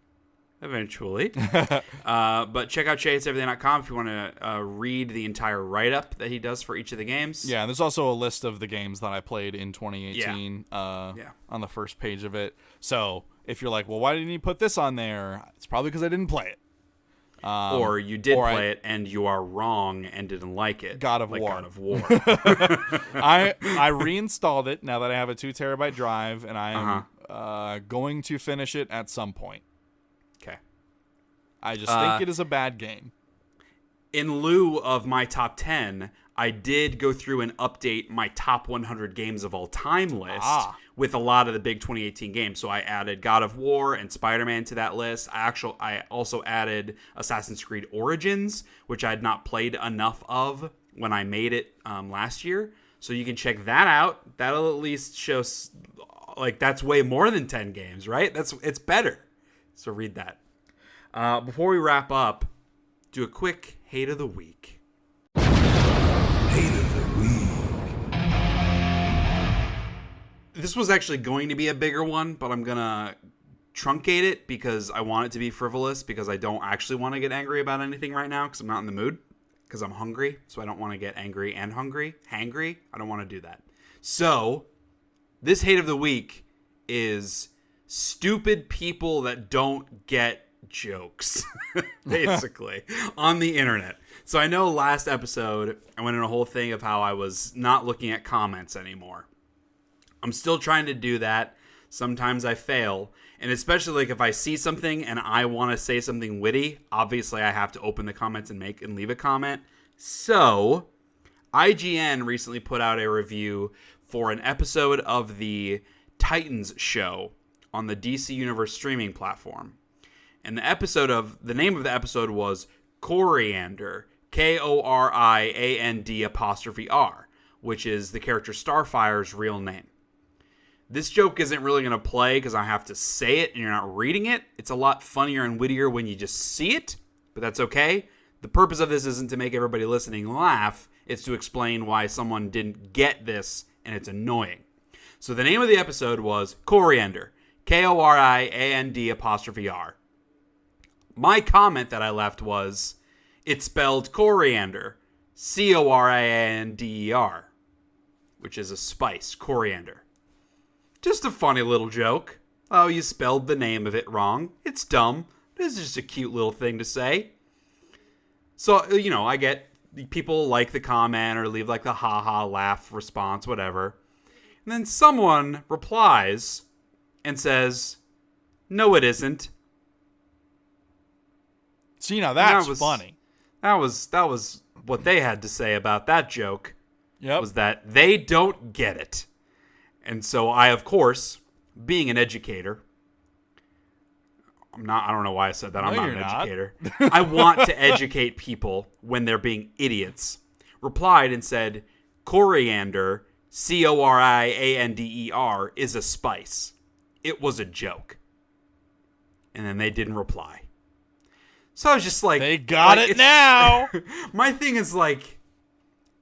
eventually. But check out SheaHatesEverything.com if you want to read the entire write-up that he does for each of the games. Yeah, and there's also a list of the games that I played in 2018 on the first page of it. So if you're like, well, why didn't you put this on there? It's probably because I didn't play it. Or you did play it and you are wrong and didn't like it. God of War. God of War. I reinstalled it now that I have a 2 terabyte drive, and I am going to finish it at some point. Okay. I just think it is a bad game. In lieu of my top 10, I did go through and update my top 100 games of all time list with a lot of the big 2018 games. So I added God of War and Spider-Man to that list. I also added Assassin's Creed Origins, which I had not played enough of when I made it last year. So you can check that out. That'll at least show, like, that's way more than 10 games, right? It's better. So read that. Before we wrap up, do a quick Hate of the Week. Hate of the Week. This was actually going to be a bigger one, but I'm going to truncate it because I want it to be frivolous, because I don't actually want to get angry about anything right now because I'm not in the mood, because I'm hungry, so I don't want to get angry and hangry. I don't want to do that. So, this Hate of the Week is stupid people that don't get jokes, basically, on the internet. So I know last episode I went in a whole thing of how I was not looking at comments anymore. I'm still trying to do that. Sometimes I fail, and especially like if I see something and I want to say something witty, obviously I have to open the comments and leave a comment. So IGN recently put out a review for an episode of the Titans show on the DC Universe streaming platform. And the name of the episode was Coriander, Koriand', which is the character Starfire's real name. This joke isn't really going to play because I have to say it and you're not reading it. It's a lot funnier and wittier when you just see it, but that's okay. The purpose of this isn't to make everybody listening laugh. It's to explain why someone didn't get this and it's annoying. So the name of the episode was Coriander, Koriand'. My comment that I left was, it's spelled coriander, Coriander, which is a spice, coriander. Just a funny little joke. Oh, you spelled the name of it wrong. It's dumb. This is just a cute little thing to say. So, I get, people like the comment or leave like the haha laugh response, whatever. And then someone replies and says, "No, it isn't." See, now that's funny. That was what they had to say about that joke. Yep. Was that they don't get it. And so I, of course, being an educator, I don't know why I said that. I'm not an educator. I want to educate people when they're being idiots. Replied and said, "Coriander, Coriander, is a spice. It was a joke." And then they didn't reply. So I was just like, they got it now. My thing is like,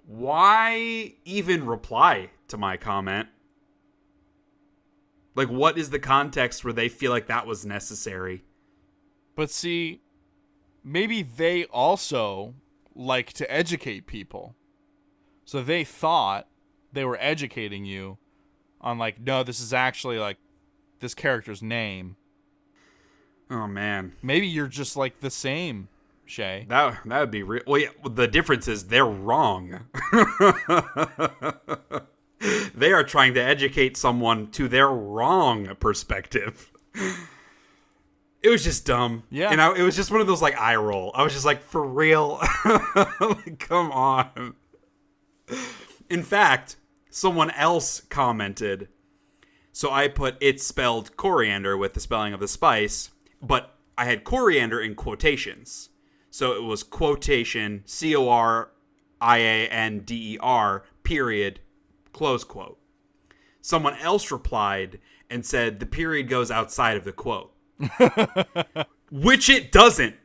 why even reply to my comment? Like, what is the context where they feel like that was necessary? But see, maybe they also like to educate people. So they thought they were educating you on like, no, this is actually like this character's name. Oh, man. Maybe you're just like the same, Shea. That would be real. Well, yeah, the difference is they're wrong. They are trying to educate someone to their wrong perspective. It was just dumb. Yeah. And it was just one of those, like, eye roll. I was just like, for real? Like, come on. In fact, someone else commented. So I put it's spelled coriander with the spelling of the spice, but I had coriander in quotations. So it was quotation, Coriander, period, close quote. Someone else replied and said the period goes outside of the quote. Which it doesn't.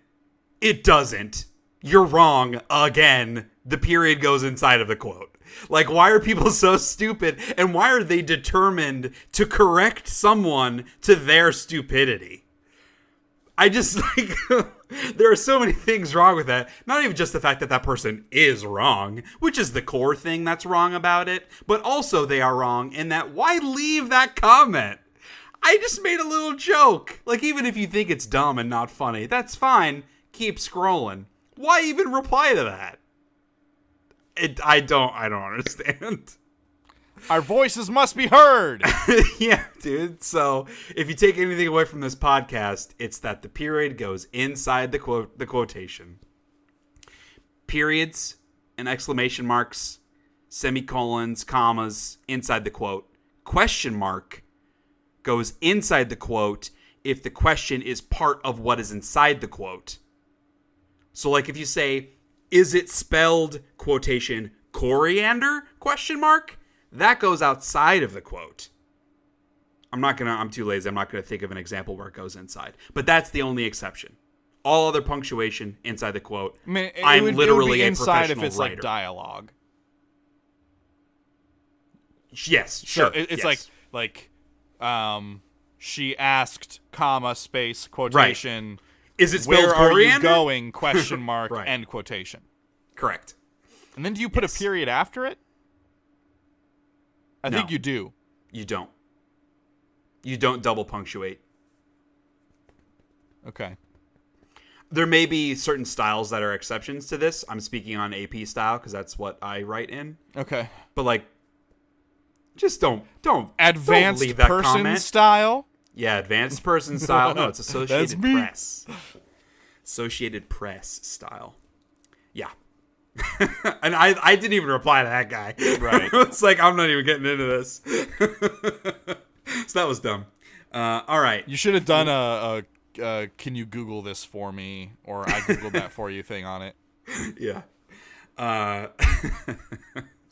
It doesn't. You're wrong again. The period goes inside of the quote. Like, why are people so stupid? And why are they determined to correct someone to their stupidity? I just, like, there are so many things wrong with that. Not even just the fact that that person is wrong, which is the core thing that's wrong about it, but also they are wrong in that why leave that comment? I just made a little joke. Like, even if you think it's dumb and not funny, that's fine. Keep scrolling. Why even reply to that? I don't understand. Our voices must be heard. Yeah, dude. So if you take anything away from this podcast, it's that the period goes inside the quotation. Periods and exclamation marks, semicolons, commas, inside the quote. Question mark goes inside the quote if the question is part of what is inside the quote. So like if you say, is it spelled quotation coriander question mark? That goes outside of the quote. I'm too lazy. I'm not going to think of an example where it goes inside. But that's the only exception. All other punctuation inside the quote. I mean, I'm literally a inside professional if it's writer. Like dialogue. Yes, sure. So it's yes. like she asked, comma, space, quotation. Right. Is it spelled where coriander? Are you going? Question mark, Right. End quotation. Correct. And then do you put a period after it? I think you do. You don't. You don't double punctuate. Okay. There may be certain styles that are exceptions to this. I'm speaking on AP style because that's what I write in. Okay. But like, just don't Advanced leave that person comment. style? Yeah, advanced person style. No, it's Associated That's me. Press. Associated Press style. Yeah. And I didn't even reply to that guy. Right. It's like, I'm not even getting into this. So that was dumb. All right. You should have done a can you Google this for me? Or I Googled that for you thing on it. Yeah.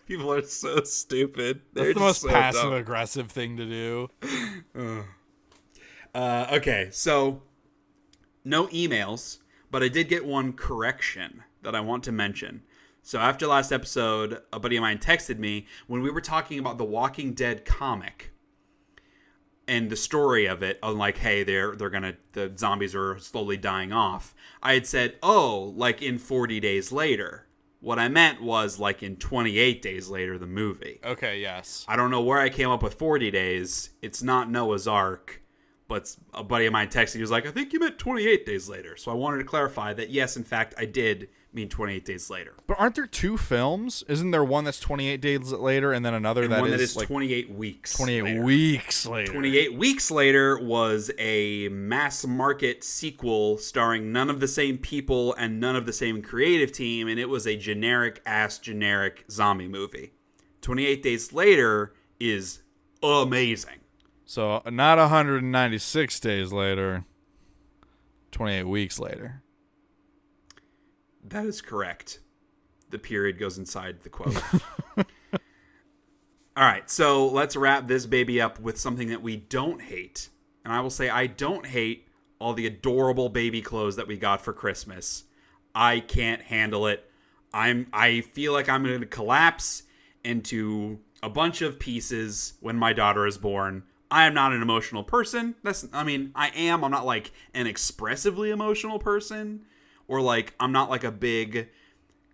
People are so stupid. That's the most so passive-aggressive thing to do. Okay, so no emails, but I did get one correction that I want to mention. So after last episode, a buddy of mine texted me when we were talking about the Walking Dead comic and the story of it, on like, hey, the zombies are slowly dying off. I had said, oh, like in 40 days later. What I meant was like in 28 days later, the movie. Okay, yes. I don't know where I came up with 40 days. It's not Noah's Ark, but a buddy of mine texted. He was like, I think you meant 28 days later. So I wanted to clarify that, yes, in fact, I did mean 28 days later. But aren't there 2 films? Isn't there one that's 28 days later and then another And that one is that is 28 weeks 28 later. weeks later. 28 weeks later was a mass market sequel starring none of the same people and none of the same creative team, and it was a generic zombie movie. 28 days later is amazing. So not 196 days later, 28 weeks later. That is correct. The period goes inside the quote. All right, so let's wrap this baby up with something that we don't hate. And I will say I don't hate all the adorable baby clothes that we got for Christmas. I can't handle it. I feel like I'm going to collapse into a bunch of pieces when my daughter is born. I am not an emotional person. I am. I'm not like an expressively emotional person. Or, like, I'm not, like, a big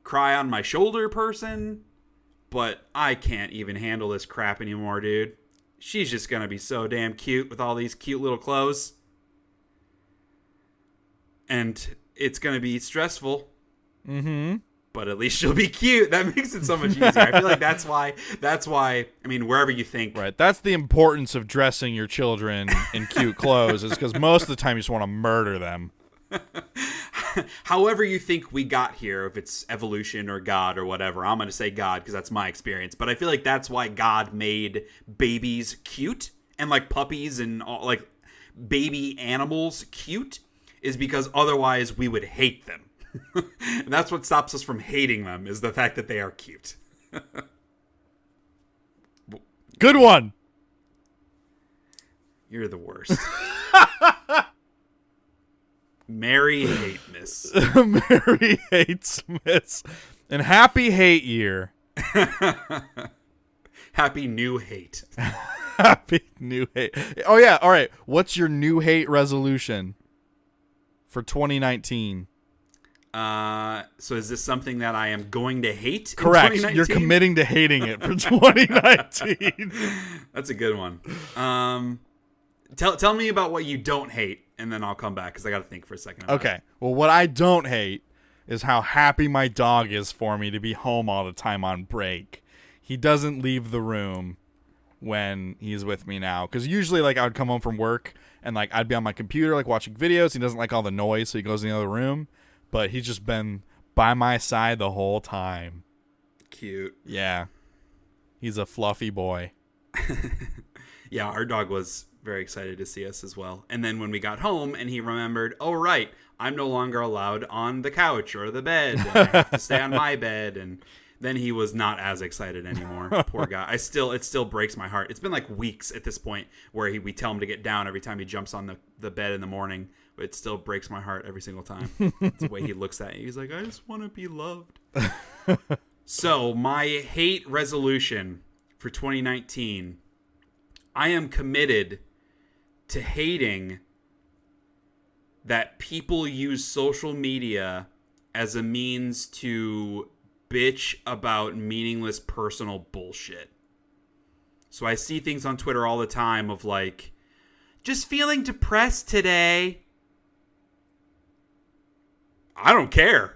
cry-on-my-shoulder person. But I can't even handle this crap anymore, dude. She's just going to be so damn cute with all these cute little clothes. And it's going to be stressful. Mm-hmm. But at least she'll be cute. That makes it so much easier. I feel like that's why, I mean, wherever you think. Right. That's the importance of dressing your children in cute clothes, is because most of the time you just want to murder them. However you think we got here, if it's evolution or God or whatever, I'm going to say God because that's my experience. But I feel like that's why God made babies cute and like puppies and like baby animals cute, is because otherwise we would hate them. And that's what stops us from hating them, is the fact that they are cute. Good one. You're the worst. Mary hate miss. Mary hates miss. And happy hate year. Happy new hate. Happy new hate. Oh, yeah. All right. What's your new hate resolution for 2019? So is this something that I am going to hate? Correct. In 2019? You're committing to hating it for 2019. That's a good one. Tell me about what you don't hate, and then I'll come back because I got to think for a second. Okay. Well, what I don't hate is how happy my dog is for me to be home all the time on break. He doesn't leave the room when he's with me now, because usually, like, I would come home from work and like I'd be on my computer like watching videos. He doesn't like all the noise, so he goes in the other room. But he's just been by my side the whole time. Cute. Yeah. He's a fluffy boy. Yeah, our dog was very excited to see us as well. And then when we got home and he remembered, oh, right, I'm no longer allowed on the couch or the bed. And I have to stay on my bed. And then he was not as excited anymore. Poor guy. It still breaks my heart. It's been like weeks at this point where we tell him to get down every time he jumps on the bed in the morning. But it still breaks my heart every single time. It's the way he looks at me. He's like, I just want to be loved. So my hate resolution for 2019, I am committed to hating that people use social media as a means to bitch about meaningless personal bullshit. So I see things on Twitter all the time of like, just feeling depressed today. I don't care.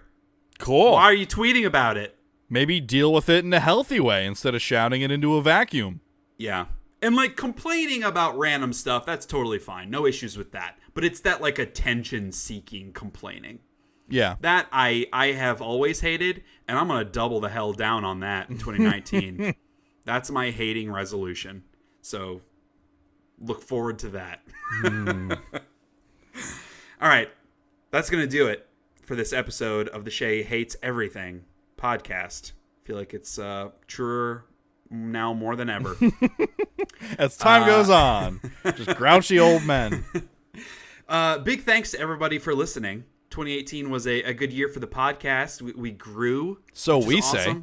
Cool. Why are you tweeting about it? Maybe deal with it in a healthy way instead of shouting it into a vacuum. Yeah. And like complaining about random stuff, that's totally fine. No issues with that. But it's that like attention-seeking complaining. Yeah. That I have always hated, and I'm going to double the hell down on that in 2019. That's my hating resolution. So look forward to that. All right. That's going to do it for this episode of the Shea Hates Everything podcast. I feel like it's truer now more than ever. As time goes on. Just grouchy old men. Big thanks to everybody for listening. 2018 was a good year for the podcast. We grew. So which is we awesome. say.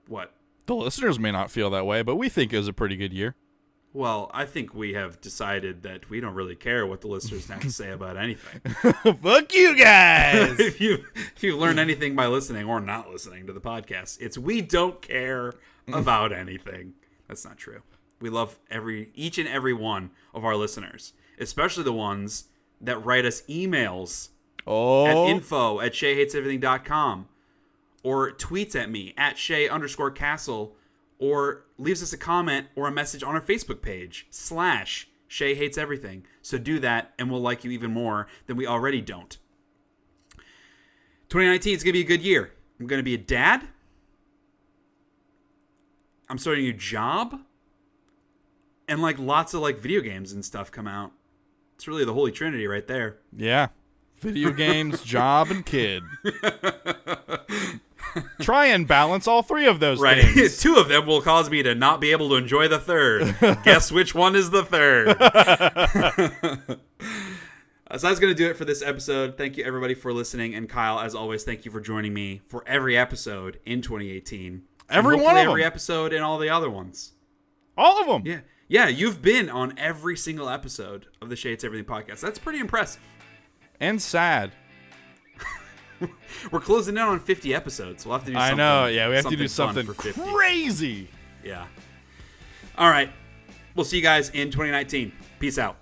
What? The listeners may not feel that way, but we think it was a pretty good year. Well, I think we have decided that we don't really care what the listeners have to say about anything. Fuck you guys! if you learn anything by listening or not listening to the podcast, it's we don't care about anything. That's not true. We love each and every one of our listeners, especially the ones that write us emails at info@SheaHatesEverything.com, or tweets at me at Shea_Castle, or leaves us a comment or a message on our Facebook page /Shea Hates Everything. So do that, and we'll like you even more than we already don't. 2019 is going to be a good year. I'm going to be a dad. I'm starting a new job. And like lots of like video games and stuff come out. It's really the Holy Trinity right there. Yeah. Video games, job, and kid. Try and balance all three of those things. Two of them will cause me to not be able to enjoy the third. Guess which one is the third? So that's going to do it for this episode. Thank you, everybody, for listening. And Kyle, as always, thank you for joining me for every episode in 2018. Every one of them. Every episode and all the other ones. All of them. Yeah. Yeah, you've been on every single episode of the Shea Hates Everything podcast. That's pretty impressive. And sad. We're closing in on 50 episodes. We'll have to do something. I know. Yeah, we have to do something for 50. Crazy. Yeah. All right. We'll see you guys in 2019. Peace out.